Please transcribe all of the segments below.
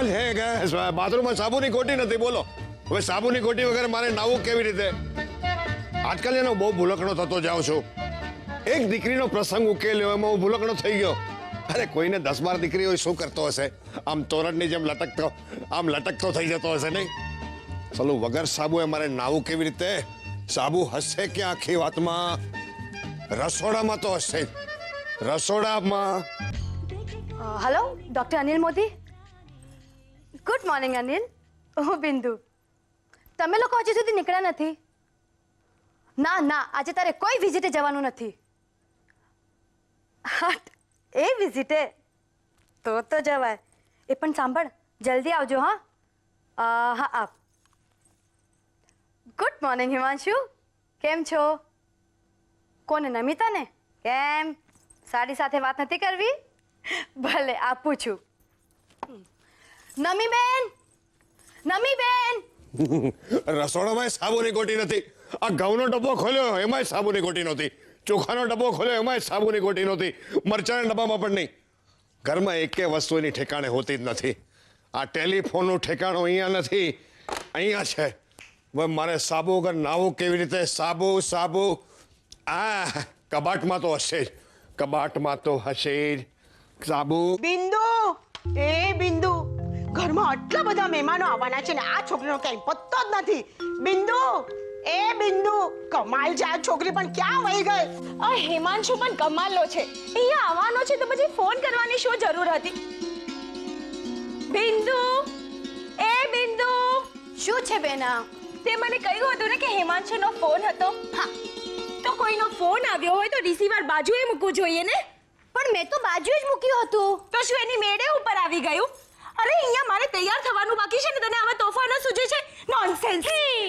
સવાલ છે કે બાથરૂમમાં સાબુની ગોટી નથી, બોલો હવે સાબુની ગોટી વગર મારે નાવું કેવી રીતે? આજકાલ એનો બહુ ભૂલકણો થતો જાઉં છું. એક દીકરીનો પ્રસંગ ઉકેલ્યો એમાં હું ભૂલકણો થઈ ગયો. અરે કોઈને 10-12 દીકરી હોય શું કરતો હશે? આમ તોરણની જેમ લટકતો થઈ જતો હશે નહીં? ચલો વગર સાબુએ મારે નાવું કેવી રીતે? સાબુ હશે કે આખી વાતમાં? રસોડામાં તો હશે. રસોડામાં. Hello, doctor Anil Modi. Good morning Anil. હું બિંદુ. તમે લોકો હજી સુધી નીકળ્યા નથી? ના ના, આજે તારે કોઈ વિઝિટે જવાનું નથી. એ વિઝિટે તો જવાય. એ પણ સાંભળ, જલ્દી આવજો. હા હા આપ. Good morning Himanshu. કેમ છો? કોને? નમિતાને? કેમ સાડી સાથે વાત નથી કરવી? ભલે આપું છું. નમીબેન, નમીબેન. રસોડામાં સાબુની ગોટી નથી. આ ઘઉંનો ડબ્બો ખોલ્યો એમાંય સાબુની ગોટી નહોતી. ચોખાનો ડબ્બો ખોલ્યો એમાંય સાબુની ગોટી નહોતી. મરચાના ડબ્બામાં પણ નહીં. ઘરમાં એકે વસ્તુ એની ઠેકાણે હોતી જ નથી. આ ટેલિફોનનું ઠેકાણું અહીંયા નથી, અહીંયા છે. હવે મારે સાબુ વગર નાવું કેવી રીતે? સાબુ આ કબાટમાં તો હશે જ. કબાટમાં તો હશે જ સાબુ. બિંદુ, એ બિંદુ, ઘરમાં આટલા બધા મહેમાનો આવવાના છે ને આ છોકરીનો ક્યાંય પત્તો જ નથી. બિંદુ, એ બિંદુ, કમાલ છે આ છોકરી પણ ક્યાં વહી ગઈ? આ હિમાંશુ પણ કમાલનો છે. અહીંયા આવવાનો છે તો પછી ફોન કરવાની શું જરૂર હતી? બિંદુ, એ બિંદુ. શું છે બેના? તે મને કહ્યું હતું ને કે હિમાંશુનો ફોન હતો. હા, તો કોઈનો ફોન આવ્યો હોય તો રિસીવર બાજુએ મૂકવું જોઈએ ને? પણ મેં તો બાજુએ જ મૂક્યું હતું. તો શું એની મેળે ઉપર આવી ગયું? અરે અહીંયા મારે તૈયાર થવાનું બાકી છે ને તને આવા તોફાનો સૂજે છે? નોનસેન્સ.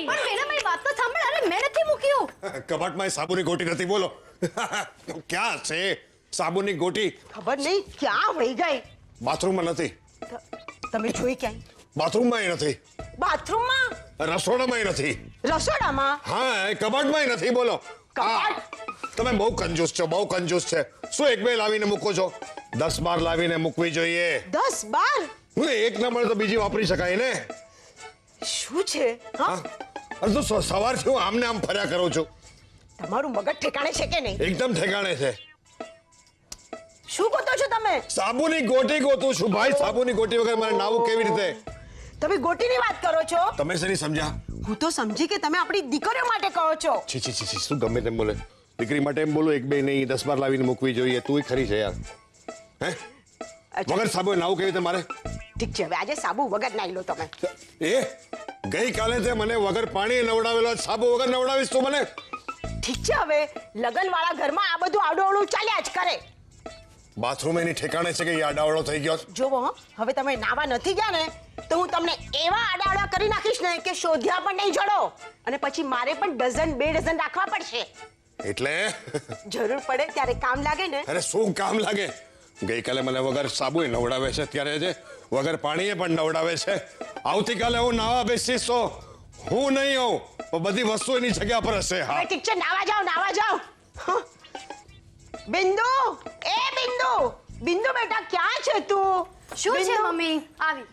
પણ બેના મારી વાત તો સાંભળ. અરે મેં નથી મૂક્યું. કબાટમાં સાબુની ગોટી નથી, બોલો. ક્યાં છે સાબુની ગોટી? ખબર નહીં ક્યાં વહી ગઈ. બાથરૂમમાં નથી. તમે જોઈ ક્યાંય? બાથરૂમમાં નથી. બાથરૂમમાં? રસોડામાં નથી. રસોડામાં? હા, એ કબાટમાં નથી, બોલો. કબાટ? તમે બહુ કંજૂસ છો, બહુ કંજૂસ છે. શું એક બે લાવીને મૂકો છો? 10-12 લાવીને મૂકવી જોઈએ. 10-12? એક ના મળે તો બીજી વાપરી શકાય ને. શું છે? હા, અરે તો સવારથી હું આમને આમ ફર્યા કરું છું. તમારું મગજ ઠેકાણે છે કે નહીં? એકદમ ઠેકાણે છે. શું ગોતો છો તમે? સાબુની ગોટી ગોતું છું ભાઈ. સાબુની ગોટી વગર મારે નાવું કેવી રીતે? તમે ગોટીની વાત કરો છો? તમે શેની સમજ્યા? હું તો સમજી કે તમે આપણી દીકરીઓ માટે કહો છો. છી શું ગમે તેમ બોલે. દીકરી માટે એમ બોલો એક બે નહીં, 10-12 લાવીને મૂકવી જોઈએ. તું ખરી છે યાર. હે વગર સાબુ નાવું કેવી રીતે મારે? ઠીક છે, હવે આજે સાબુ વગર નાઈ લો તમે. એ ગઈકાલે તે મને વગર પાણી નવડાવેલો, સાબુ વગર નવડાવીશ તું મને? ઠીક છે, હવે લગનવાળા ઘરમાં આ બધું આડોઅવળું ચાલ્યા જ કરે. બાથરૂમ એની ઠેકાણે છે કે આડાવડો થઈ ગયો? જોવો, હવે તમે નાવા નથી ગયા ને તો હું તમને એવા આડાવડા કરી નાખીશ ને કે શોધ્યા પણ નહીં જડો. અને પછી મારે પણ 1-2 ડઝન રાખવા પડશે. એટલે જરૂર પડે ત્યારે કામ લાગે ને. અરે શું કામ લાગે? ગઈકાલે મને વગર સાબુ નવડાવે છે, અત્યારે છે વગર પાણીએ પણ નવડાવે છે. આવતીકાલે હું નાવા બેસીશ તો હું નહીં આવું, બધી વસ્તુ એની જગ્યા પર હશે. હા ઠીક છે, નાવા જાઓ. બિંદુ, એ બિંદુ, બિંદુ બેટા ક્યાં છે તું? શું છે મમ્મી? આવી.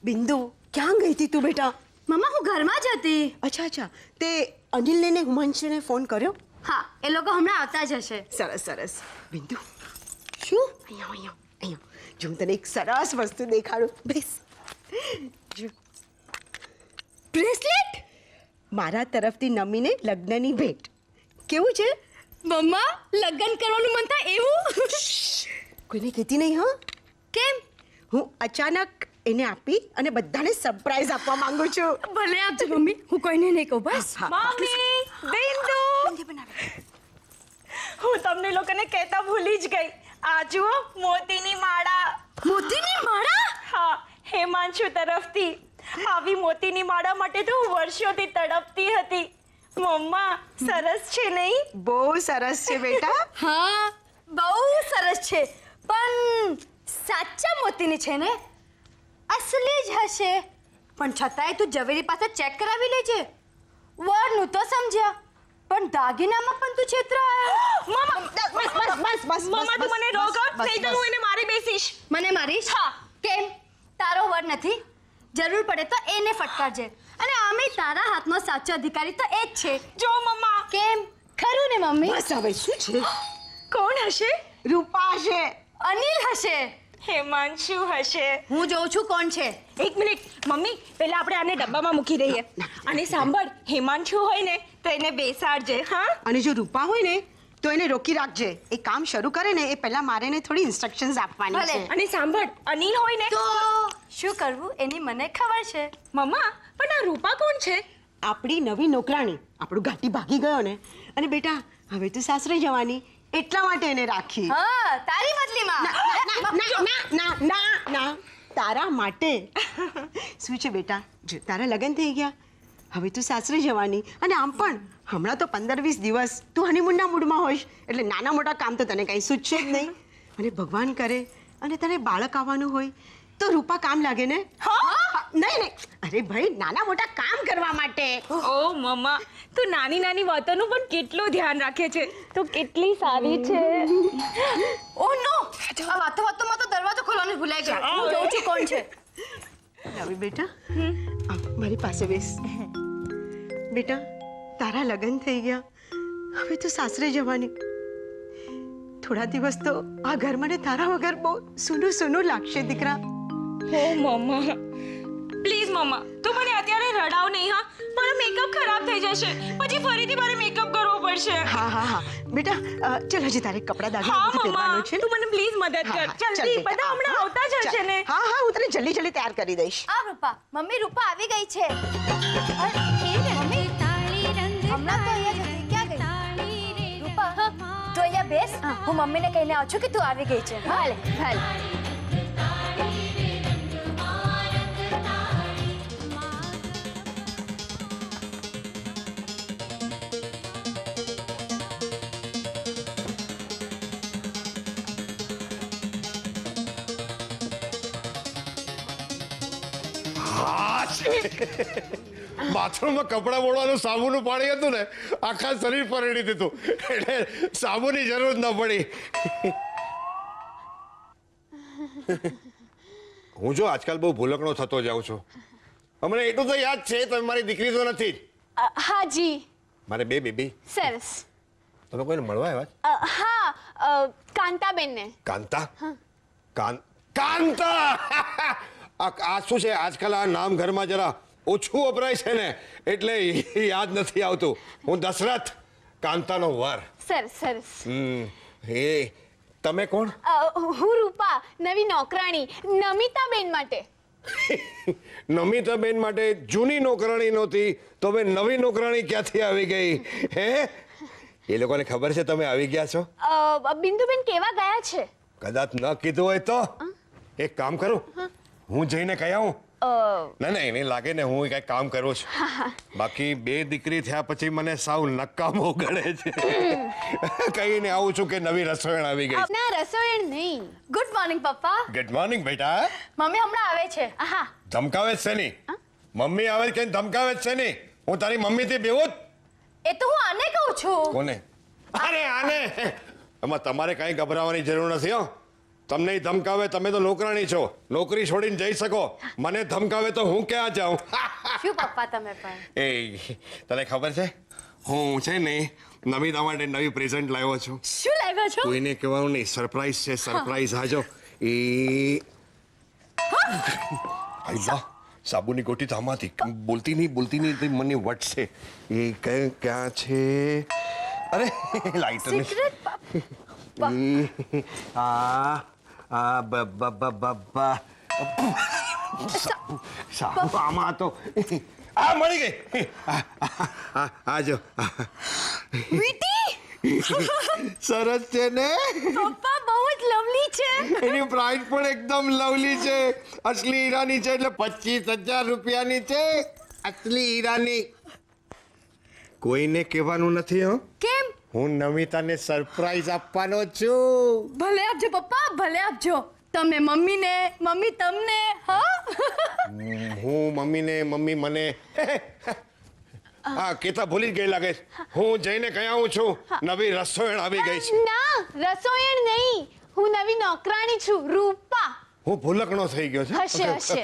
બિંદુ, ક્યાં ગઈ હતી તું બેટા? મમ્મા હું ઘરમાં જ હતી. અચ્છા, તે અનિલને ને હુમાંશુને ફોન કર્યો? હા, એ લોકો હમણાં આવતા જ હશે. સરસ. બિંદુ, શું? અહીંયા જો હું તને એક સરસ વસ્તુ દેખાડું. બેસ. જો બ્રેસલેટ, મારા તરફથી નમીને લગ્નની ભેટ. કેવું છે? મમ્મા લગ્ન કરવાનું મન થાય એવું? કોઈને કહેતી નહીં હા? કેમ? હું અચાનક એને આપી અને બધાને સરપ્રાઈઝ આપવા માંગુ છું. ભલે આપજો મમ્મી, હું કોઈને નહીં કહું બસ. મમ્મી, બિંદુ, હું તમને લોકોને કહેતા ભૂલી જ ગઈ. આ જુઓ મોતીની માળા. મોતીની માળા? હા, હિમાંશુ તરફથી. આવી મોતીની માળા માટે તો હું વર્ષોથી તડપતી હતી. મમ્મા, સરસ છે નહીં? બહુ સરસ છે બેટા. હા, બહુ સરસ છે. પણ સાચા મોતીની છે ને? અસલી જ હશે. પણ છતાંય તું ઝવેરી પાસે ચેક કરાવી લેજે. વરનું તો સમજ્યા, પણ દાગીનામાં પણ તું છેતરાયો. મમ્મા, બસ. મમ્મા તું મને રોકો, નહીં તો હું એને મારી બેસીશ. મને મારીશ? હા. કેમ? તારો વર નથી. જરૂર પડે તો એને ફટકારજે. અને આમે તારા હાથનો સાચો અધિકારી તો એ જ છે. જો મમ્મા. કેમ? ખરું ને મમ્મી? બસ હવે શું છે? કોણ હશે? રૂપા છે. અનિલ હશે. હેમાંશુ હશે. હું જોઉં છું કોણ છે. એક મિનિટ મમ્મી, પહેલા આપણે આને ડબ્બામાં મૂકી દઈએ. અને સાંભળ, હેમાંશુ હોય ને તો એને બેસાડજે. હા, અને જો રૂપા હોય ને તો એને રોકી રાખજે. એ કામ શરૂ કરે ને એ પહેલા મારે એને થોડી ઇન્સ્ટ્રક્શન્સ આપવાની ભલે. છે. અને સાંભળ, અનિલ હોય ને તો શું કરવું એની મને ખબર છે. મમ્મા, પણ આ રૂપા કોણ છે? આપણી નવી નોકરાણી. આપણું ઘાટી ભાગી ગયો ને, અને બેટા હવે તું સાસરે જવાની, એટલા માટે એને રાખી. હા, તારી બદલીમાં. ના તારા માટે. શું છે બેટા, જો તારા લગ્ન થઈ ગયા, હવે તું સાસરે જવાની, અને આમ પણ હમણાં તો 15-20 દિવસ તું હનીમૂનના મૂડમાં હોઈશ, એટલે નાના મોટા કામ તો તને કંઈ સૂચશે જ નહીં. અને ભગવાન કરે અને તને બાળક આવવાનું હોય તો રૂપા કામ લાગે ને. નહીં, અરે ભાઈ, નાના મોટા કામ કરવા માટે. ઓ મમ્મા, તું નાની નાની વાતોનું પણ કેટલું ધ્યાન રાખે છે. તું કેટલી સારી છે. ઓ નો, આ વાતોમાં તો દરવાજો ખોલવાનું ભૂલાઈ ગયો. હું જોઉં છું કોણ છે. હવે બેટા આ મારી પાસે બેસ. બેટા, તારા લગ્ન થઈ ગયા, હવે તું સાસરે જવાની. થોડા દિવસ તો આ ઘર મને તારા વગર બહુ સૂનું સૂનું લાગશે દીકરા. ઓ મમ્મા, પ્લીઝ મમ્મા, તું મને અત્યારે રડાવ નહીં. હા, મારો મેકઅપ ખરાબ થઈ જશે, પછી ફરીથી મારે મેકઅપ કરવો પડશે. હા બેટા, ચાલ હજી તારે કપડાં દાગીના હા બધું મમ્મા, પહેરવાનું છે ને? તું મને પ્લીઝ મદદ હા, કર. હા, ચાલ જલ્દી, બેટા, બધા હમણાં આવતા જ હશે ને. હા હું તને જલ્દી તૈયાર કરી દઈશ. આ રૂપા, મમ્મી રૂપા આવી ગઈ છે. અરે, એ ને મમ્મી. હમણાં તો અહીંયા જ હતી. ક્યાં ગઈ? રૂપા, તું અહીંયા બેસ. હું મમ્મીને કહીને આવું છું કે તું આવી ગઈ છે. હાલે. બાથરૂમમાં કપડાં બોળવાનું સાબુનું પાણી હતું ને, આખા શરીર પર રેડી દીધું, એટલે સાબુની જરૂર ન પડી. હું જો આજકાલ બહુ ભૂલકણો થતો જાઉં છું. મને એટલું તો યાદ છે, તમે મારી દીકરી તો નથી જ. હા જી. મારે 2 બેબી. સરસ. તમે કોઈને મળવા આવ્યા? હા, કાંતાબેનને. કાંતા? કાંતા! આ શું છે, આજકાલ આ નામ ઘરમાં જરા ઓછું વપરાય છે ને, એટલે યાદ નથી આવતું. હું દશરથ, કાંતાનો વર. સરસ. એ તમે કોણ? હું રૂપા, નવી નોકરાણી નમિતાબેન માટે. નમિતાબેન માટે જૂની નોકરાણી નહોતી તો હવે નવી નોકરાણી ક્યાંથી આવી ગઈ? હે, એ લોકોને ખબર છે તમે આવી ગયા છો? બિંદુબેન કેવા ગયા છે? કદાચ ન કીધું હોય તો એક કામ કરું, હું જઈને કહી આવું. ના એને લાગે ને હું કઈ કામ કરું છું. બાકી 2 દીકરી થયા પછી મને સાવ નકામો ગળે છે. કહીને આવું છું કે નવી રસોઈણ આવી ગઈ. ના, રસોઈણ નહીં. ગુડ મોર્નિંગ પપ્પા. ગુડ મોર્નિંગ બેટા. મમ્મી હમણાં આવે છે. હા. ધમકાવે છે ની? મમ્મી આવે કે ધમકાવે છે ની? હું તારી મમ્મીથી બેવું જ? એ તો હું આને કહું છું. કોને? અરે આને. એમાં તમારે કાંઈ ગભરાવાની જરૂર નથી હો. તમને ધમકાવે, તમે તો નોકરાણી છો, નોકરી છોડીને જઈ શકો. મને ધમકાવે તો હું ક્યાં જાઉં? શું પપ્પા તમે પણ? એ તને ખબર છે, હું છે ને નમિતા માટે નવી પ્રેઝન્ટ લાવ્યો છું. શું લાવ્યા છો? કોઈને કહેવાનું નહીં, સરપ્રાઈઝ છે, સરપ્રાઈઝ. હાજો એ આઈલા સાબુની ગોટી તો આમાંથી બોલતી નહીં મને વટશે. એ ક્યાં છે? અરે લાઈટર સિક્રેટ સાબુ આમાં તો આ મળી ગઈ. આજો. વીટી સરસ છે ને? પપ્પા બહુ જ લવલી છે. એની પ્રાઇસ પણ એકદમ લવલી છે. અસલી હીરાની છે, એટલે 25,000 રૂપિયાની છે. અસલી હીરાની. કોઈને કહેવાનું નથી હો. કેમ? હું નમિતાને સરપ્રાઈઝ આપવાનો છું. ભલે આપજો પપ્પા, ભલે આપજો. તમે મમ્મીને, મમ્મી તમને. હા, હું મમ્મીને, મમ્મી મને. હા, કેતા ભૂલી જ ગઈ લાગે. હું જઈને કહી આવું છું, નવી રસોઈણ આવી ગઈ છે. ના, રસોઈણ નહીં. હું નવી નોકરાણી છું, રૂપા. હું ભૂલકણો થઈ ગયો છે. હશે હશે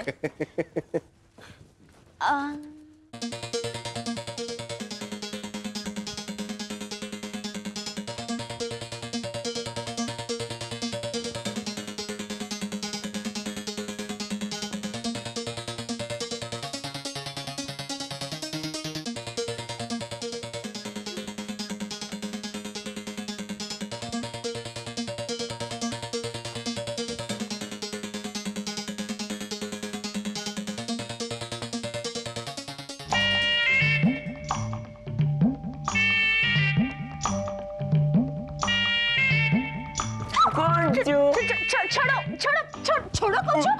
છોડો કહું છું.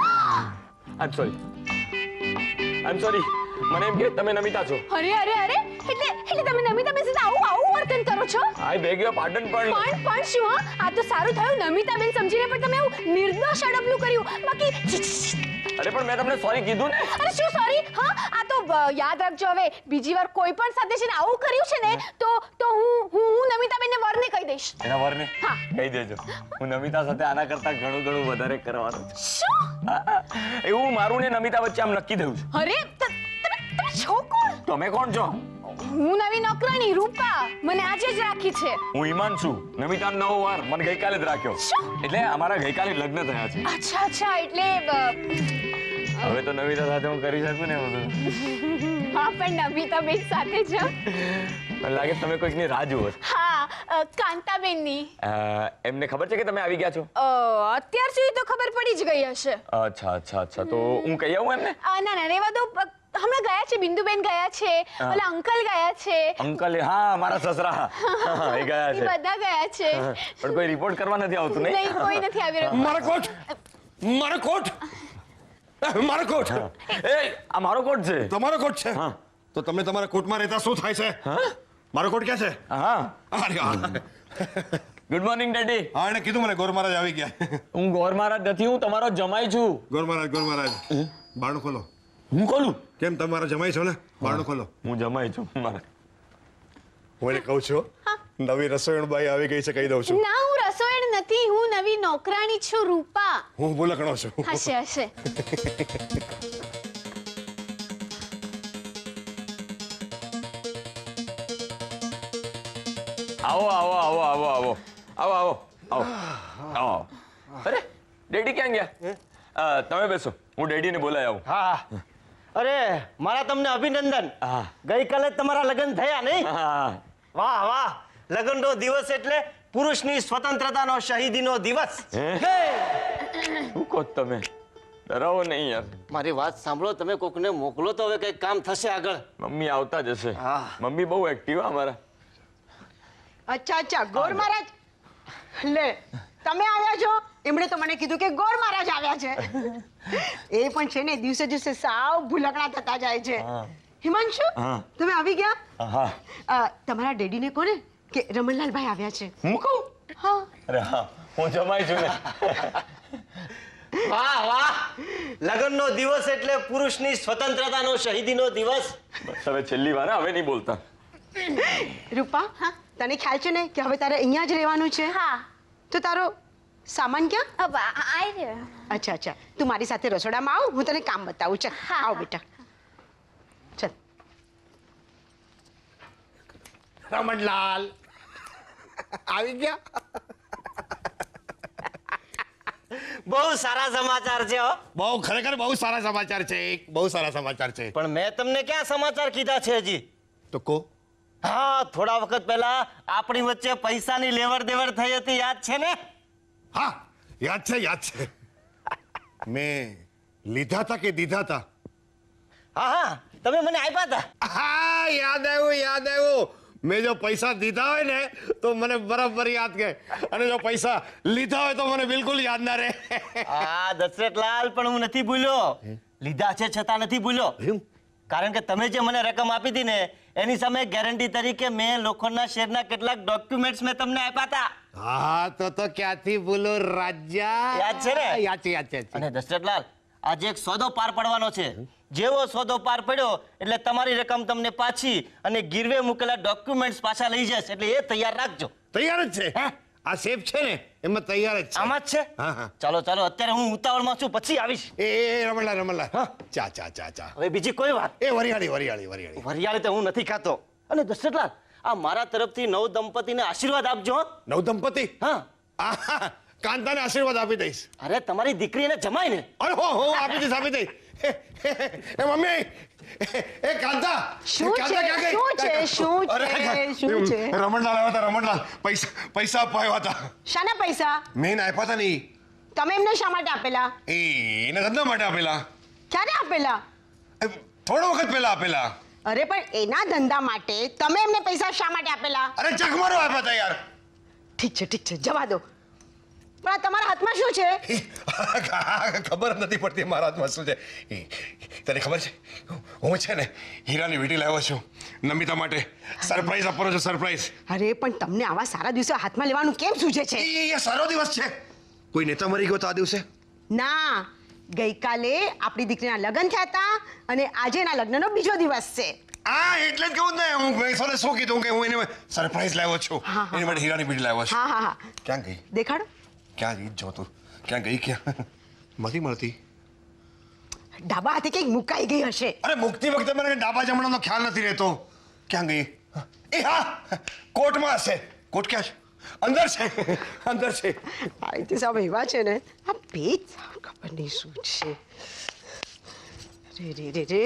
આઈ એમ સોરી મને એમ કે તમે નમિતા છો. અરે અરે અરે એટલે તમે નમિતા બેન સાથે આવું વર્તન કરો છો? આઈ બેગ યોર પાર્ડન પણ શું હા આ તો સારું થયું નમિતા બેન સમજીને પણ તમે એવું નિર્દોષ અડપલું કર્યું બાકી અરે પણ મેં તમને સોરી કીધું ને. અરે શું સોરી હા આ તો યાદ રાખજો હવે બીજી વાર કોઈ પણ સાથે છે ને આવું કર્યું છે ને તો હું નમિતા બેનને વરને કહી દઈશ. એના વરને હા. કહી દેજો હું નમિતા સાથે આના કરતા ઘણું વધારે કરવાનું છું. શું એવું મારું ને નમિતા વચ્ચે આમ નક્કી થયું છે. અરે તમે છો કોણ? તમે કોણ છો? હું નવી નોકરાણી રૂપા મને આજે જ રાખી છે. હું ઈમાન છું. નમિતા નવો વાર મને ગઈકાલે જ રાખ્યો. શું? એટલે અમારા ગઈકાલે લગ્ન થયા છે. અચ્છા એટલે હવે તો નમિતા સાથે હું કરી શકું ને બધું. હા પણ નમિતા બેન સાથે જ મને લાગે તમે કોઈકની રાહ જુઓ છો. હા કાંતાબેનની એમને ખબર છે કે તમે આવી ગયા છો? અત્યાર સુધી તો ખબર પડી જ ગઈ હશે. અચ્છા તો હું કહી આવું એમને? ના ના રેવા દો હમણાં ગયા છે બિંદુબેન ગયા છે ઓલા અંકલ ગયા છે અંકલ હા મારા સસરા એ ગયા એ છે. બધા ગયા છે પણ કોઈ રિપોર્ટ કરવા નથી આવતું નહીં? નહીં કોઈ નથી આવી રહ્યું. મારો કોટ મારો કોટ મારો કોટ એ આ મારો કોટ છે. તમારો કોટ છે હા. તો તમે તમારા કોટમાં રહેતા શું થાય છે? મારો કોટ ક્યાં છે? હા અરે હા. Good morning daddy. હા એને કીધું મને ગોર મહારાજ આવી ગયા. હું ગોર મહારાજ નથી હું તમારો જમાઈ છું. ગોર મહારાજ બારણું ખોલો. હું ખોલું? કેમ તમારા જમાઈ છો ને? બારણું ખોલો. હું જમાઈ છું મારા. હું એને કહું છું નવી રસોઈણબાઈ આવી ગઈ છે કહી દઉં છું. ના હું રસોઈણ નથી હું નવી નોકરાણી છું રૂપા. હું ભૂલકણો છું. હશે હશે આવો. અરે ડેડી ક્યાં ગયા? તમે બેસો હું ડેડીને બોલાવી આવું. હા અરે મારા તમને અભિનંદન. હા. ગઈકાલે જ તમારા લગ્ન થયા નહીં? હા વાહ વાહ. લગ્નનો દિવસ એટલે પુરુષની સ્વતંત્રતાનો શહીદીનો દિવસ. શું કહો તમે? ડરાવો નહીં યાર. મારી વાત સાંભળો, તમે કોકને મોકલો તો હવે કંઈક કામ થશે આગળ. મમ્મી આવતા જ હશે. હા. મમ્મી બહુ એક્ટિવ અમારા. અચ્છા ગોર મહારાજ લે તમે આવ્યા છો. એમણે તો મને કીધું કે ગોર મહારાજ આવ્યા છે. એ પણ છે ને દિવસે દિવસે સાવ ભૂલકણા થતા જાય છે. હિમાંશુ હા. તમે આવી ગયા? હા તમારા ડેડીને કોને કે રમણલાલભાઈ આવ્યા છે? હું કહું? હા અરે હા હું જમાઈ છું ને. વાહ વાહ. લગ્નનો દિવસ એટલે પુરુષની સ્વતંત્રતાનો શહીદીનો દિવસ. બસ હવે છેલ્લી વાર હવે નહીં બોલતા. રૂપા તને ખ્યાલ છે ને કે હવે તારે અહીંયા જ રહેવાનું છે? હા તો તારો સામાન ક્યાં? अब आए रे અચ્છા તું મારી સાથે રસોડામાં આવ હું તને કામ બતાવું. ચાલ હા, આવ હા. બેટા ચાલ. રમણલાલ આવી ગયા. બહુ સારા સમાચાર છે હો. બહુ ખરેખર બહુ સારા સમાચાર છે. બહુ સારા સમાચાર છે. પણ મેં તમને ક્યાં સમાચાર કીધા છે હજી? તો કો હા થોડા વખત પહેલા આપણી વચ્ચે પૈસાની લેવડ દેવડ થઈ હતી, યાદ છે ને? હા યાદ છે. મેં લીધા હતા કે દીધા હતા? હા તમે મને આપ્યા હતા. હા યાદ આવ્યું. મેં જો પૈસા દીધા હોય ને તો મને બરાબર યાદ કે અને જો પૈસા લીધા હોય તો મને બિલકુલ યાદ ના રહે. હા દશરથલાલ પણ હું નથી ભૂલ્યો. લીધા છે છતાં નથી ભૂલ્યો. કારણ કે તમે જે મને રકમ આપી હતી ને એની સામે ગેરંટી તરીકે મેં લોખંડના શેરના કેટલાક ડોક્યુમેન્ટ્સ મેં તમને આપ્યા હતા. હા તો ક્યાંથી ભૂલો રાજા? યાદ છે ને? યાદ છે. અને દશરથલાલ આજે એક સોદો પાર પડવાનો છે. જેવો સોદો પાર પડ્યો એટલે તમારી રકમ તમને પાછી અને ગીરવે મૂકેલા ડોક્યુમેન્ટ્સ પાછા લઈ જશે. એટલે એ તૈયાર રાખજો. તૈયાર જ છે. આ સેફ છે ને એમાં તૈયાર જ છે. આમાં જ છે હા, હા. ચાલો ચાલો અત્યારે હું ઉતાવળમાં છું, પછી આવીશ. એ રમણલા ચા ચા ચા ચા હવે બીજી કોઈ વાત. એ વરિયાળી વરિયાળી તો હું નથી ખાતો. અને દશરથલાલ, આ મારા તરફથી નવ દંપતીને આશીર્વાદ આપજો હો. નવદંપતિ હા. આહા, કાંતાને આશીર્વાદ આપી દઈશ. અરે તમારી દીકરીને જમાય ને. અરે હો આપી દઈશ. એ મમ્મી એ કાંતા શું એ કાંતા છે? ક્યાં ગઈ? શું છે? શું છે? અરે, શું છે? રમણલાલ આવ્યા હતા, રમણલાલ પૈસા આપવા આવ્યા હતા. શાના પૈસા? મેં આપ્યા હતા ને તમે એમને શા માટે આપેલા? એને ધંધા માટે આપેલા. ક્યારે આપેલા? થોડો વખત પહેલા આપેલા. અરે પણ એના ધંધા માટે તમે એમને પૈસા શા માટે આપેલા? અરે ચકમારો આપ્યા હતા યાર. ઠીક છે જવા દો. પણ આ તમારા હાથમાં શું છે? ખબર જ નથી પડતી મારા હાથમાં શું છે. તને ખબર છે હું છે ને હીરાની વીંટી લાવ્યો છું નમિતા માટે. સરપ્રાઈઝ આપવાનો છે, સરપ્રાઈઝ. અરે પણ તમને આવા સારા દિવસે હાથમાં લેવાનું કેમ સૂઝે છે? એ સારો દિવસ છે. કોઈ નેતા મરી ગયો તો આ દિવસે? ના, ગઈકાલે આપણી દીકરીના લગ્ન થયા હતા અને આજે એના લગ્નનો બીજો દિવસ છે. હા એટલે જ કહું ને હું ભાઈ શું કીધું કે હું એને સરપ્રાઈઝ લાવ્યો છું. હા, હા, એની માટે હીરાની વીંટી લાવ્યો છું. હા ક્યાં ગઈ? દેખાડો. ક્યાં ગઈ જો તું? ક્યાં ગઈ? ક્યાં નથી મળતી? ડાબા હાથે કંઈક મુકાઈ ગઈ હશે. અરે મુક્તિ વખતે મને ડાબા જમણાનો ખ્યાલ નથી રહેતો. ક્યાં ગઈ? એ હા કોર્ટમાં હશે. કોર્ટ ક્યાં છે? અંદર છે, અંદર છે. આ રીતે સાહેબ એવા છે ને આ પેજ ખબર નહીં શું છે. રે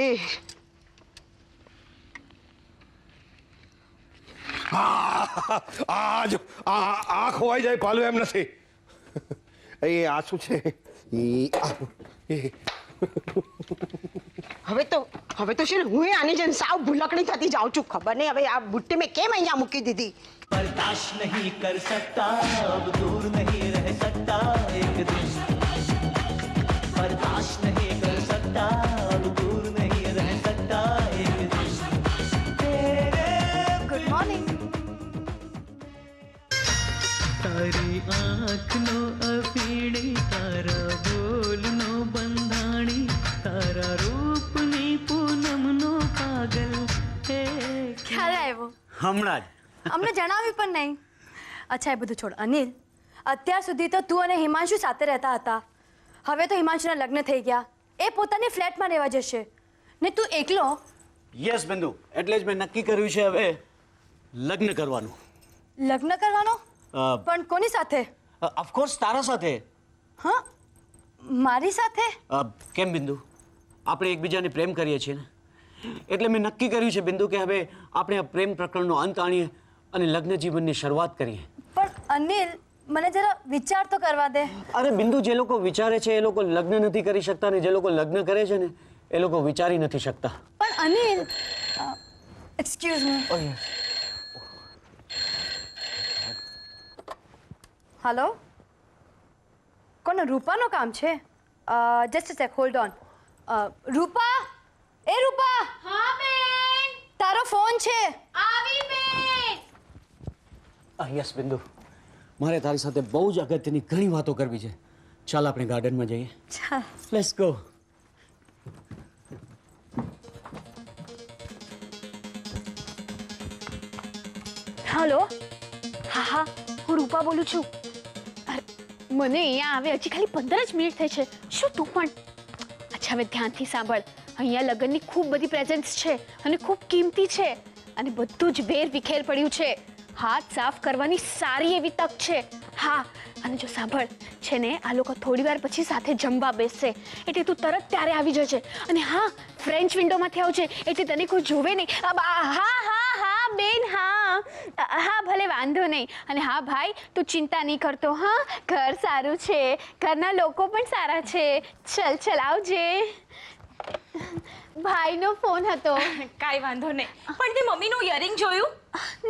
આ જો આ ખોવાઈ જાય પાલું એમ નથી. એ આ શું છે? હવે તો છે ને હું આની જેમ સાવ ભૂલકણી થતી જાઉં છું. ખબર નહીં હવે આ બુટ્ટી મેં કેમ અહીંયા મૂકી દીધી. बर्दाश्त नहीं कर सकता अब दूर नहीं रह सकता एक दिन बर्दाश्त नहीं कर सकता अब दूर नहीं रह सकता एक दिन तेरे ગુડ મોર્નિંગ. તારી આંખનો અફીણી તારા બોલનો બંધાણી તારા રૂપની પૂનમનો પાગલ હે ક્યારે આવ્યો? હમણાં જ. અમને જણાવ્યું પણ નહીં. અચ્છા એ બધું છોડ. અનિલ, અત્યાર સુધી તો તું અને હિમાંશુ સાથે રહેતા હતા. હવે તો હિમાંશુના લગ્ન થઈ ગયા. એ પોતાની ફ્લેટમાં રહેવા જશે ને તું એકલો. યસ બિંદુ, એટલે જ મેં નક્કી કર્યું છે હવે લગ્ન કરવાનું. લગ્ન કરવાનો? પણ કોની સાથે? ઓફકોર્સ તારા સાથે. હા, મારી સાથે? કેમ બિંદુ, આપણે એકબીજાને પ્રેમ કરીએ છીએ ને, એટલે મેં નક્કી કર્યું છે બિંદુ કે હવે આપણે આ પ્રેમ પ્રકરણનો અંત આણીએ અને લગ્ન જીવનની શરૂઆત કરીએ. પણ અનિલ, મને જરા વિચાર તો કરવા દે. અરે બિંદુ, જે લોકો વિચારે છે એ લોકો લગ્ન નથી કરી શકતા ને જે લોકો લગ્ન કરે છે ને એ લોકો વિચારી નથી શકતા. પણ અનિલ, એક્સક્યુઝ મી. હેલો, કોનો? રૂપાનું કામ છે? Just check, hold on. Rupa, એ રૂપા. હા બેન. તારો ફોન છે. આવી બેન. યસ બિંદુ, મારે તારી સાથે બહુ જ અગત્યની ઘણી વાતો કરવી છે. ચાલ આપણે ગાર્ડનમાં જઈએ. ચાલ. Let's go. હેલો. હા, હું રૂપા બોલું છું. અરે મને અહીંયા આવે હજી ખાલી 15 જ મિનિટ થઈ છે. શું તું પણ? અચ્છા હવે ધ્યાનથી સાંભળ. અહીંયા લગ્નની ખૂબ બધી પ્રેઝન્ટ્સ છે અને ખૂબ કિંમતી છે અને બધું જ વેર વિખેર પડ્યું છે. હાથ સાફ કરવાની સારી એવી તક છે. હા, અને જો સાંભળ, છે ને આ લોકો થોડી વાર પછી સાથે જમવા બેસશે એટલે તું તરત ત્યારે આવી જજે. અને હા, ફ્રેન્ચ વિન્ડોમાંથી આવજે એટલે તને કોઈ જોવે નહીં. હા બેન, હા ભલે વાંધો નહીં. અને હા ભાઈ, તું ચિંતા નહીં કરતો. હા, ઘર સારું છે, ઘરના લોકો પણ સારા છે. ચલ આવજે. ભાઈનો ફોન હતો. કાંઈ વાંધો નહીં. પણ તે મમ્મીનું ઇયરિંગ જોયું?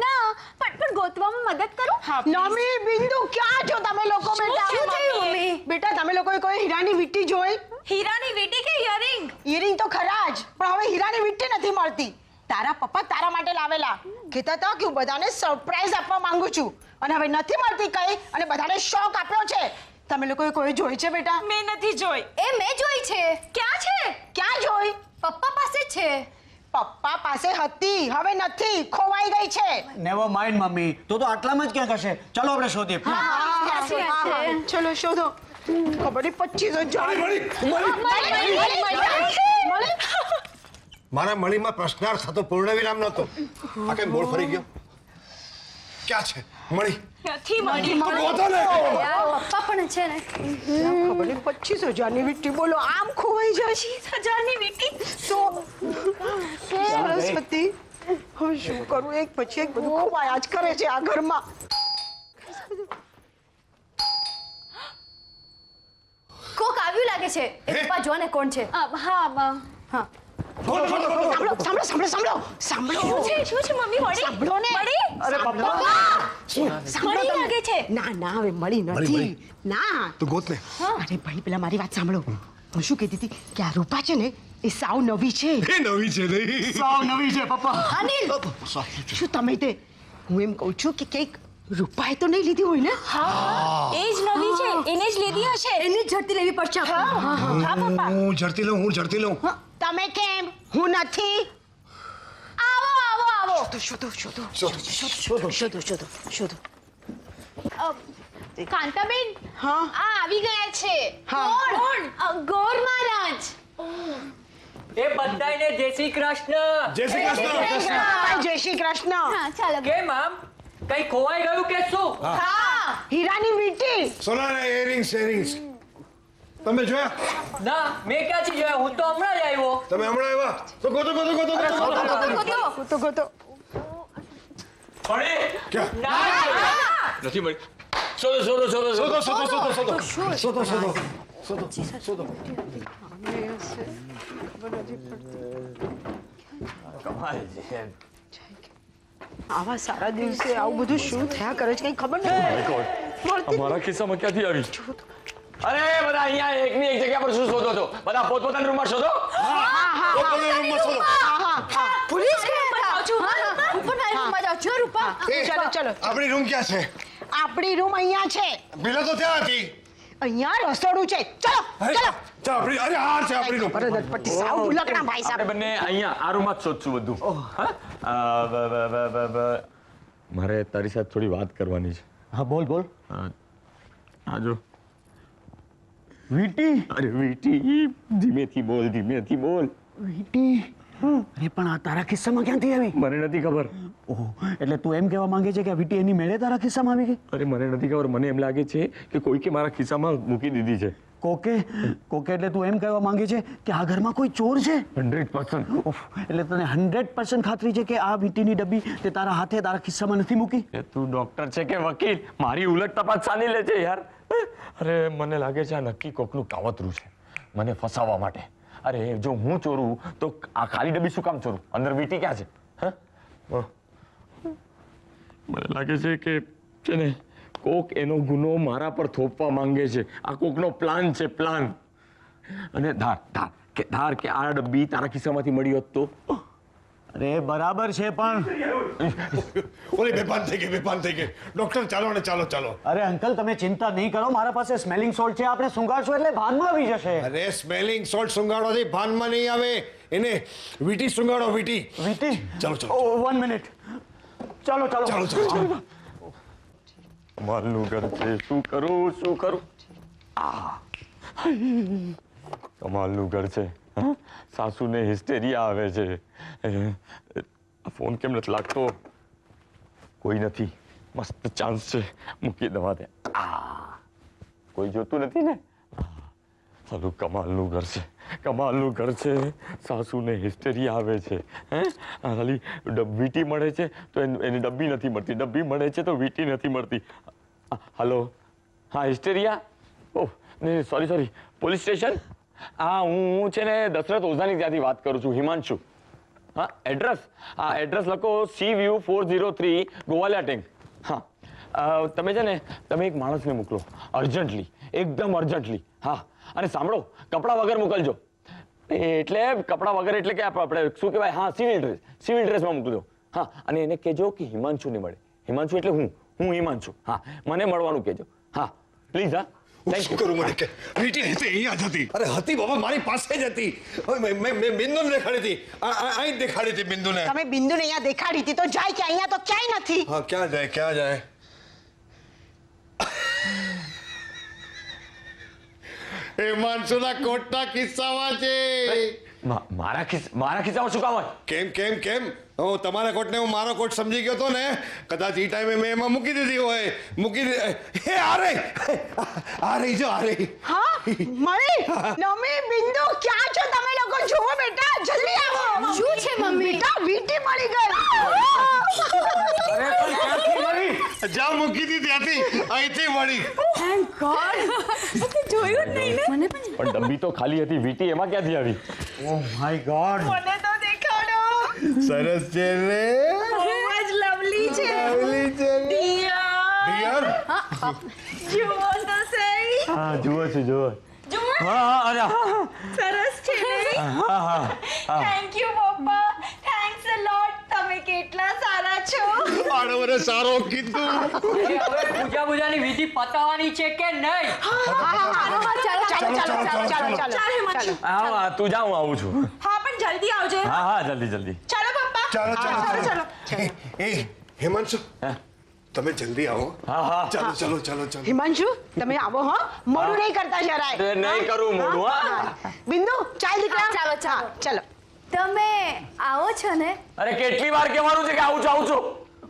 ના, પણ ગોતવામાં મદદ કરું. નમી, બિંદુ, ક્યાં છો તમે લોકો? બેટા શું થયું, મમ્મી? બેટા તમે લોકોએ કોઈ હીરાની વીંટી જોઈ? હીરાની વીંટી કે ઇયરિંગ? ઈયરિંગ તો ખરા જ, પણ હવે હીરાની વીંટી નથી મળતી. તારા પપ્પા તારા માટે લાવેલા. કહેતા હતા કે હું બધાને સરપ્રાઈઝ આપવા માંગુ છું અને હવે નથી મળતી કઈ અને બધાને શોક આપ્યો છે. તમે લોકોએ કોઈ જોઈ છે બેટા? મેં નથી જોઈ. એ મેં જોઈ છે. ક્યાં છે? ક્યાં જોઈ? પપ્પા પાસે જ છે. પપ્પા પાસે હતી, હવે નથી, ખોવાઈ ગઈ છે. નેવર માઇન્ડ મમ્મી, તો આટલામાં જ ક્યાંક હશે. ચાલો આપણે શોધીએ. ચલો શોધો. ખબર નહીં 25,000. મારા મણીમાં પ્રશ્નાર્થ હતો, પૂર્ણ વિરામ નહોતો. આ કેમ બોલ ફરી ગયો? ક્યાં છે મણી? નથી મળી. તો ગોતો ને. પપ્પા પણ છે ને. ખબર નહીં 25,000 વીંટી બોલો આમ ખોવાઈ જાય. 25,000 વીંટી. સરસ્વતી, હવે શું કરું? એક પછી એક બધું ખોવાયા જ કરે છે આ ઘરમાં. કોક આવ્યું લાગે છે. એ પપ્પા જો ને કોણ છે. હા સાંભળો. શું છે મમ્મી? મળી? સાંભળો ને. મળી? અરે બાપા. મળી લાગે છે. ના હવે મળી નથી. ના તું ગોત ને. અરે ભાઈ પેલા મારી વાત સાંભળો. હું શું કહેતી હતી કે આ રૂપા છે ને એ સાવ નવી છે. એ નવી છે નહીં. સાવ નવી છે પપ્પા. અનિલ શું તમે તે હું એમ કહું છું કે કંઈક રૂપાએ તો નહીં લીધી હોય ને? એ જ નવી છે, એને જ લીધી હશે. એની ઝડપી લેવી પડશે. હા પપ્પા. હું ઝડતી લઉં. તમે કેમ? હું નથી. આવો. શોધો. કાંતાબેન, હા આ આવી ગયા છે. હા. કોણ? ગોર મહારાજ. એ બધાને જય શ્રી કૃષ્ણ. જય શ્રી કૃષ્ણ. જય શ્રી કૃષ્ણ. હા ચાલો. કેમ આમ કઈ ખોવાઈ ગયું કે શું? હીરાની વીંટી. સોનાના earrings. તમે જોયા? ના, મેં ક્યાંથી જોયા? હું તો હમણાં જ આવ્યો. તમે હમણાં આવ્યા તો ગોતો. ગોતો. મળી? ક્યાં? ના. નથી મળી. શોધો. શોધો. આવા સારા દિવસે આવું બધું શું થયા કરે છે કઈ ખબર નથી. અમારા ખિસ્સામાં ક્યાંથી આવી? અરે બધા અહીંયા એકની એક જગ્યા પર શું શોધો છો? બધા પોતપોતાના રૂમમાં શોધો. પોતાના રૂમમાં શોધો. પોલીસ ગયા હતા. હું પણ મારી રૂમમાં જાઉં છું. રૂપા. ચલો. આપણી રૂમ ક્યાં છે? આપણી રૂમ અહીંયા છે. પેલા તો ત્યાં હતી. અહીંયા રસોડું છે. ચલો. આપણી અરે આ છે આપણી રૂમ. પરદપટ્ટી સાવ ભૂલકણા ભાઈ આપણે સાહેબ. બંને અહીંયા આ રૂમમાં જ શોધશું બધું. મારે તારી સાથે થોડી વાત કરવાની છે. હા બોલ. આ જો વીટી. અરે વીટી, ધીમેથી બોલ. વીંટી. અરે પણ આ તારા ખિસ્સામાં ક્યાંથી આવી? મને નથી ખબર. ઓહ, એટલે તું એમ કહેવા માંગે છે કે આ વીંટી એની મેળે તારા ખિસ્સામાં આવી ગઈ? અરે મને નથી ખબર. મને એમ લાગે છે કે કોઈકે મારા ખિસ્સામાં મૂકી દીધી છે. કોકે એટલે તું એમ કહેવા માંગે છે કે આ ઘરમાં કોઈ ચોર છે? 100%. ઓફ, એટલે તને 100% ખાતરી છે કે આ વીંટીની ડબ્બી તે તારા હાથે તારા ખિસ્સામાં નથી મૂકી? એ તું ડોક્ટર છે કે વકીલ? મારી ઉલટ તપાસ ચાલી લે છે યાર. અરે મને લાગે છે આ નક્કી કોકનું કાવતરું છે મને ફસાવવા માટે. અરે જો હું ચોરું તો આ ખાલી ડબ્બી શું કામ ચોરું? અંદર વીંટી ક્યાં છે? મને લાગે છે કે છે ને કોક એનો ગુનો મારા પર થોપવા માંગે છે. આ કોકનો પ્લાન છે. અને ધાર કે આ ડબ્બી તારા ખિસ્સામાંથી મળી હોત તો? અરે બરાબર છે પણ ઓલી બેભાન થઈ ગઈ. ડોક્ટર ચાલો. અરે અંકલ તમે ચિંતા નહીં કરો, મારા પાસે સ્મેલિંગ સોલ્ટ છે, આપણે સુંઘાડશું એટલે ભાનમાં આવી જશે. અરે સ્મેલિંગ સોલ્ટ સુંગાડોથી ભાનમાં નહીં આવે. એને વીટી સુંગાડો. વીંટી? ચાલો. 1 મિનિટ. ચાલો. કમાલનું ઘર છે. શું કરું? કમાલનું ઘર છે. સાસુને હિસ્ટેરિયા આવે છે. ફોન કેમ નથી લાગતો? કોઈ નથી. મસ્ત ચાન્સ છે. મૂકી દવા દે. કોઈ જોતું નથી ને? ચાલો, કમાલનું ઘર છે. સાસુને હિસ્ટેરિયા આવે છે. ખાલી વીંટી મળે છે તો એની ડબ્બી નથી મળતી. ડબ્બી મળે છે તો વીંટી નથી મળતી. હલો, હા હિસ્ટેરિયા. ઓહ સોરી, પોલીસ સ્ટેશન. હા હું છે ને દશરથ ઓઝાની ત્યાંથી વાત કરું છું, હિમાંશુ. હા એડ્રેસ લખો CVU 403 ગોવાલિયા ટેંક. હા તમે છે ને એક માણસને મોકલો અર્જન્ટલી, એકદમ અર્જન્ટલી. હા અને સાંભળો, કપડાં વગર મોકલજો. એટલે કપડાં વગર એટલે કે આપણે શું કહેવાય? હા સિવિલ ડ્રેસમાં મોકલજો. હા અને એને કહેજો કે હિમાંશુને મળે. હિમાંશુ એટલે હું હિમાંશુ. હા મને મળવાનું કહેજો. હા પ્લીઝ. હા હું શું કરું મને કે વીટી હતી અહીંયા જ હતી. અરે હતી બાબા, મારી પાસે જ હતી. હવે મેં બિંદુને દેખાડી હતી. અહીં જ દેખાડી હતી બિંદુને. તમે બિંદુને અહીંયા દેખાડી હતી તો જાય કે અહીંયા તો ક્યાંય નથી. હા, ક્યાં જાય ક્યાં જાય? હિમાંશુના કોટના કિસ્સામાં છે. મારા ખિસ્સામાં શું કામ હોય? કેમ હું તમારા કોટને હું મારો કોટ સમજી ગયો તો ને, કદાચ એ ટાઈમે મેં એમાં મૂકી દીધી હોય. હે આ રહી જો આ રહી. હા મળી નમી બિંદુ ક્યાં છો તમે લોકો? જુઓ બેટા, જલ્દી આવો. શું છે મમ્મી? બેટા વીટી મળી ગઈ. અરે પણ ક્યાંથી મળી? જ્યાં મૂકી દીધી ત્યાંથી અહીંથી મળી. Thank God. જોયું જ નહીં ને. મને પણ પણ ડબ્બી તો ખાલી હતી, વીટી એમાં ક્યાંથી આવી? ઓ માય ગોડ. મને તો દેખાડો. સરસ છે રે. બહુ જ લવલી છે. લવલી છે રે. ડિયર, ડિયર, જુઓ તો સહી. હા જુઓ છું જુઓ. જુઓ, હા અરે હા સરસ છે ને? હા. થેન્ક યુ પપ્પા. થેન્ક્સ અ લોટ. તમે કેટલા સારા છો. આને મને સારો કીધું. હવે પૂજાની વિધિ પતાવવાની છે કે નહીં? ચાલો. હા તું જા, હું આવું છું. હા પણ જલ્દી આવજે. હા જલ્દી. ચાલો પપ્પા. ચાલો. એ હિમાંશુ, હા. તમે જલ્દી આવો. હા ચાલો. હિમાંશુ તમે આવો હો, મોડું નહીં કરતા જરાય. અરે નહીં કરું મોડું. હા બિંદુ ચાલ દીકરા. ચાલો. ચાલો. તમે આવો છો ને? અરે કેટલી વાર કહેવાનું છે કે આવું છું.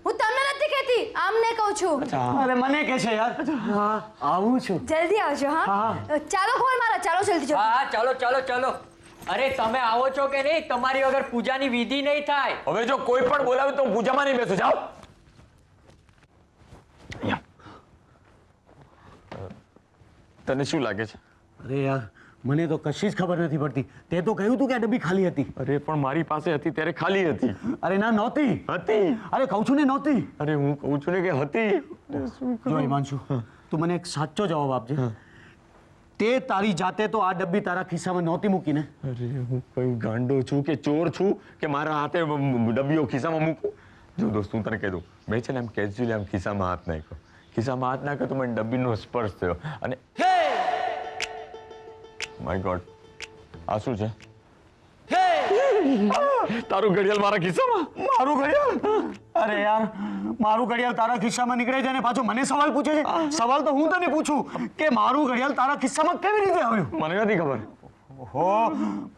હું તમને નથી કહેતી, આમને કહું છું. અરે મને કે છે યાર. હા આવું છું. જલ્દી આવજો. હા ચાલો ખોલ મારા, ચાલો જલ્દી જો. હા ચાલો. અરે તમે આવો છો કે નહીં? તમારી વગર પૂજાની વિધિ નહીં થાય. હવે જો કોઈ પણ બોલાવે તો હું પૂજામાં નહીં બેસું. જાઓ. તને શું લાગે છે? અરે યાર મને તો કશી જ ખબર નથી પડતી. તે તો કહ્યું તું કે આ ડબ્બી ખાલી હતી. અરે પણ મારી પાસે હતી ત્યારે ખાલી હતી. અરે ના નહોતી. હતી. અરે કહું છું ને નહોતી. અરે હું કહું છું ને કે હતી. જો હિમાંશુ, તું મને એક સાચો જવાબ આપજે. તે તારી જાતે તો આ ડબ્બી તારા ખિસ્સામાં નહોતી મૂકીને. અરે હું કઈ ગાંડો છું કે ચોર છું કે મારા હાથે ડબ્બીઓ ખિસ્સામાં મૂકું? જો દોસ્ત હું તને કહી દઉં, મેં છે ને એમ કેઝ્યુઅલી આમ ખિસ્સામાં હાથ નાખ્યો. ખિસ્સામાં હાથ નાખ્યો તો મને ડબ્બીનો સ્પર્શ થયો અને માય ગોડ, આ શું છે? તારું ઘડિયાળ મારા ખિસ્સામાં. મારું ઘડિયાળ? અરે યાર મારું ઘડિયાળ તારા ખિસ્સામાં નીકળે છે અને પાછો મને સવાલ પૂછે છે. સવાલ તો હું તને પૂછું કે મારું ઘડિયાળ તારા ખિસ્સામાં કેવી રીતે આવ્યું? મને નથી ખબર. ઓહો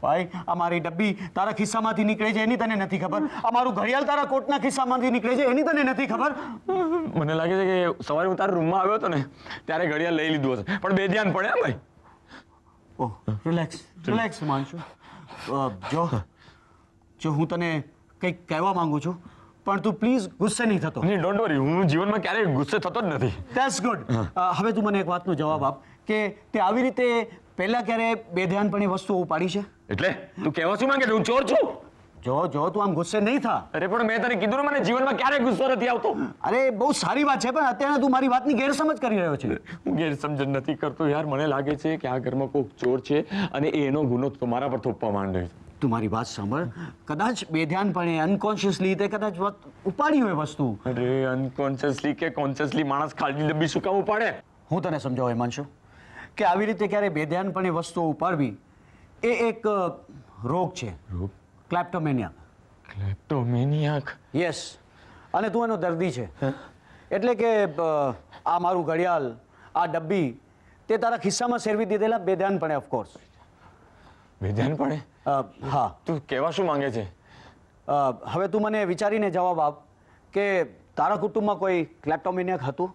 ભાઈ, આ મારી ડબ્બી તારા ખિસ્સામાંથી નીકળે છે એની તને નથી ખબર. આ મારું ઘડિયાળ તારા કોટના ખિસ્સામાંથી નીકળે છે એની તને નથી ખબર. મને લાગે છે કે સવારે હું તારા રૂમમાં આવ્યો હતો ને ત્યારે ઘડિયાળ લઈ લીધું હશે, પણ બે ધ્યાન પડે હે ભાઈ. ઓહ રિલેક્સ માનશું. જો હું તને કંઈક કહેવા માંગુ છું પણ તું પ્લીઝ ગુસ્સે નહીં થતો. નહીં, ડોન્ટ વરી, હું જીવનમાં ક્યારેય ગુસ્સે થતો જ નથી. That's good. હવે તું મને એક વાતનો જવાબ આપ કે તે આવી રીતે પહેલા ક્યારે બેધ્યાનપણે વસ્તુઓ ઉપાડી છે? એટલે તું કહેવા શું માંગે? હું ચોર છું? જો તું આમ ગુસ્સે નહીં થા. અરે પણ મેં તને કીધું ને મને જીવનમાં ક્યારેય ગુસ્સો નથી આવતો. અરે બહુ સારી વાત છે પણ અત્યારે તું મારી વાતની ગેરસમજ કરી રહ્યો છે. હું ગેરસમજણ નથી કરતો યાર. મને લાગે છે કે આ ઘરમાં કોઈક ચોર છે અને એનો ગુનો તો મારા પર થોપવા માંડ્યો છે. તું મારી વાત સાંભળ. કદાચ બેધ્યાનપણે અનકોન્શિયસલી તે કદાચ ઉપાડી હોય વસ્તુ. અરે અનકોન્શિયસલી કે કોન્શિયસલી માણસ ખાલી ડબ્બી શું કામ ઉપાડે? હું તને સમજાવું હિમાંશુ કે આવી રીતે ક્યારે બેધ્યાનપણે વસ્તુઓ ઉપાડવી એ એક રોગ છે. રોગ? ક્લેપ્ટોમેનિયા. ક્લેપ્ટોમેનિયાક? યસ. અને તું એનો દર્દી છે. એટલે કે આ મારું ઘડિયાળ, આ ડબ્બી તે તારા ખિસ્સામાં સેરવી દીધેલા બેધ્યાનપણે ઓફકોર્સ. બેધ્યાનપણે? હા. તું કહેવા શું માંગે છે? હવે તું મને વિચારીને જવાબ આપ કે તારા કુટુંબમાં કોઈ ક્લેપ્ટોમેનિયાક હતું?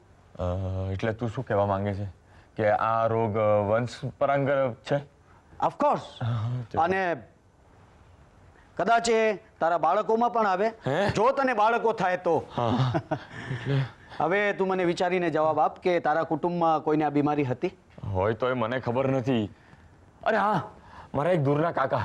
એટલે તું શું કહેવા માંગે છે કે આ રોગ વંશ પરંપરાગત છે? ઓફકોર્સ. અને કદાચ એ તારા બાળકોમાં પણ આવે જો તને બાળકો થાય તો. હવે તું મને વિચારીને જવાબ આપ કે તારા કુટુંબમાં કોઈને આ બીમારી હતી? હોય તો એ મને ખબર નથી. અરે હા, મારા એક દૂરના કાકા,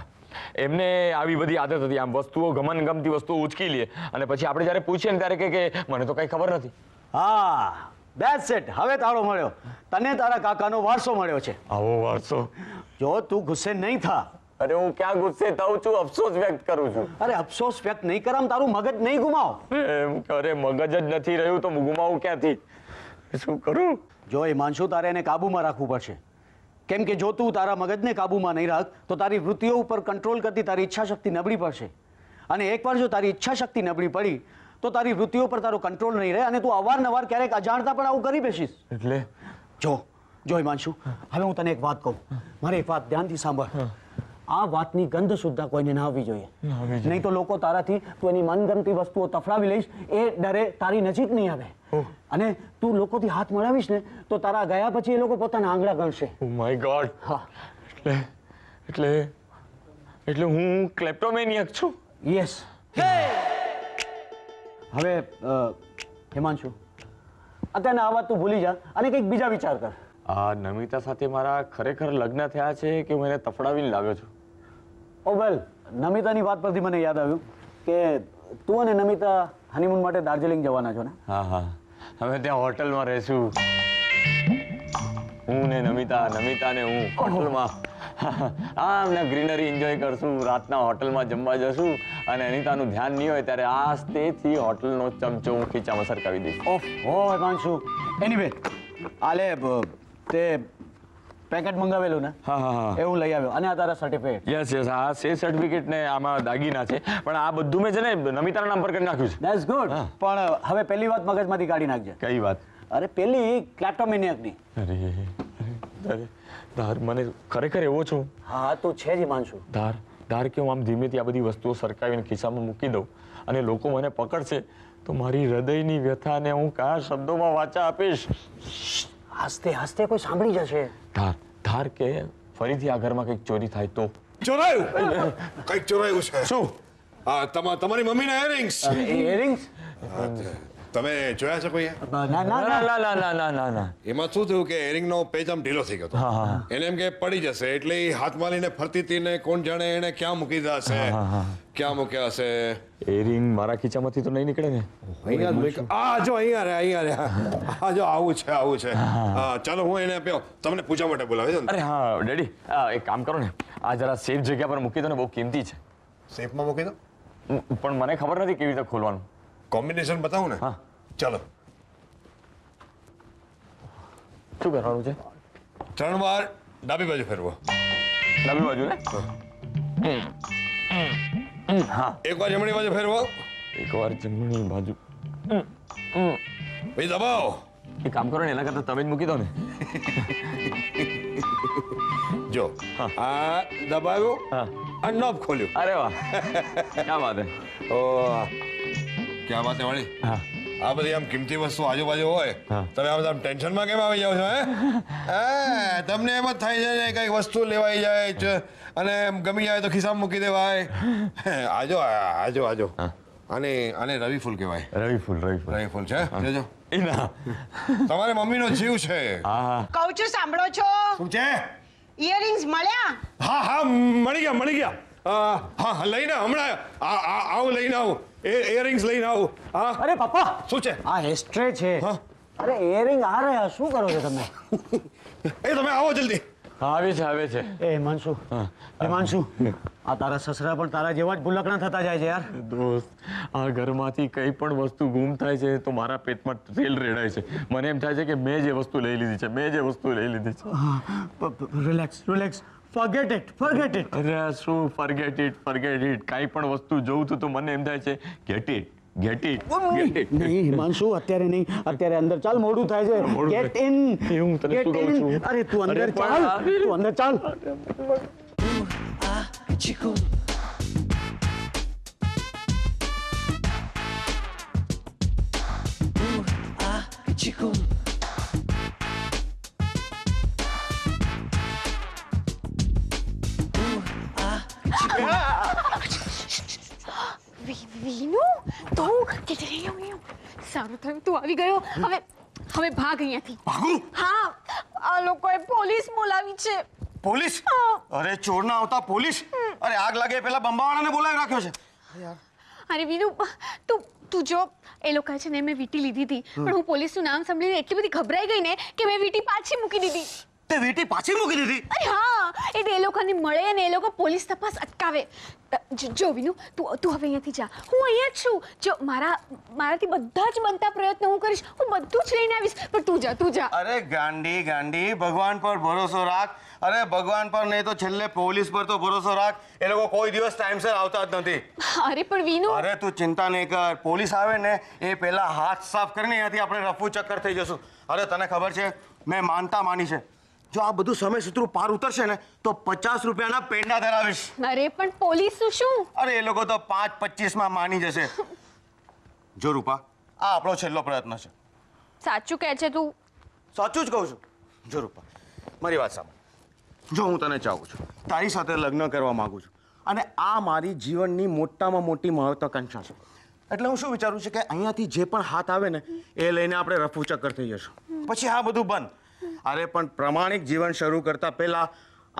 એમને આવી બધી આદત હતી. આમ વસ્તુઓ ગમતી વસ્તુઓ ઉચકી લે અને પછી આપણે જ્યારે પૂછીએ ને ત્યારે કે મને તો કંઈ ખબર નથી. હા, ધેટ્સ ઇટ. હવે તાળો મળ્યો. તને તારા કાકાનો વારસો મળ્યો છે. આવો વારસો? જો તું ગુસ્સે નહીં થા. અરે હું ક્યાં ગુસ્સે થાઉં છું, અફસોસ વ્યક્ત કરું છું. અરે અફસોસ વ્યક્ત નહીં કરામ, તારું મગજ નહીં ગુમાવ. એમ કરે મગજ જ નથી રહ્યું તો ગુમાવું ક્યાંથી? શું કરું? જો હિમાંશુ, તારે એને કાબૂમાં રાખવું પડશે. કેમ કે જો તું તારા મગજને કાબૂમાં નહીં રાખ તો તારી વૃત્તિઓ ઉપર કંટ્રોલ કરતી તારી ઈચ્છા શક્તિ નબળી પડશે. અને એકવાર જો તારી ઈચ્છા શક્તિ નબળી પડી તો તારી વૃત્તિઓ પર તારો કંટ્રોલ નહીં રહે અને તું અવારનવાર ક્યારેક અજાણતા પણ આવું કરી બેસીશ. એટલે જો હિમાંશુ, હવે હું તને એક વાત કહું, મારી એક વાત ધ્યાનથી સાંભળ. આ વાતની ગંધ સુદ્ધા કોઈને ના આવવી જોઈએ. નહીં તો લોકો તારાથી તું એની મનગમતી વસ્તુઓ તફડાવી લઈશ એ ડરે તારી નજીક નહીં આવે. અને તું લોકોથી હાથ મળાવીશ ને તો તારા ગયા પછી એ લોકો પોતાના આંગળા ગણશે. ઓ માય ગોડ. હા, એટલે હું ક્લેપ્ટોમેનિયક છું. યસ. હવે હિમાંશુ, અત્યારે આ વાત તું ભૂલી જા અને કંઈક બીજા વિચાર કર. આ નમિતા સાથે મારા ખરેખર લગ્ન થયા છે કે હું એને તફડાવીને લાવ્યો છું? ઓ વેલ, નમિતાની વાત પરથી મને યાદ આવ્યું કે તું અને નમિતા હનીમૂન માટે દાર્જિલિંગ જવાના છો ને? હા, અમે ત્યાં હોટલમાં રહીશું. હું ને નમિતા ને હું હોટલમાં અમને ગ્રીનરી એન્જોય કરશું, રાતના હોટલમાં જમવા જશું અને અનિતાનું ધ્યાન નહીં હોય ત્યારે આસ્તેથી હોટલનો ચમચો હું ખીચામાં સરકાવી દઈશ. ઓહો હિમાંશુ, એનીવે આલે તે પેકેટ મંગાવેલું ને? હા. એવું લઈ આવ્યો અને આ તારા સર્ટિફિકેટ. યસ આ સે સર્ટિફિકેટ ને આમાં દાગીના છે, પણ આ બધું મેં છે ને નમિતાના નામ પર કરી નાખ્યું છે. That's good. પણ હવે પહેલી વાત મગજમાંથી કાઢી નાખજે. કઈ વાત? અરે પેલી ક્લેપ્ટોમેનિયકની. અરે ધાર, મને ખરેખર એવો છું. હા, તું છે જ હિમાંશુ. ધાર કે હું આમ ધીમેથી આ બધી વસ્તુઓ સરકાવીને ખિસ્સામાં મૂકી દઉં અને લોકો મને પકડશે તો મારી હૃદયની વ્યથાને હું કયા શબ્દોમાં વાચા આપીશ? હસતે હસતે કોઈ સાંભળી જશે. ધાર કે ફરીથી આ ઘરમાં કંઈક ચોરી થાય તો? ચોરાયું? કંઈક ચોરાયું છે. શું? તમારી મમ્મીના ઇયરિંગ્સ. ઇયરિંગ્સ તમે જોયા છે કોઈ? ના. એમાં શું થયું કે એરિંગનો પેચ આમ ઢીલો થઈ ગયો હતો. એને એમ કે પડી જશે એટલે એ હાથમાં લઈને ફરતી હતી ને કોણ જાણે એને ક્યાં મૂકી દીધા હશે, ક્યાં મૂક્યા હશે. એરિંગ મારા ખીચામાંથી તો નહીં નીકળે ને? અહીંયા રે. હા જો આવું છે. હા ચાલો હું એને આપ્યો. તમને પૂછવા માટે બોલાવે છે ને? અરે હા ડેડી, એક કામ કરો ને, આ જરા સેફ જગ્યા પર મૂકી દો ને, બહુ કિંમતી છે. સેફમાં મૂકી દો? પણ મને ખબર નથી કેવી રીતે ખોલવાનું. કોમ્બિનેશન બતાવું ને? હા ચાલો. શું કરવાનું છે? 3 વાર ડાબી બાજુ ફેરવો. ડાબી બાજુ ને? હા. 1 વાર જમણી બાજુ ફેરવો. 1 વાર જમણી બાજુ. ભાઈ દબાવો. એક કામ કરો ને, એના કરતા તમે જ મૂકી દો ને. જો આ દબાવ્યું અને નોબ ખોલ્યું. અરે વાહ, ક્યાં વાત હે. ક્યાં વાત હે વાળી. હા. આ બધી આમ કિંમતી વસ્તુ આજુબાજુ હોય તમે આમ ટેન્શનમાં કેમ આવી જાવ છો? તમને એમ જ થાય છે ને કઈક વસ્તુ લેવાઈ જાય અને ગમી જાય તો ખિસ્સામાં મૂકી દેવાય. આજો. આને રવિ ફૂલ કહેવાય. રવિ ફૂલ છે. જોજો એના તમારી મમ્મીનો જીવ છે. હા. કહું છું, સાંભળો છો? શું છે? ઇયરિંગ્સ મળ્યા? હા મળી ગયા. હા લઈને હમણાં આવું લઈને આવું. ઇયરિંગ્સ લઈને આવું. હા. અરે પપ્પા, શું છે? આ હેસ્ટ્રે છે. હા. અરે ઇયરિંગ આ રહ્યા, શું કરો છો તમે? તમે આવો જલ્દી. આવે છે. એ હિમાંશુ, આ તારા સસરા પણ તારા જેવા જ ભૂલકણા થતા જાય છે યાર. દોસ્ત, આ ઘરમાંથી કઈ પણ વસ્તુ ગુમ થાય છે તો મારા પેટમાં તેલ રેડાય છે. મને એમ થાય છે કે મેં જે વસ્તુ લઈ લીધી છે. રિલેક્સ. Forget it. અરે શું forget it. કાંઈ પણ વસ્તુ જોઉં તો મને એમ થાય છે get it. નહીં હિમાંશુ, અત્યારે નહીં. અત્યારે અંદર ચાલ, મોડું થાય છે. Get in. હું તને શું કહું છું? અરે તું અંદર ચાલ. Chico. Chico. વીનુ, તો સારું થયું તું આવી ગયો. હવે ભાગ અહીંયાથી. ભાગું? હા, આ લોકોએ પોલીસ બોલાવી છે. પોલીસ? અરે ચોરના આવતા પોલીસ? અરે આગ લાગે પેલા બંબાવાળાને બોલાવી રાખ્યો છે. અરે વીનુ, તું જો, એ લોકોએ છે ને મેં વીટી લીધી હતી, પણ હું પોલીસનું નામ સાંભળીને એટલી બધી ગભરાઈ ગઈ ને કે મેં વીટી પાછી મૂકી દીધી. તે વીટી પાછી મૂકી દીધી? અરે હા એટલે એ લોકોને મળે ને એ લોકો પોલીસ તપાસ અટકાવે. જો વિનુ તું હવે અહીંયાથી જા. હું અહીંયા જ છું. જો મારાથી બધા જ બનતા પ્રયત્નો હું કરીશ. હું બધું જ લઈને આવીશ. પણ તું જા. અરે ગાંડી ભગવાન પર ભરોસો રાખ. અરે ભગવાન પર નહીં તો છેલ્લે પોલીસ પર તો ભરોસો રાખ. એ લોકો કોઈ દિવસ ટાઈમસર આવતા જ નથી. અરે પણ વિનુ અરે તું ચિંતા નહીં કર. પોલીસ આવે ને એ પહેલા હાથ સાફ કરીને અહીંયાથી આપણે રફુ ચક્કર થઈ જશું. અરે તને ખબર છે મેં માની છે જો આ બધું સમય સૂત્રું પાર ઉતરશે ને તો 50 રૂપિયાના પેંડા ધરાવીશ. અરે પણ પોલીસ શું? અરે એ લોકો તો 5-25 માની જશે. જો રૂપા આ આપણો છેલ્લો પ્રયત્ન છે. સાચું કહે છે તું? સાચું જ કહું છું. જો રૂપા મારી વાત સાંભળ. જો હું તને ચાહું છું, તારી સાથે લગ્ન કરવા માંગુ છું અને આ મારી જીવનની મોટામાં મોટી મહત્વાકાંક્ષા છે. એટલે હું શું વિચારું છું કે અહીંયાથી જે પણ હાથ આવે ને એ લઈને આપણે રફુ ચક્કર થઈ જશું. પછી આ બધું બંધ. અરે પણ પ્રમાણિક જીવન શરૂ કરતા પહેલા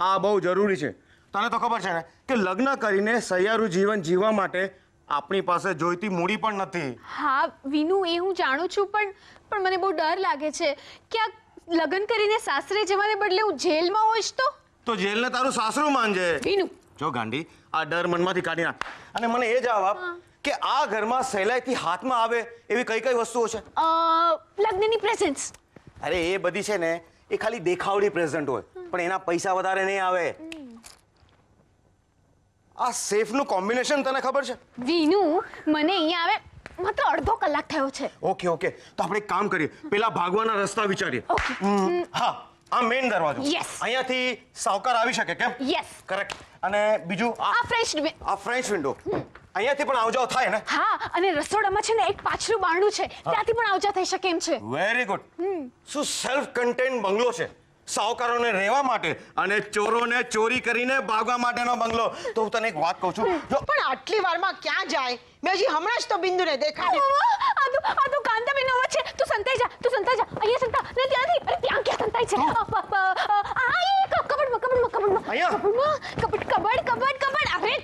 આ બહુ જરૂરી છે. તને તો ખબર છે ને કે લગ્ન કરીને સહિયારું જીવન જીવવા માટે આપણી પાસે જોઈતી મૂડી પણ નથી. હા વિનુ એ હું જાણું છું પણ મને બહુ ડર લાગે છે કે આ લગ્ન કરીને સાસરે જવાને બદલે હું જેલમાં હોઈશ તો જેલને તારું સાસરું માનજે. વિનુ જો ગાંડી આ ડર મનમાંથી કાઢી નાખ અને મને એ જવાબ આપ કે આ ઘરમાં સહેલાઈથી હાથમાં આવે એવી કઈ વસ્તુઓ છે? લગ્નની પ્રેઝન્ટ્સ. અરે એ બધી છે ને એ ખાલી દેખાવડી પ્રેઝન્ટ હોય પણ એના પૈસા વધારે નહીં આવે. આ સેફનું કોમ્બિનેશન તને ખબર છે? વિનુ મને અહીંયા આવે માત્ર અડધો કલાક થયો છે. ઓકે તો આપણે એક કામ કરીએ પેલા ભાગવાના રસ્તા વિચારીએ. હા આ મેઇન દરવાજો. Yes. અહીંયાથી સાવકાર આવી શકે કેમ? Yes. કરેક્ટ. અને બીજું આ ફ્રેન્ચ વિન્ડો અહીંયાથી પણ આવજાવ થાય ને? હા અને રસોડામાં છે ને એક પાછલું બારણું છે ત્યાંથી પણ આવજા થઈ શકે એમ છે. Very good. શું સેલ્ફ કન્ટેન્ટ બંગલો છે સાવકારોને રહેવા માટે અને ચોરોને ચોરી કરીને ભાગવા માટેનો બંગલો. તો હું તને એક વાત કહું છું જો પણ આટલી વારમાં ક્યાં જાય? મેં હજી હમણાં જ તો બિંદુને દેખાડ્યું. આ તો કાંતાબેન અવાજ છે. તું સંતાઈ જા અહીંયા સંતા ને ત્યાંથી. અરે ત્યાં ક્યાં સંતાઈ છે? કબડમાં અહીંયા? કબડ. અરે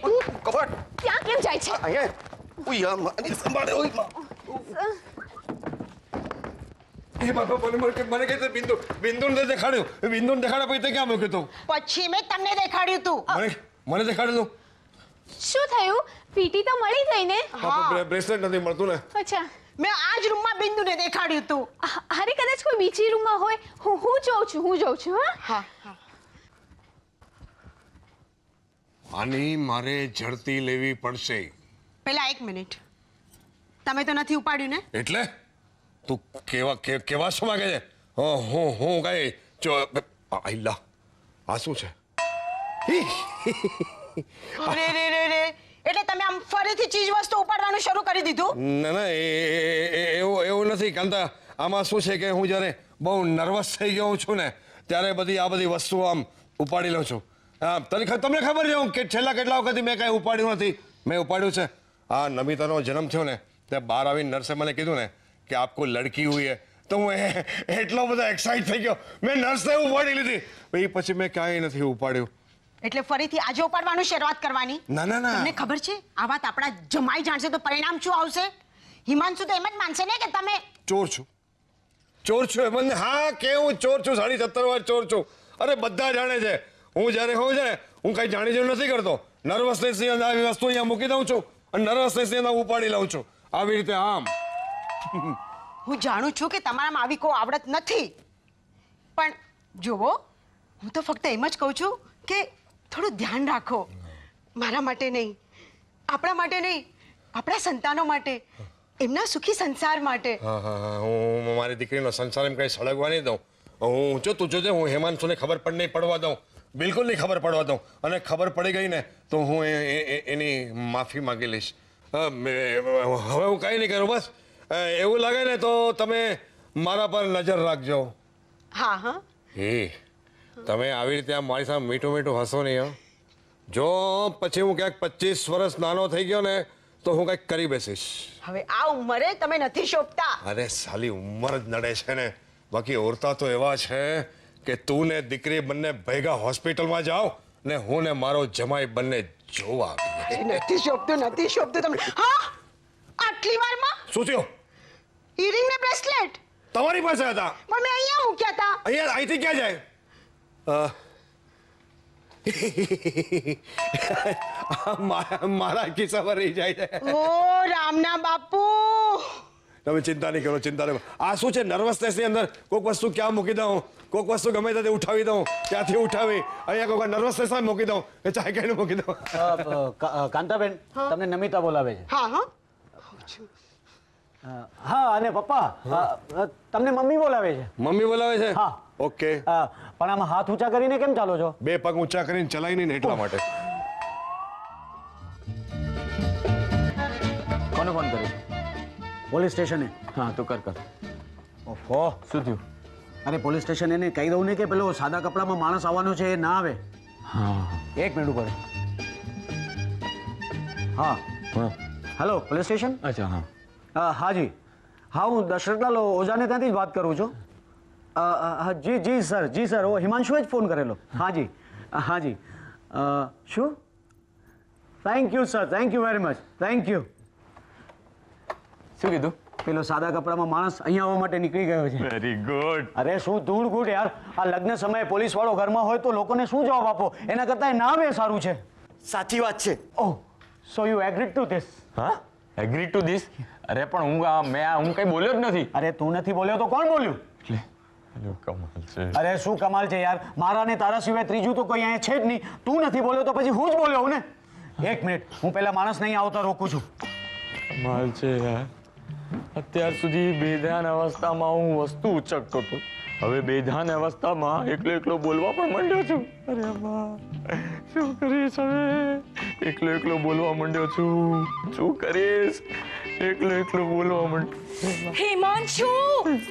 તું કબડ ત્યાં કેમ જાય છે? અહીંયા ઉય મને સંભાળે ઉય એ બાપા મને કહે બિંદુને દેખાડ્યું. બિંદુને દેખાડ્યા પછી તે ક્યાં મૂક્યું તું? પછી મેં તમને દેખાડ્યું તું. મને દેખાડ્યું તું. શું થયું? પીટી તો મળી ગઈ ને? બ્રેસલેટ નથી મળતું ને. અચ્છા મેં આ જ રૂમમાં બિંદુને દેખાડ્યું તું. અરે કદાચ કોઈ બીજી રૂમમાં હોય. હું જોઉં છું. હા આની મારે ઝડપી લેવી પડશે. પહેલા 1 મિનિટ. તમે તો નથી ઉપાડ્યું ને? એટલે તું કેવા શું માંગે છે? હું કઈ આઈલા આ શું છે? રે એટલે તમે આમ ફરીથી ચીજ વસ્તુ ઉપાડવાનું શરૂ કરી દીધું? ના એવું નથી કાંતા. આમાં શું છે કે હું જ્યારે બહુ નર્વસ થઈ ગયો છું ને ત્યારે આ બધી વસ્તુઓ આમ ઉપાડી લઉં છું. તમને ખબર છે હું છેલ્લા કેટલા વખતથી મેં કાંઈ ઉપાડ્યું નથી. મેં ઉપાડ્યું છે આ નમિતાનો જન્મ થયો ને ત્યાં બહાર આવીને નર્સે મને કીધું ને કે આપકો લડકી હુઈ હે તો હું એટલો બધો એક્સાઇટ થઈ ગયો મેં નર્સને ઉપાડી લીધી. પછી મેં કાંઈ નથી ઉપાડ્યું. એટલે ફરીથી આજે ઉપાડવાનું શરૂઆત કરવાની? ના તમને ખબર છે આ વાત આપણા જમાઈ જાણશે તો પરિણામ શું આવશે? હિમાંશુ તો એમ જ માનશે ને કે તમે ચોર છું એમ. હા કે હું ચોર છું 17.5 વાર ચોર છું. અરે બધા જાણે છે. હું જ્યારે હોઉં છે ને હું કઈ જાણી જેવું નથી કરતો. નર્વસનેસ આવી વસ્તુ અહીંયા મૂકી દઉં છું અને નર્વસનેસ ઉપાડી લઉં છું આવી રીતે. આમ હું જાણું છું કે તમારામાં આવી કોઈ આવડત નથી પણ જુઓ હું તો ફક્ત એમ જ કહું છું કે થોડું ધ્યાન રાખો. મારા માટે નહીં, આપણા માટે નહીં, આપણા સંતાનો માટે, એમના સુખી સંસાર માટે. હું મારી દીકરીનો સંસાર એમ કઈ સળગવા નહીં દઉં. હું તું જોજે હું હેમાંશુને ખબર પણ નહીં પડવા દઉં. બિલકુલ નહીં ખબર પડવા દઉં. અને ખબર પડી ગઈ ને તો હું એની માફી માંગી લઈશ. હવે હું કંઈ નહીં કરું. બસ એવું લાગે ને તો તમે મારા પર નજર રાખજો. હા તમે આવી રીતે આમ મારી સામે મીઠું હસો નહીં. જો પછી હું ક્યાંક 25 વર્ષ નાનો થઈ ગયો ને તો હું કંઈક કરી બેસીશ. હવે આ ઉંમરે તમે નથી શોભતા. અરે સાલી ઉંમર જ નડે છે ને. બાકી ઓરતા તો એવા છે કે તું ને દીકરી બંને ભેગા હોસ્પિટલમાં જાઓ ને હું ને મારો જમાઈ બંને જોવા આવીએ. નથી શોભતું તમને. હા આટલી વારમાં શું થયું? ઈયરિંગ ને બ્રેસલેટ તમારી પાસે હતા પણ મેં અહીંયા મૂક્યા હતા. અહીંથી ક્યાં જાય? મારા ખિસ્સામાં રહી જાય છે. ઓ રામના બાપુ, તમે ચિંતા નહીં કરો, ચિંતા નહીં. આ શું છે, નર્વસનેસની અંદર કોઈક વસ્તુ ક્યાં મૂકી દઉં, કોઈક વસ્તુ ગમે ત્યાંથી ઉઠાવી દઉં, ત્યાંથી ઉઠાવી અહીંયા કોઈક નર્વસનેસમાં મૂકી દઉં કે ચાય કઈને મૂકી દઉં. કાંતાબેન, તમને નમિતા બોલાવે છે. હા હા હા, અને પપ્પા, તમને મમ્મી બોલાવે છે. મમ્મી બોલાવે છે? હા. ઓકે. પણ આમાં હાથ ઊંચા કરીને કેમ ચાલો છો? બે પગ ઊંચા કરીને ચલાય નહીં ને એટલા માટે. કોને ફોન કર્યો? પોલીસ સ્ટેશને. હા તું કર કર. ઓહો, શું થયું? અરે પોલીસ સ્ટેશન એને કહી દઉં ને કે પેલો સાદા કપડામાં માણસ આવવાનો છે, એ ના આવે. હા એક મિનિટ ઉપર. હા, હા હેલો, પોલીસ સ્ટેશન. અચ્છા હા. હાજી, હા, હું દશરથલાલ ઓઝાને ત્યાંથી જ વાત કરું છું. જી જી સર, જી સર, ઓ હિમાંશુએ જ ફોન કરેલો. હાજી, હાજી. શું? Thank you sir, thank you very much, thank you. શું કીધું? પેલો સાદા કપડામાં માણસ અહીંયા આવવા માટે નીકળી ગયો છે. Very good. અરે શું ધૂળ ગુડ યાર, આ લગ્ન સમયે પોલીસ વાળો ઘરમાં હોય તો લોકોને શું જવાબ આપો? એના કરતાં ના આવે સારું છે. સાચી વાત છે. Oh, so you agreed to this? હા, એગ્રી ટુ ધીસ. અરે પણ હું કઈ બોલ્યો જ નથી. અરે તું નથી બોલ્યો તો કોણ બોલ્યું? કમાલ છે. અરે શું કમાલ છે યાર, મારા ને તારા સિવાય ત્રીજું તો કોઈ અહીંયા છે જ નહીં. તું નથી બોલ્યો તો પછી હું જ બોલ્યો ને. એક મિનિટ, હું પેલા માણસ નહીં આવતા રોકું છું. કમાલ છે યાર. અત્યાર સુધી બેધ્યાન અવસ્થામાં હું વસ્તુ ઉચકતો હતો, હવે બેધ્યાન અવસ્થામાં એકલો બોલવા પણ માંડ્યો છું. અરે અમ્મા, શું કરીશ હવે? એકલો બોલવા માંડ્યો છું. શું કરીશ? એકલો બોલવા માંડ્યો. હિમાંશુ,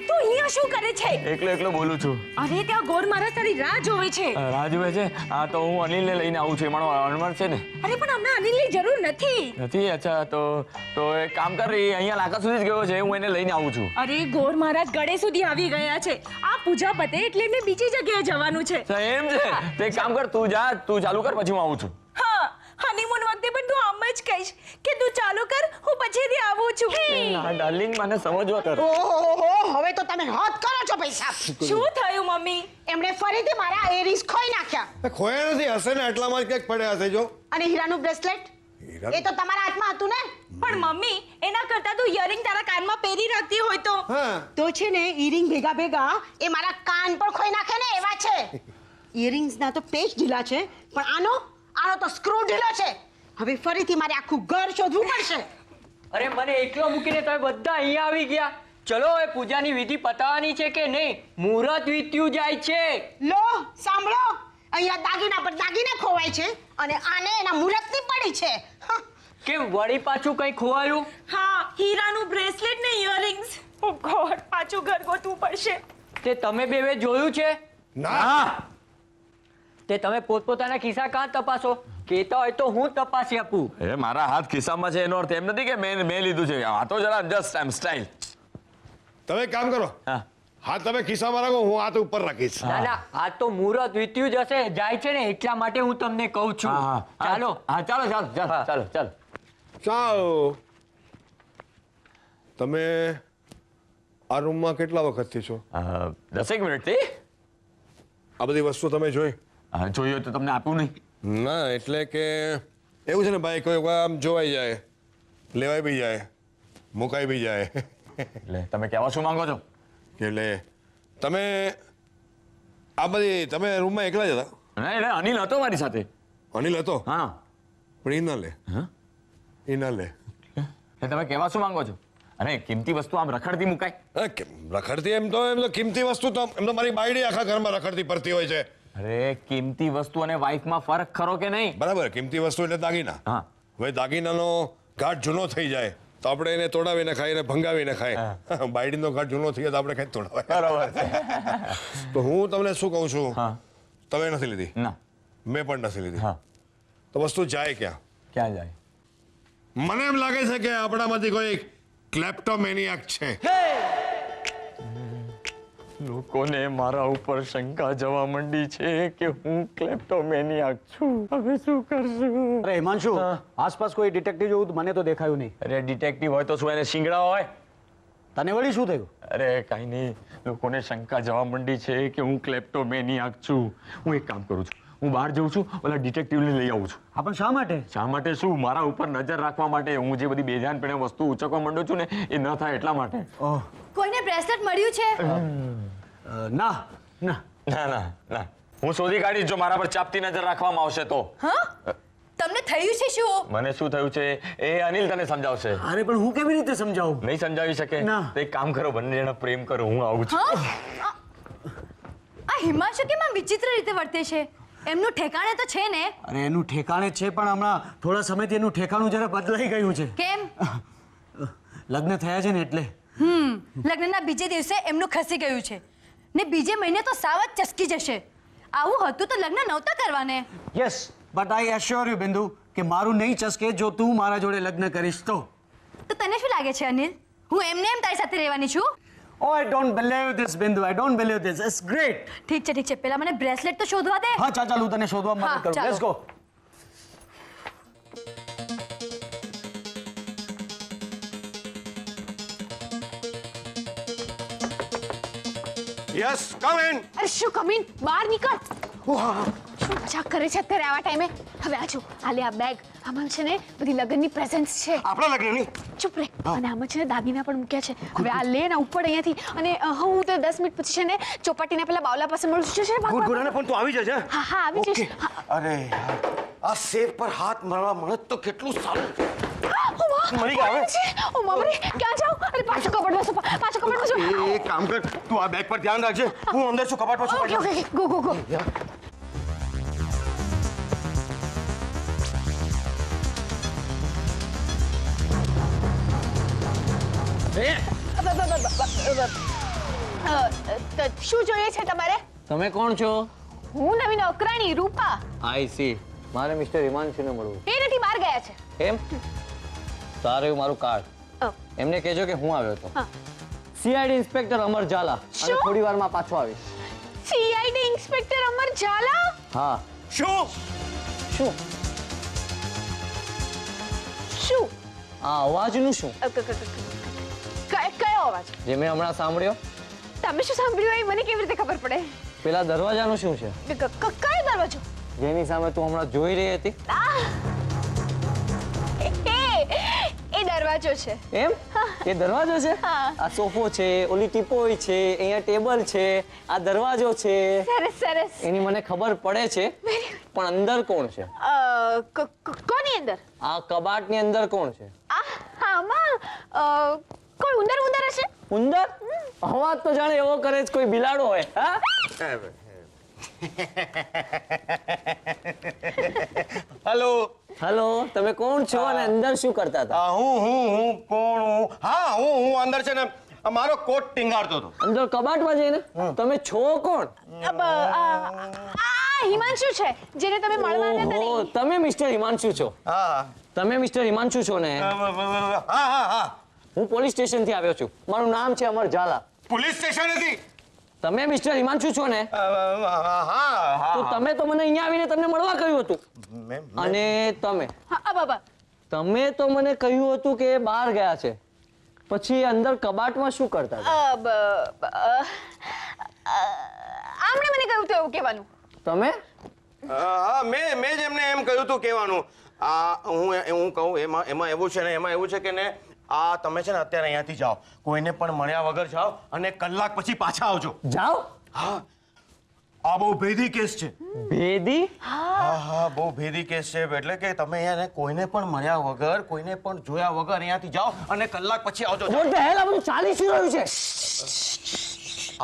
તું અહીંયા શું કરે છે? એકલો બોલું છું. અરે ત્યાં ગોર મારા તારી રાહ જોવે છે. રાહ જુએ છે? હા તો હું અનિલને લઈને આવું છું, એ મારો અણવર છે ને. અરે પણ અમને અનિલની જરૂર નથી. નથી? અચ્છા, તો એક કામ કર, એ અહીંયા લાકા સુધી જ ગયો છે, હું એને લઈને આવું છું. અરે ગોર મહારાજ ગળે સુધી આવી ગયા છે. આ પૂજા પતે એટલે એમને બીજી જગ્યાએ જવાનું છે. અચ્છા, એમ છે? તો એક કામ કર, તું જા, તું ચાલુ કર, પછી હું આવું છું. હા, હનીમૂન વખતે પણ તું આમ જ કહીશ કે તું ચાલુ કર, હું પછીથી આવું છું. ના ડાર્લિંગ, મને સમજવા કર. ઓહો, હવે તો તમે હદ કરો છો પૈસા. શું થયું મમ્મી? એમણે ફરીથી મારા એરીસ ખોઈ નાખ્યા. ખોયા નથી, હશે ને એટલામાં જ ક્યાંક પડ્યા હશે. જો અને હીરાનું બ્રેસલેટ, એ તો તમારા હાથમાં હતું ને. પણ મમ્મી, એના કરતા તું ઇયરિંગ તારા કાનમાં પહેરી રાખતી હોય તો. હા, તો છે ને ઈયરિંગ ભેગા ભેગા એ મારા કાન પણ ખોઈ નાખે ને એવા છે. ઇયરિંગ્સના તો પેચ ઢીલા છે, પણ આનો તો સ્ક્રૂ ઢીલો છે. હવે ફરીથી મારે આખું ઘર શોધવું પડશે. અરે મને એકલો મૂકીને તમે બધા અહીંયા આવી ગયા. ચલો એ પૂજાની વિધિ પતાવવાની છે કે નહીં? મુહૂર્ત વીત્યું જાય છે. લો સાંભળો, અહીંયા દાગીના પર દાગીના ખોવાય છે અને આને એના મુહૂર્તની પડી છે. હા. કેમ વળી પાછું કંઈ ખોવાયું? હા, હીરાનું બ્રેસલેટ ને ઇયરિંગ્સ. ઓ ગોડ, પાછું ઘર ગોતવું પડશે. તે તમે બે જોયું છે? ના. તે તમે પોતપોતાના ખિસ્સા કાં તપાસો? કહેતા હોય તો હું તપાસી આપું. એ મારા હાથ ખિસ્સામાં છે એનો અર્થ એમ નથી કે મેં લીધું છે. આ તો જરા જસ્ટ આઈ એમ સ્ટાઇલ. તમે એક કામ કરો, હા, હાથ તમે ખિસ્સામાં રાખો, હું હાથ ઉપર રાખીશ. ના ના, આ તો મુહૂર્ત વીત્યું જશે જાય છે ને, એટલા માટે હું તમને કહું છું. ચાલો. હા ચાલો. ચાલો. તમે આ રૂમમાં કેટલા વખતથી છો? 10 મિનિટથી. આ બધી વસ્તુ તમે જોઈ? જોયું તો તમને આપ્યું નહીં? ના, એટલે કે એવું છે ને ભાઈ, કોઈ વાર આમ જોવાઈ જાય, લેવાઈ બી જાય, મુકાઈ બી જાય. એટલે તમે કહેવા શું માંગો છો? એટલે તમે આ બધી તમે રૂમમાં એકલા જ હતા? ના, એટલે અનિલ હતો મારી સાથે. અનિલ હતો? હા. પણ એ ના લે. હા? એ ના લે. એટલે તમે કહેવા શું માંગો છો? અરે કિંમતી વસ્તુ આમ રખડતી મુકાય? રખડતી એમ તો કિંમતી વસ્તુ તો એમ તો મારી બાયડી આખા ઘરમાં રખડતી પડતી હોય છે. અરે કિંમતી વસ્તુ અને વાઇફમાં ફરક ખરો કે નહીં? બરાબર, કિંમતી વસ્તુ એટલે દાગીના. હા. હવે દાગીનાનો ઘાટ જૂનો થઈ જાય તો આપણે એને તોડાવીને ખાઈએ ને ભંગાવીને ખાય. બાયડીનો ઘાટ જૂનો થઈ જાય તો આપણે કઈ તોડાવાય. બરાબર છે. તો હું તમને શું કહું છું, હા. તમે નથી લીધી, ના. મેં પણ નથી લીધી, હા. તો વસ્તુ જાય ક્યાં? ક્યાં જાય? મને એમ લાગે છે કે આપણામાંથી કોઈ ક્લેપ્ટોમેનિયાક છે. લોકોને મારા ઉપર શંકા જવા માંડી છે કે હું ક્લેપ્ટોમેનિયાક છું. હવે શું કરશું? અરે હિમાંશુ, આસપાસ કોઈ ડિટેક્ટિવ જેવું મને તો દેખાયું નહીં. અરે ડિટેક્ટિવ હોય તો શું એને શિંગડા હોય? તને વળી શું થયું? અરે કાંઈ નહીં, લોકોને શંકા જવા માંડી છે કે હું ક્લેપ્ટોમેનિયાક છું. હું એક કામ કરું છું, હું બહાર જઉં છું, ઓલા ડિટેક્ટિવને લઈ આવું છું. હા, પણ શા માટે? શા માટે શું? મારા ઉપર નજર રાખવા માટે. હું જે બધી બેજાન પીણે વસ્તુ ઉચકવા માંડું છું ને એ ન થાય એટલા માટે. ઓહ, કોઈને બ્રેસલેટ મળ્યું છે? ના ના. ના ના ના, હું શોધી કાઢીશ જો મારા પર ચાપતી નજર રાખવામાં આવશે તો. હા, તમને થયું છે શું? મને શું થયું છે એ અનિલ તને સમજાવશે. અરે પણ હું કેવી રીતે સમજાવું? નહીં સમજાવી શકે? ના. તો એક કામ કરો, બંને જણા પ્રેમ કરો, હું આવું છું. હા, આ હિમાંશુ કેમ આમ વિચિત્ર રીતે વર્તે છે? એમનું ઠેકાણે તો છે ને? અરે એનું ઠેકાણે જ છે, પણ હમણાં થોડા સમયથી એનું ઠેકાણું જરા બદલાઈ ગયું છે. કેમ? લગ્ન થયા છે ને એટલે. લગ્નના બીજે દિવસે એમનું ખસી ગયું છે ને બીજે મહિને તો સાવ જ ચસકી જશે. આવું હતું તો લગ્ન નહોતા કરવાને. Yes, but I assure you બિંદુ કે મારું નહીં ચસકે જો તું મારા જોડે લગ્ન કરીશ તો. તો તને શું લાગે છે અનિલ, હું એમને એમ તારી સાથે રહેવાની છું? Oh, I don't believe this, Bindu. I don't believe this. It's great. ઠીક છે પેલા મને બ્રેસલેટ તો શોધવા દે. હા, ચાલ હું તને શોધવા હા, મદદ કરું. ચાલો. Let's go. Yes, come in. અરે શું કમીન, બહાર નીકળ. શું મજાક કરે છે અત્યારે આવા ટાઈમે? હવે આ જો, આ લે આ બેગ. આમાં છે ને બધી લગ્નની પ્રેઝન્ટ્સ છે. આપણા લગ્નની? ચૂપ રહે. અને આમાં છે ને દાગીના પણ મૂક્યા છે. હવે આ લે ને ઉપર અહીંયાથી. અને હું તો 10 મિનિટ પછી છે ને ચોપાટીના પેલા બાવલા પાસે મળું છું. છે ને ભાગ, ભાગ, ગુડગુડાને પણ તું આવી જજે. હા હા આવી જઈશ. હા. અરે યાર, આ સેફ પર હાથ મારવા મળે તો કેટલું સારું. મરી ગયા છે. ઓ મામરી, ક્યાં જાઉં? અરે પાછો કપડમાં છો, પાછો કપડમાં છો. એક કામ કર, તું આ બેગ પર ધ્યાન રાખજે. હું અંદર છું, કબાટમાં છું. Okay okay go go go. શું જોઈએ છે તમારે? તમે કોણ છો? હું નવી નોકરાણી રૂપા. I C. મારે મિસ્ટર હિમાંશુને મળવું. એ નથી, બહાર ગયા છે. એમ? સારું, મારું કાર્ડ. અ, એમને કહેજો કે હું આવ્યો હતો. હા. સીઆઈડી ઇન્સ્પેક્ટર અમર ઝાલા. અને શું? થોડી વારમાં પાછો આવીશ. CID ઇન્સ્પેક્ટર અમર ઝાલા? હા. શું? શું? શું? આ અવાજનું શું? કયો અવાજ? જે મેં હમણાં સાંભળ્યો. તમે શું સાંભળ્યું એ મને કેવી રીતે ખબર પડે? પેલા દરવાજાનું શું છે? કયો દરવાજો? જેની સામે તું હમણાં જોઈ રહી હતી. એ દરવાજો છે. એમ? એ દરવાજો છે? હા. આ સોફો છે, ઓલી ટીપોઈ છે, અહીંયા ટેબલ છે, આ દરવાજો છે. સરસ સરસ. એની મને ખબર પડે છે, પણ અંદર કોણ છે? કોની અંદર? આ કબાટની અંદર કોણ છે? આમાં કોઈ ઉંદર હશે? ઉંદર? અવાજ તો જાણે એવો કરે છે કોઈ બિલાડો હોય. હા? હેલો. હેલો, તમે કોણ છો અને અંદર શું કરતા હતા? હું કોણ હું? હા, હું અંદર છે ને મારો કોટ ટીંગાડતો હતો. અંદર કબાટમાં જઈને? તમે છો કોણ? હિમાંશુ છે જેને તમે મળવા આવ્યા હતા ઓહો, ને. તમે મિસ્ટર હિમાંશુ છો? હા તમે મિસ્ટર હિમાંશુ છો ને? હા. હું પોલીસ સ્ટેશન થી આવ્યો છું. મારું નામ છે અમર ઝાલા. પોલીસ સ્ટેશન હતી? તમે મિસ્ટર હિમાંશુ છો ને? હા. તો તમે તો મને અહીંયા આવીને તમને મળવા કહ્યું હતું. અને તમે બાબા તમે તો મને કહ્યું હતું કે બહાર ગયા છે. પછી અંદર કબાટમાં શું કરતા હતા? આમણે મને કહ્યું તો એવું કહેવાનું. તમે? હા, મેં જ એમને એમ કહ્યું હતું કહેવાનું. હું કહું એમાં એવું છે ને, એમાં એવું છે કે ને આ તમે છે ને અત્યારે અહીંયાથી જાઓ, કોઈને પણ મળ્યા વગર જાઓ અને કલાક પછી પાછા આવજો. જાઓ. હા, આ બહુ ભેદી કેસ છે. ભેદી? હા, બહુ ભેદી કેસ છે. એટલે કે તમે અહીંયા કોઈને પણ મળ્યા વગર, કોઈને પણ જોયા વગર અહીંયાથી જાઓ અને કલાક પછી આવજો. What the hell? આ બધું ચાલી શું રહ્યું છે?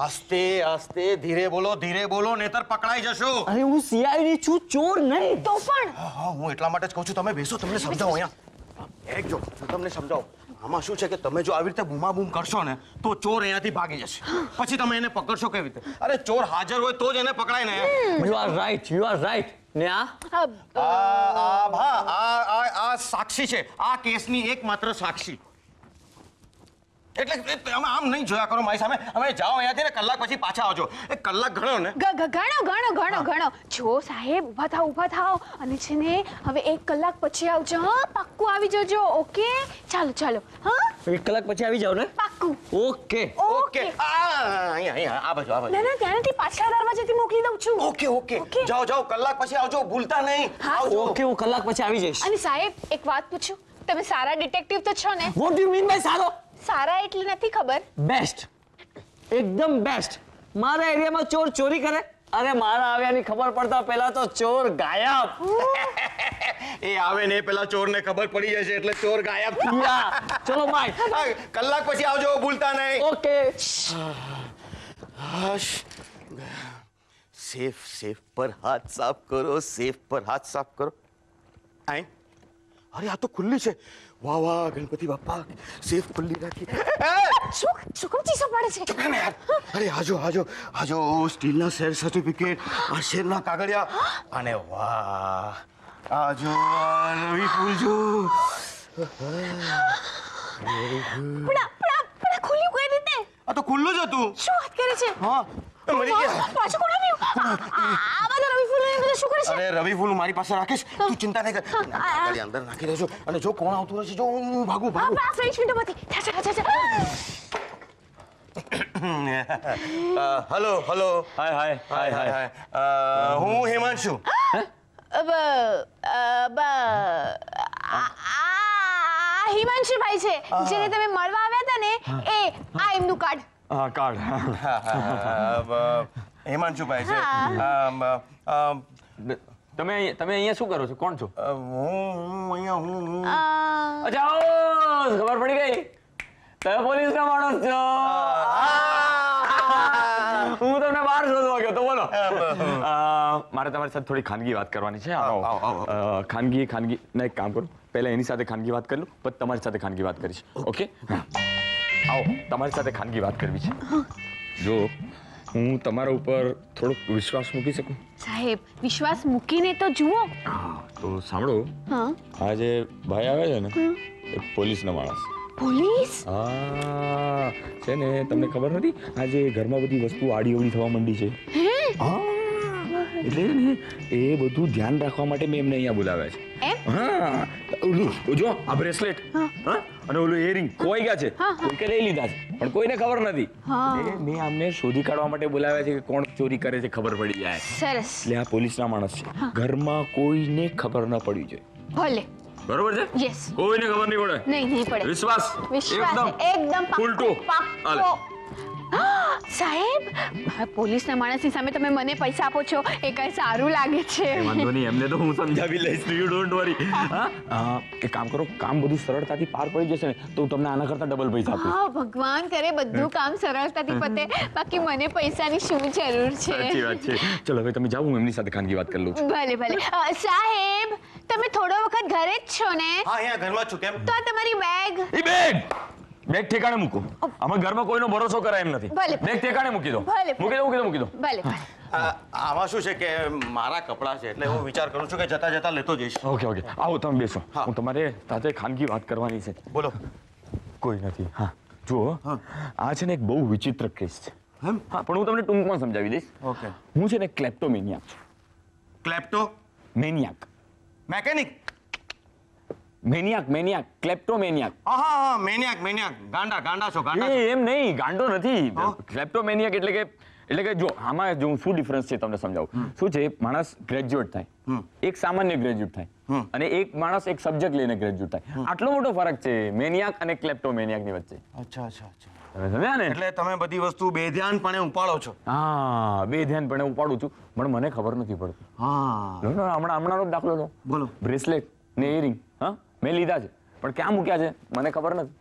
આસ્તે ધીરે બોલો નહીતર પકડાઈ જશો. અરે હું સીઆઈડી છું, ચોર નહીં. તો પણ હા, હું એટલા માટે જ કહું છું તમે બેસો, તમને સમજાવો. અહીંયા એક જો હું તમને સમજાવું. આમાં શું છે કે તમે જો આવી રીતે બૂમાબૂમ કરશો ને તો ચોર અહીંયાથી ભાગી જશે. પછી તમે એને પકડશો કેવી રીતે? અરે ચોર હાજર હોય તો જ એને પકડાય ને. You are right. ને આ સાક્ષી છે, આ કેસની એકમાત્ર સાક્ષી. એટલે તમે આમ નહીં જોયા કરો મારી સામે. અમે જાઓ અહીંયાથી ને કલાક પછી પાછા આવજો. એક કલાક ગણો ને. ઘણો જો સાહેબ ઊભા થાવ અને છે ને હવે 1 કલાક પછી આવજો. હા, પાક્કું આવી જજો. ઓકે, ચાલો હા, 1 કલાક પછી આવી જાવ ને? પાક્કું. પાક્કું. ઓકે ઓકે અહીંયા આ બાજુ ના ના ત્યાંથી પાછલા દરવાજેથી મોકલી દઉં છું. Okay okay okay. જાઓ જાઓ કલાક પછી આવજો ભૂલતા નહીં હા. આવજો ઓકે હું કલાક પછી આવી જઈશ. અને સાહેબ એક વાત પૂછું, તમે સારા ડિટેક્ટિવ તો છો ને? વોટ યુ મીન બાય સારો? સારા એટલે નથી ખબર. બેસ્ટ, એકદમ બેસ્ટ. મારા એરિયામાં ચોર ચોરી કરે, અરે મારા આવ્યાની ખબર પડતા પહેલા તો ચોર ગાયબ. એ આવે ને પેલા ચોરને ખબર પડી જશે એટલે ચોર ગાયબ યા, ચલો બાય. કલાક પછી આવજો ભૂલતા નહીં ઓકે. સેફ સેફ પર હાથ સાફ કરો, સેફ પર હાથ સાફ કરો. આય અરે આ તો ખુલ્લી છે. વાહ વાહ ગણપતિ બાપા, સેફ ખુલ્લી રાખી. શું કામ ચીસો પડે છે? અરે આજો આજો આજો સ્ટીલના શેર સર્ટિફિકેટ, આ શેરના કાગળિયા અને વાહ આજો આ રવિ ફૂલ જો. પણ આ ખુલ્યું કઈ રીતે? આ તો ખુલ્લું જ હતું. શું વાત કરે છે? હા મરી ગયા. પાછું કોણ આવ્યું? આ બધા રવિ ફૂલ એ બધા શું કરે છે? અરે રવિ ફૂલ મારી પાસે રાખીશ, તું ચિંતા નહીં કર. કાગળિયા અંદર નાખી દેજો અને જો કોણ આવતું રહેશે જો હું ભાગું ભાગું. આ ફ્રેન્ચ વિન્ડોમાંથી. હલો હલો હાય હાય હાય હાય. હાય હું હિમાંશુ. હિમાંશુભાઈ છે જેને તમે મળવા આવ્યા હતા ને, એ આ એમનું કાર્ડ. હા કાર્ડ. હિમાંશુભાઈ છે. તમે અહીંયા શું કરો છો? કોણ છો? હું અહીંયા હું અચ્છા ઓ, ખબર પડી ગઈ. તમે પોલીસના માણસ છો. હું તમને બહાર શોધવા ગયો તો. બોલો. મારે તમારી સાથે થોડી ખાનગી વાત કરવાની છે. ખાનગી ના એક કામ કરું, પહેલા એની સાથે ખાનગી વાત કરી લઉં, પછી તમારી સાથે ખાનગી વાત કરીશ. ઓકે? આવો, તમારી સાથે ખાનગી વાત કરવી છે. જો હું તમારા ઉપર થોડોક વિશ્વાસ મૂકી શકું? સાહેબ વિશ્વાસ મૂકીને તો જુઓ. તો સાંભળો, હા. આ જે ભાઈ આવે છે ને એ પોલીસનો માણસ. પોલીસ? હા છે ને, તમને ખબર નથી આજે ઘરમાં બધી વસ્તુ આડી અવળી થવા માંડી છે. હા એટલે ને એ બધું ધ્યાન રાખવા માટે મેં એમને અહીંયા બોલાવ્યા છે. એમ? હા ઓલું જો આ બ્રેસલેટ હા અને ઓલું ઇયરિંગ ખોઈ ગયા છે, કોઈ કે લઈ લીધા છે પણ કોઈને ખબર નથી. એટલે મેં આમને શોધી કાઢવા માટે બોલાવ્યા છે કે કોણ ચોરી કરે છે, ખબર પડી જાય. સરસ. એટલે આ પોલીસના માણસ છે, ઘરમાં કોઈને ખબર ન પડવી જોઈએ. ભલે. બરોબર છે? યસ. કોઈને ખબર નહીં પડે. નહીં પડે. વિશ્વાસ એકદમ ફૂલ ટુ. હાલે. સાહેબ પોલીસના માણસની સામે તમે મને પૈસા આપો છો એ કઈ સારું લાગે છે. વાંધો નહીં, એમને તો હું સમજાવી લઈશ, યુ ડોન્ટ વરી. હા એક કામ કરો, કામ બધું સરળતાથી પાર પડી જશે ને તો હું તમને આના કરતા ડબલ પૈસા આપીશ. હા ભગવાન કરે બધું કામ સરળતાથી પતે, બાકી મને પૈસાની શું જરૂર છે? સાચી વાત છે. ચલો હવે તમે જાઓ, હું એમની સાથે ખાનગી વાત કરી લઉં છું. ભલે ભલે. સાહેબ તમે થોડો વખત ઘરે જ છો ને? હા અહીંયા ઘરમાં છું. કેમ? તો આ તમારી બેગ. બેગ ઠેકાણે મૂકો. અમે ઘરમાં કોઈનો ભરોસો કરાય એમ નથી. ભલે. બેગ ઠેકાણે મૂકી દો. ભલે. મૂકી દો. ભલે. આમાં શું છે કે મારા કપડાં છે એટલે હું વિચાર કરું છું કે જતા જતા લેતો જઈશ. ઓકે આવો તમે બેસો. હા. હું તમારે સાથે ખાનગી વાત કરવાની છે. બોલો. કોઈ નથી. હા જુઓ, આ છે ને એક બહુ વિચિત્ર કેસ છે. એમ? હા પણ હું તમને ટૂંકમાં સમજાવી દઈશ. ઓકે. હું છે ને ક્લેપ્ટોમેનિયાક છું. ક્લેપ્ટો મેનિયાક. મેકેનિક. મેનિયાક ક્લેપ્ટોમેનિયાક. હા મેનિયાક ગાંડા છો ગાંડા. એમ નહીં, ગાંડો નથી. ક્લેપ્ટોમેનિયાક એટલે કે જો આમાં જો શું ડિફરન્સ છે તમને સમજાવું. શું છે, માણસ ગ્રેજ્યુએટ થાય, એક સામાન્ય ગ્રેજ્યુએટ થાય અને એક માણસ એક સબ્જેક્ટ લઈને ગ્રેજ્યુએટ થાય. આટલો મોટો ફરક છે મેનિયાક અને ક્લેપ્ટોમેનિયાકની વચ્ચે. અચ્છા. તમે સમજ્યા ને? એટલે તમે બધી વસ્તુ બેધ્યાનપણે ઉપાડો છો. હા બેધ્યાનપણે ઉપાડું છું પણ મને ખબર નથી પડતી. હા હમણાંનો જ દાખલો લો. બોલો. બ્રેસલેટ ને ઇયરિંગ હા મેં લીધા છે પણ ક્યાં મૂક્યા છે મને ખબર નથી.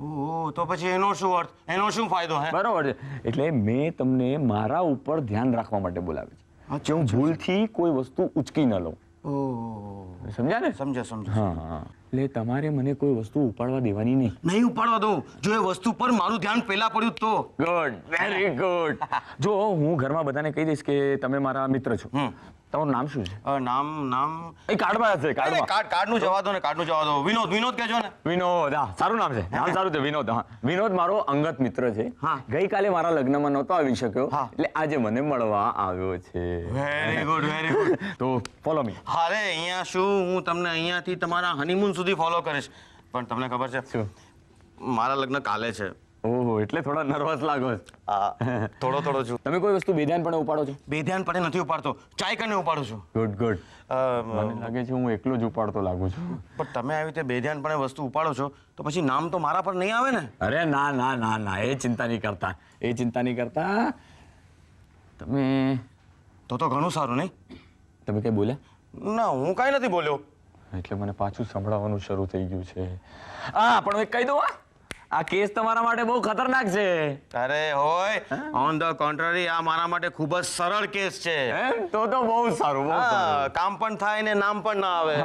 ઓહ તો પછી એનો શું અર્થ, એનો શું ફાયદો હે? બરોબર છે, એટલે મેં તમને મારા ઉપર ધ્યાન રાખવા માટે બોલાવ્યું છે કે હું ભૂલથી કોઈ વસ્તુ ઉચકી ન લઉં. ઓહ સમજ્યા ને? સમજ્યા. હા એટલે તમારે મને કોઈ વસ્તુ ઉપાડવા દેવાની નહીં. નહીં ઉપાડવા દઉં. જો એ વસ્તુ પર મારું ધ્યાન પહેલા પડ્યું તો. Good, very good. જો હું ઘરમાં બધાને કહી દઈશ કે તમે મારા મિત્ર છો. તમારું નામ શું છે? નામ એ કાર્ડમાં હશે. કાર્ડનું જવા દો ને, કાર્ડનું જવા દો. વિનોદ કહેજો ને. વિનોદ. હા સારું નામ છે, નામ સારું છે વિનોદ. હા વિનોદ મારો અંગત મિત્ર છે. હા. ગઈકાલે મારા લગ્નમાં નહોતો આવી શક્યો હા. એટલે આજે મને મળવા આવ્યો છે. Very good. તો ફોલો મી. હારે અહીંયા શું હું તમને અહીંયાથી તમારા હનીમૂન સુધી ફોલો કરીશ, પણ તમને ખબર છે શું? મારા લગ્ન કાલે છે ઓહો એટલે થોડા નર્વસ લાગો છો. થોડો થોડો છું. તમે કોઈ વસ્તુ બેધ્યાનપણે ઉપાડો છો? બેધ્યાન પડે નથી ઉપાડતો, ચાય કરીને ઉપાડું છું. Good good. અ, મને લાગે છે હું એકલો જ ઉપાડતો લાગુ છું. પણ તમે આવી રીતે બેધ્યાનપણે વસ્તુ ઉપાડો છો તો પછી નામ તો મારા પર નહીં આવે ને? અરે ના ના ના ના, એ ચિંતા નહીં કરતા, એ ચિંતા નહીં કરતા. તમે તો ઘણું સારું નહીં. તમે કઈ બોલ્યા? ના, હું કાંઈ નથી બોલ્યો. એટલે મને પાછું સંભળાવવાનું શરૂ થઈ ગયું છે. હા પણ હું એક કહી દઉં, આ કેસ તમારા માટે બહુ ખતરનાક છે. અરે હોય, ઓન ધ કોન્ટ્રરી આ મારા માટે ખૂબ જ સરળ કેસ છે. એમ? તો બહુ સારું, બહુ સારું. હા, કામ પણ થાય ને નામ પણ ના આવે.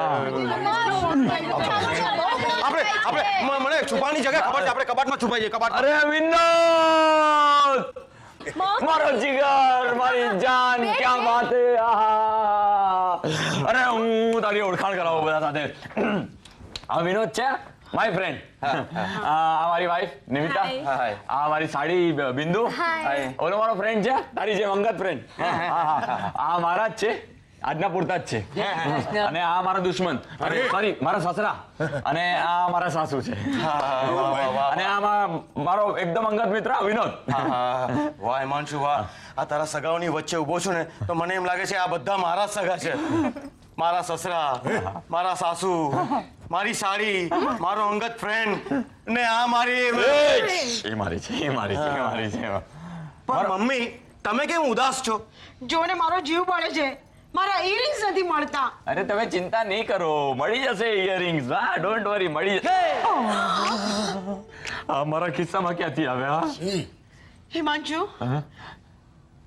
આપણે મને છુપાની જગ્યા ખબર છે, આપણે કબાટમાં છુપાઈ જઈએ. કબાટ. અરે વિનોદ, મારો જીગર, મારી જાન, ક્યાં બાત હે. આહા. અરે હું તારી ઓળખાણ કરાવું બધા સાથે. આ વિનોદ છે, માય ફ્રેન્ડ. આ મારી વાઈફ નિમિતા. હાય. આ મારી સાડી બિંદુ. હાય. ઓલો મારો ફ્રેન્ડ છે, તારી જે અંગત ફ્રેન્ડ. આ મારા જ છે, આજના પૂરતા જ છે. અને આ મારા દુશ્મન, સોરી મારા સસરા. અને આ મારા સાસુ છે. અને આ મારો એકદમ અંગત મિત્ર વિનોદ. વાહ હિમાંશુ, વાહ. આ તારા સગાઓની વચ્ચે ઊભો છું ને તો મને એમ લાગે છે આ બધા મારા જ સગા છે. મારા સસરા, મારા સાસુ, મારી સાડી, મારો અંગત ફ્રેન્ડ ને આ મારી. એ મારી છે, એ મારી છે, એ મારી છે. પણ મમ્મી, તમે કેમ ઉદાસ છો? જો ને મારો જીવ બળે છે, મારા ઇયરિંગ્સ નથી મળતા. અરે તમે ચિંતા નહીં કરો, મળી જશે ઇયરિંગ્સ. હા, ડોન્ટ વરી, મળી જશે. આ મારા ખિસ્સામાં ક્યાંથી આવ્યા? હિમાંશુ,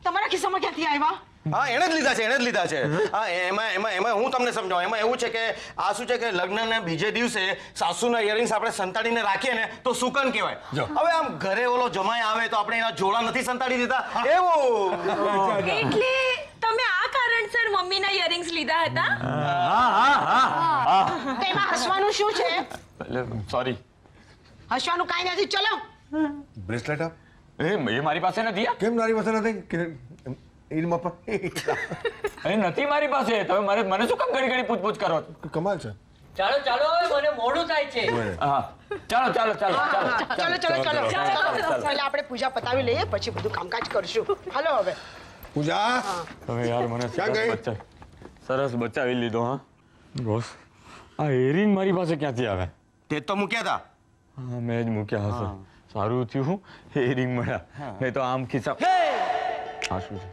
તમારા ખિસ્સામાં ક્યાંથી આવ્યા? હા, એને જ લીધા છે, એને જ લીધા છે. હા, એમાં હું તમને સમજાવું. એમાં એવું છે કે આ શું છે કે લગ્નને બીજે દિવસે સાસુના ઇયરિંગ્સ આપણે સંતાડીને રાખીએ ને તો સુકન કહેવાય. હવે આમ ઘરે ઓલો જમાઈ આવે તો આપણે એના જોડા નથી સંતાડી દીધા એવું. એટલે તમે આ કારણસર મમ્મીના ઇયરિંગ્સ લીધા હતા? તેમાં હસવાનું શું છે? સોરી. હસવાનું કાંઈ નથી. ચલો. બ્રેસલેટ આપ. એ મારી પાસે નથી. કેમ મારી પાસે નથી? અરે નથી મારી પાસે. તમે મને શું કામ ઘડી ઘડી પૂછપૂછ કરો છો? કમાલ છે. ચાલો ચાલો, મને મોડું થાય છે. હા, ચાલો ચાલો ચાલો ચાલો ચલો એટલે આપણે પૂજા પતાવી લઈએ, પછી બધું કામકાજ કરશું. હાલો હવે. પૂજા, તમે યાર મને ક્યાં ગઈ? સરસ બચાવી લીધો. હા બોસ, આ એરિંગ મારી પાસે ક્યાંથી આવે? તે તો મૂક્યા હતા. હા, મેં જ મૂક્યા હશે. સારું થયું એરિંગ મળ્યા, નહીં તો આમ ખિસ્સા. આ શું છે?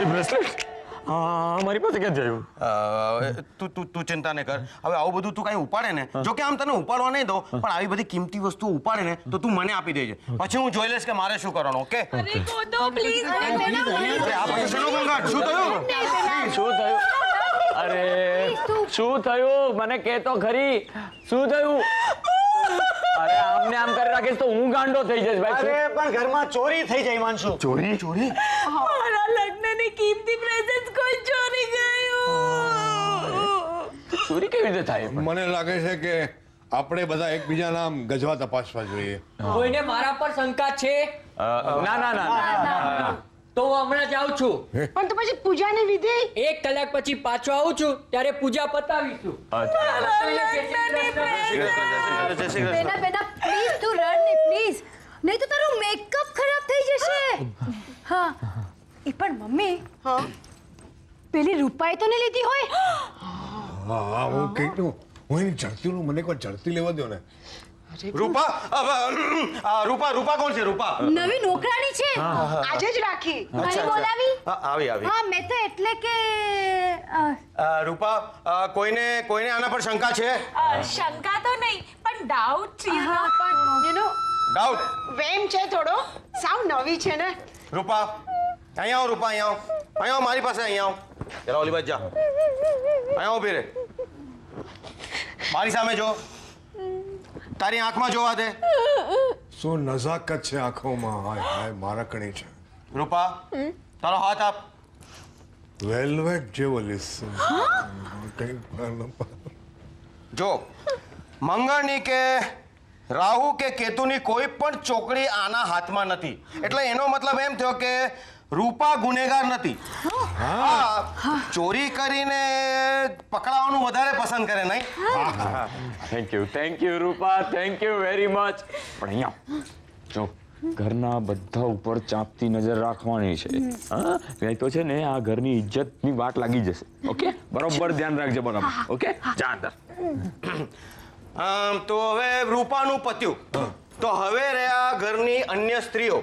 એ બ્રેસલેટ. હા, મારી પાસે ક્યાં જયું? તું ચિંતા નહીં કર. હવે આવું બધું તું કઈ ઉપાડે ને, જો કે આમ તને ઉપાડવા નહીં દો, પણ આવી બધી કિંમતી વસ્તુઓ ઉપાડે ને તો તું મને આપી દેજે. પછી હું જોઈ લઈશ કે મારે શું કરવાનું. ઓકે? અરે ગોદો પ્લીઝ. આ પછી શેનો ઘોંઘાટ? શું થયું? શું થયું? અરે શું થયું? મને કે તો ખરી, શું થયું? અરે આમને આમ કરી રાખીશ તો હું ગાંડો થઈ જઈશ ભાઈ. અરે પણ ઘરમાં ચોરી થઈ જાય હિમાંશુ. ચોરી? ચોરી? મારા લગ્નની કિંમતી પ્રેઝન્ટ કોઈ ચોરી ગયું. ચોરી કેવી રીતે થાય? મને લાગે છે કે આપણે બધા એકબીજાના આમ ગજવા તપાસવા જોઈએ. કોઈને મારા પર શંકા છે? ના ના ના. તો હું હમણાં જાઉં છું. પણ તો પછી પૂજાની વિધિ? 1 કલાક પછી પાછો આવું છું, ત્યારે પૂજા પતાવીશું. બેના પ્લીઝ તું રડ ને પ્લીઝ, નહીં તો તારું મેકઅપ ખરાબ થઈ જશે. હા, એ પણ મમ્મી, હા. પેલી રૂપાએ તો નહીં લીધી હોય? હા, હું કીધું હું એની ચડતીનું મને એકવાર ચડતી લેવા દો ને. રૂપા? રૂપા કોણ છે? રૂપા નવી નોકરાણી છે, આજે જ રાખી. મને બોલાવી. આવી આવી. હા, મેં તો એટલે કે રૂપા, કોઈને આના પર શંકા છે? શંકા તો નહીં, પણ ડાઉટ છે. પણ યુ નો ડાઉટ? વેમ છે થોડો, સાવ નવી છે ને. રૂપા અહીંયા આવો. રૂપા અહીંયા આવો. અહીંયા આવો, મારી પાસે અહીંયા આવો. જરા ઓલી બાજુ જા. અહીંયા આવો. ઉભી રહે. મારી સામે જો. તારી આંખમાં જોવા દે. શું નજાકત છે આંખોમાં. હાય હાય, મારા કણી છે. રૂપા, તારો હાથ આપ. વેલ્વેટ જેવો લીસ. જો, મંગળની કે રાહુ કે કેતુની કોઈ પણ ચોકડી આના હાથમાં નથી. એટલે એનો મતલબ એમ થયો કે રૂપા ગુનેગાર નથી. હા, ચોરી કરીને પકડાવાનું વધારે પસંદ કરે નહીં. Thank you Rupa, thank you very much. પણ અહીંયા જો ઘરના બધા ઉપર ચાંપતી નજર રાખવાની છે. હા, નહીં તો છે ને આ ઘરની ઇજ્જતની વાટ લાગી જશે. ઓકે, બરોબર ધ્યાન રાખજે. બરાબર. ઓકે, જા અંદર. તો હવે રૂપાનું પત્યું. તો હવે રહ્યા ઘરની અન્ય સ્ત્રીઓ.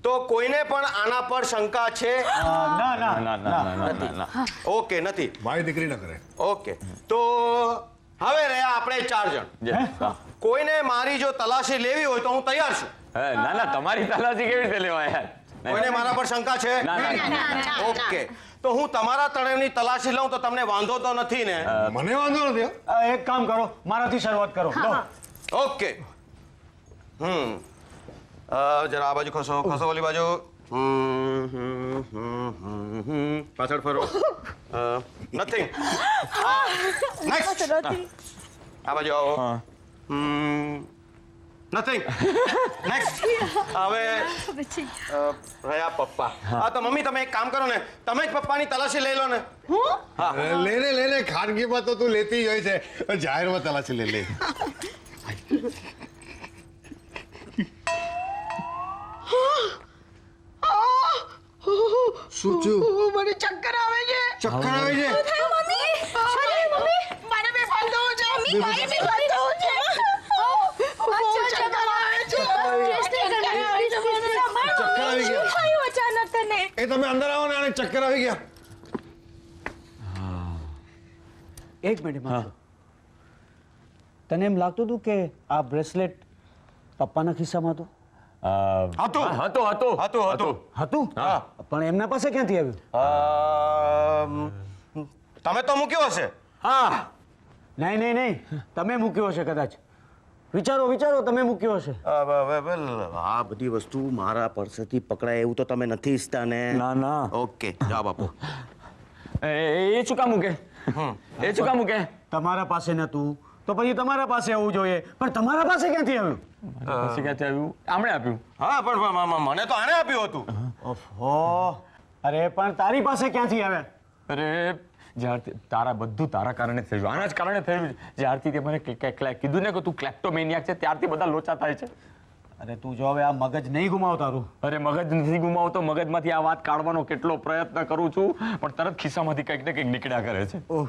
તો કોઈને પણ આના પર શંકા છે? ના ના ના ના ના ના. ઓકે, નથી. મારી દીકરી ન કરે. ઓકે, તો હવે રહ્યા આપણે 4 જણ. કોઈને મારી જો તલાશી લેવી હોય તો હું તૈયાર છું. ના ના, તમારી તલાશી કેવી રીતે લેવાય યાર? કોઈને મારા પર શંકા છે? ના, ના, ઓકે, તો હું તમારા ત્રણેયની તલાશી લઉં તો તમને વાંધો તો નથી ને? મને વાંધો નથી હો. એક કામ કરો, મારાથી શરૂઆત કરો. લો. ઓકે. જરા આ બાજુ ખસો, ખસો ઓલી બાજુ. પાછળ ફરો. નથિંગ. નેક્સ્ટ. આ બાજુ આવો. નથિંગ. નેક્સ્ટ. હવે રહ્યા પપ્પા. હા, તો મમ્મી તમે એક કામ કરો ને, તમે જ પપ્પાની તલાશી લઈ લો ને. લેને ખાનગીમાં તો તું લેતી જ હોય છે, જાહેરમાં તલાશી લે. શું થયું? મને ચક્કર આવે છે. ચક્કર આવે છે? ચક્કર આવી ગયા? એ તમે અંદર આવો ને, આને ચક્કર આવી ગયા. એક મિનિટ માં. તને એમ લાગતું હતું કે આ બ્રેસલેટ પપ્પાના ખિસ્સામાં હતું? હતું. હતું? પણ એમના પાસે ક્યાંથી આવ્યું? તમે તો મૂક્યો હશે. હા. નહીં, તમે મૂક્યો હશે કદાચ. વિચારો, તમે મૂક્યો હશે. આ બધી વસ્તુ મારા પર્સથી પકડાય એવું તો તમે નથી ઈચ્છતા ને? ના. ઓકે, જવાબ આપો. એ ચૂકા મૂકે. એ ચૂકા મૂકે. તમારા પાસે નતું તો પછી તમારા પાસે આવવું જોઈએ, પણ તમારા પાસે ક્યાંથી આવ્યું? પછી ક્યાંથી આવ્યું? આમણે આપ્યું. હા, પણ મને તો આણે આપ્યું હતું. ઓહો, અરે પણ તારી પાસે ક્યાંથી આવ્યા? અરે જ્યારથી બધું તારા કારણે થયું, આના જ કારણે થયું. જ્યારથી તે મને કીધું ને કે તું ક્લેપ્ટોમેનિયાક છે, ત્યારથી બધા લોચા થાય છે. અરે તું જો હવે આ મગજ નહીં ગુમાવ તારું. અરે મગજ નથી ગુમાવતો, મગજમાંથી આ વાત કાઢવાનો કેટલો પ્રયત્ન કરું છું, પણ તરત ખિસ્સામાંથી કંઈક ને કંઈક નીકળ્યા કરે છે. ઓહ,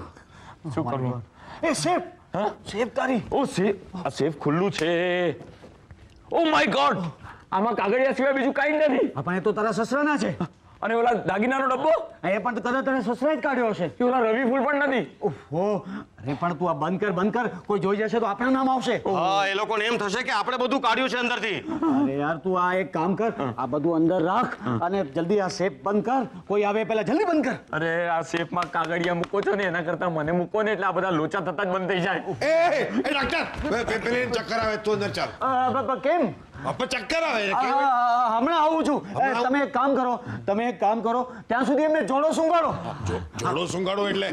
શું કરવું? એ સેફ. હા, સેફ તારી. ઓ સેફ, આ સેફ ખુલ્લું છે. ઓ માય ગોડ, આમાં કાગળિયા સિવાય બીજું કાંઈ નથી. પણ એ તો તારા સસરાના છે. અને ઓલા દાગીનાનો ડબ્બો એ પણ કદાચ તને સસરાએ જ કાઢ્યો હશે. એ ઓલા રવિ ફૂલ પણ નથી. ઓહો, અરે પણ તું આ બંધ કર. કોઈ જોઈ જશે તો આપણા નામ આવશે. હા, એ લોકોને એમ થશે કે આપણે બધું કાઢ્યું છે અંદરથી. અરે યાર તું આ એક કામ કર, આ બધું અંદર રાખ અને જલ્દી આ સેફ બંધ કર. કોઈ આવે પહેલા જલ્દી બંધ કર. અરે આ સેફમાં કાગળિયા મૂકો છો ને એના કરતા મને મૂકો ને એટલે આ બધા લોચા થતા જ બંધ થઈ જાય. એ ડોક્ટર, પેલી ચક્કર આવે તું અંદર ચાલ. કેમ? ચક્કર આવે છે. હમણાં આવું છું. તમે એક કામ કરો, ત્યાં સુધી એમને જોડો સુંગાડો. જોડો સુંગાડો એટલે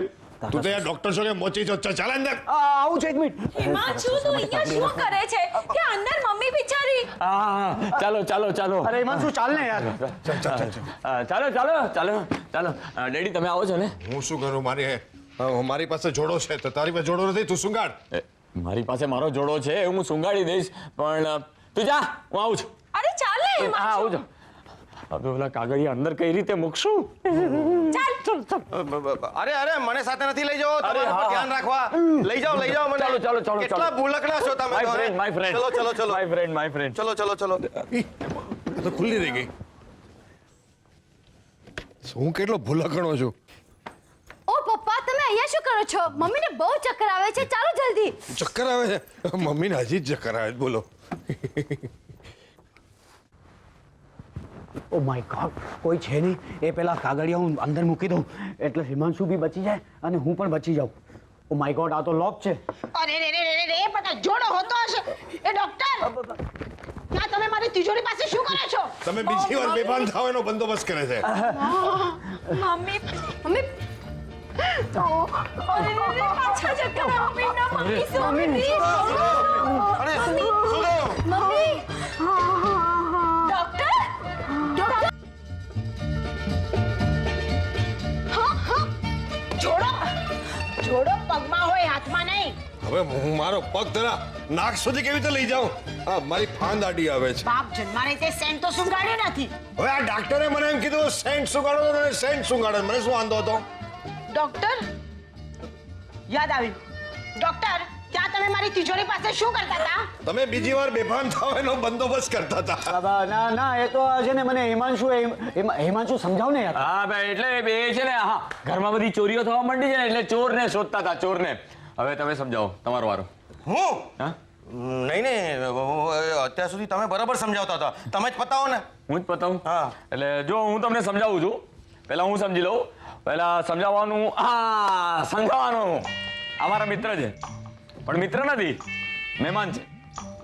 તું તો યાર ડોક્ટર છો કે મોચી છો. ચાલ અંદર. આવું છે, એક મિનિટ. હિમાંશુ, તું અહીંયા શું કરે છે? કે અંદર મમ્મી બિચારી. હા, ચાલો. અરે હિમાંશુ, ચાલ ને યાર. ચાલો. ડેડી તમે આવો છો ને? હું શું કરું? મારી પાસે જોડો છે તો તારી પાસે જોડો નથી, તું સુંગાડ. મારી પાસે મારો જોડો છે, હું સુંગાડી દઈશ, પણ તું જા, હું આવું છું. અરે ચાલ ને હા, હિમાંશુ. આવું છું. હવે ઓલા કાગળિયા અંદર કઈ રીતે મૂકશું? અરે મને સાથે નથી લઈ જાઓ. તમારા પર ધ્યાન રાખવા. લઈ જાઓ મને. ચાલો. કેટલા ભૂલકડા છો તમે તો, હે? My friend. ચલો. આ તો ખુલ્લી રહી ગઈ. હું કેટલો ભૂલકણો છું. ઓ પપ્પા, તમે અહીંયા શું કરો છો? મમ્મીને બહુ ચક્કર આવે છે, ચાલો જલ્દી. ચક્કર આવે છે? મમ્મીને હજી જ ચક્કર આવે છે. બોલો. ઓ માય ગોડ, કોઈ છે નહીં. એ પેલા કાગળિયા હું અંદર મૂકી દઉં એટલે હિમાંશુ બી બચી જાય અને હું પણ બચી જાઉં. ઓ માય ગોડ, આ તો લોક છે. અરે રે પણ જોડો હોતો હશે. એ ડોક્ટર, ક્યાં તમે મારી તિજોરી પાસે શું કરો છો? તમે બીજી વાર બેભાન થાવ એનો બંદોબસ્ત કરે છે. મમ્મી પાછા ચક્કર આવે. મમ્મી અરે શું થયું? મમ્મી. ડોક્ટર. તેના નાક સુધી કેવી રીતે લઈ જાઉં? મારી ફાંદ આડી આવે છે. બાપ જન્મારે તે સેન્ટ તો સુંઘાડ્યો નથી. હવે આ ડાક્ટરે મને એમ કીધું સેન્ટ સુગાડો તો સેન્ટ સુગાડો. મને શું વાંધો હતો? ડોક્ટર યાદ આવ્યું. ડોક્ટર ત્યાં તમે મારી તિજોરી પાસે શું કરતા હતા? તમે બીજી વાર બેભાન થાવ એનો બંદોબસ્ત કરતા હતા. બાબા, ના ના, એ તો છે ને મને હિમાંશુ સમજાવ ને યાર. હા ભાઈ, એટલે એ છે ને, હા, ઘરમાં બધી ચોરીઓ થવા માંડી છે ને, એટલે ચોરને શોધતા હતા, ચોરને. હવે તમે સમજાવો, તમારો વારો. હું હા, નહીં નહીં અત્યાર સુધી તમે બરાબર સમજાવતા હતા. તમે જ પતાવો ને. હું જ પતાવું. હા. એટલે જો હું તમને સમજાવું છું, પહેલા હું સમજી લઉં. પહેલા સમજાવવાનું, હા, સમજાવવાનું. અમારા મિત્ર છે, પણ મિત્ર નથી, મહેમાન છે.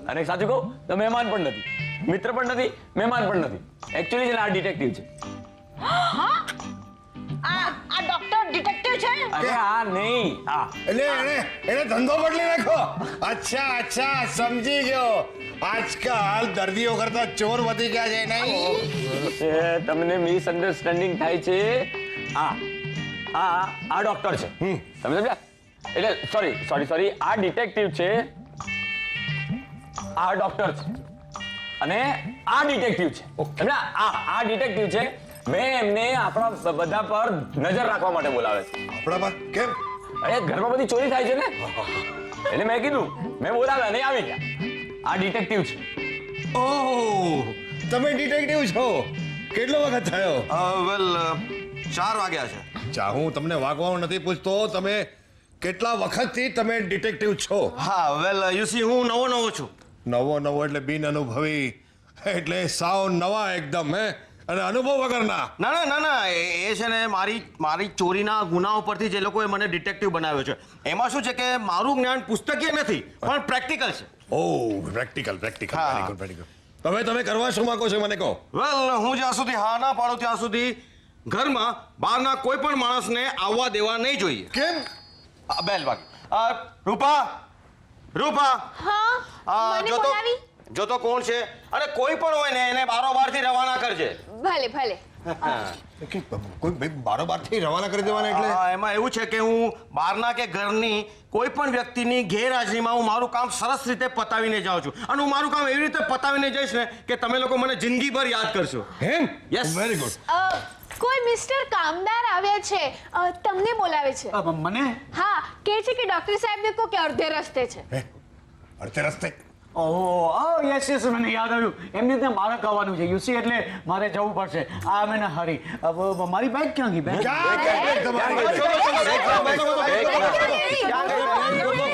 અને સાચું કહું તો મહેમાન પણ નથી, મિત્ર પણ નથી, મહેમાન પણ નથી. એકચ્યુઅલી છે ને, આ ડિટેક્ટિવ છે. આ ડોક્ટર ડિટેક્ટિવ છે? અરે આ નહીં, આ એટલે એને ધંધો બદલી નાખો. અચ્છા, સમજી ગયો. આજકાલ દર્દીઓ કરતા ચોર વધી ગયા છે નહીં? તમને મિસઅન્ડરસ્ટેન્ડિંગ થાય છે. આ ડોક્ટર છે, તમે સમજ્યા? એટલે સોરી, આ ડિટેક્ટિવ છે, આ ડોક્ટર છે, અને આ ડિટેક્ટિવ છે. સમજ્યા? આ ડિટેક્ટિવ છે. મેં એમને આપણા બધા પર નજર રાખવા માટે બોલાવે છે. આપણા પર કેમ? અરે ઘરમાં બધી ચોરી થાય છે ને, એટલે મેં કીધું, મેં બોલાવ્યા નહીં, આવી ગયા. આ ડિટેક્ટિવ છે. ઓહ, તમે ડિટેક્ટિવ છો? કેટલો વખત થયો? વેલ 4 વાગ્યા છે. ચા, હું તમને વાગવાનું નથી પૂછતો. તમે કેટલા વખતથી તમે ડિટેક્ટિવ છો? હા, વેલ યુ સી હું નવો છું. નવો એટલે બિન અનુભવી, એટલે સાવ નવા એકદમ. અને અનુભવ વગરના? ના એ છે ને મારી ચોરીના ગુનાઓ પરથી જે લોકોએ મને ડિટેક્ટિવ બનાવ્યો છે. એમાં શું છે કે મારું જ્ઞાન પુસ્તકીય નથી, પણ પ્રેક્ટિકલ છે. ઓહ, પ્રેક્ટિકલ. હા. Very good. તમે કરવા શું માંગો છો મને કહો? વેલ હું જ્યાં સુધી હા ના પાડું ત્યાં સુધી ઘરમાં બહારના કોઈ પણ માણસને આવવા દેવા નહીં જોઈએ. કેમ? બેલ વાગ. રૂપા હા, મને બોલાવી? જો તો કોણ છે, અને કોઈ પણ હોય ને એને બારોબારથી રવાના કરજે. ભલે. કોઈ બારોબારથી રવાના કરી દેવાના એટલે? એમાં એવું છે કે હું બહારના કે ઘરની કોઈ પણ વ્યક્તિની ગેરહાજરીમાં હું મારું કામ સરસ રીતે પતાવીને જાઉં છું. અને હું મારું કામ એવી રીતે પતાવીને જઈશ ને કે તમે લોકો મને જિંદગીભર યાદ કરશો. એમ? યસ. Very good. કોઈ મિસ્ટર કામદાર આવ્યા છે, તમને બોલાવે છે. મને હા, કહે છે કે ડોક્ટર સાહેબને કહો કે અડધે રસ્તે છે. અડધે રસ્તે? ઓહ યસ, મને યાદ આવ્યું. એમને ત્યાં મારે કહેવાનું છે, યુસી, એટલે મારે જવું પડશે. આ મેને હરી. મારી બેગ ક્યાં ગઈ? બેગ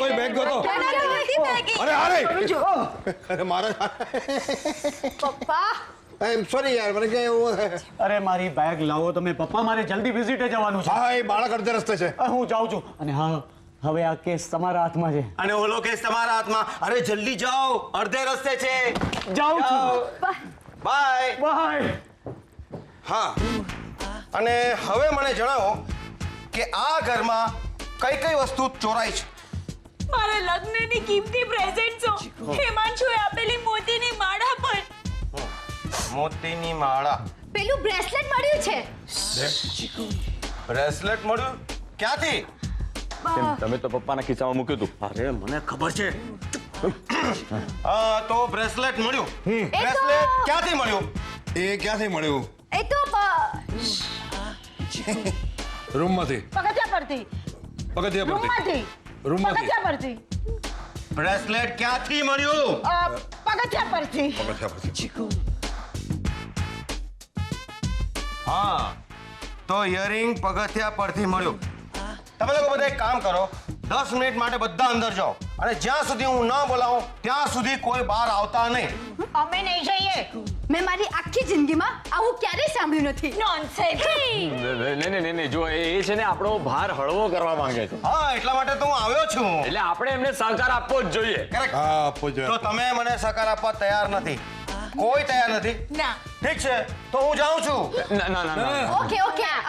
કોઈ બેગ ગયો? અરે મારા પપ્પા, આઈ સોરી યાર, મને ક્યાં એવું. અરે મારી બેગ લાવો તમે પપ્પા, મારે જલ્દી વિઝિટે જવાનું છે. હા, એ બાળક અડધે રસ્તે છે. હું જાઉં છું. અને હા, હવે આ કેસ તમારા હાથમાં છે. અને ઓલો કેસ તમારા હાથમાં. અરે જલ્દી જાઓ, અડધે રસ્તે છે. જાઉં છું. બાય. હા, અને હવે મને જણાવો કે આ ઘરમાં કઈ વસ્તુ ચોરાઈ છે? મારા લગ્નની કિંમતી પ્રેઝન્ટ્સો, હિમાંશુએ આપેલી મોતીની માળા પણ. મોતીની માળા. પેલું બ્રેસલેટ મળ્યું છે. બ્રેસલેટ મળ્યું? ક્યાંથી? તમે તો પપ્પાના ખિસ્સામાં મૂક્યું હતું. અરે મને ખબર છે. તો બ્રેસલેટ મળ્યું. એ તો- બ્રેસલેટ ક્યાંથી મળ્યું? એ ક્યાંથી મળ્યું? એ તો રૂમમાંથી? પગથિયા પરથી. પગથિયા રૂમમાંથી? પગથિયા પરથી. બ્રેસલેટ ક્યાંથી મળ્યું? પગથિયા પરથી. પગથિયા પરથી. હા, તો ઇયરિંગ પગથિયા પરથી મળ્યું. તમે લોકો બધા એક કામ કરો, 10 મિનિટ માટે બધા અંદર જાઓ, અને જ્યાં સુધી હું ન બોલાવું ત્યાં સુધી કોઈ બહાર આવતા નહીં. અમે નહીં જઈએ. મેં મારી આખી જિંદગીમાં આવું ક્યારેય સાંભળ્યું નથી. નોનસેન્સ. નહીં, જો એ છે ને આપણો ભાર હળવો કરવા માંગે છે, હા, એટલા માટે તો હું આવ્યો છું. એટલે આપણે એમને સહકાર આપવો જ જોઈએ. Correct. હા, આપો તો જોઈએ. તમે મને સહકાર આપવા તૈયાર નથી? કોઈ તૈયાર નથી? ના. ઠીક છે, તો હું જાઉં છું. ના. ઓકે,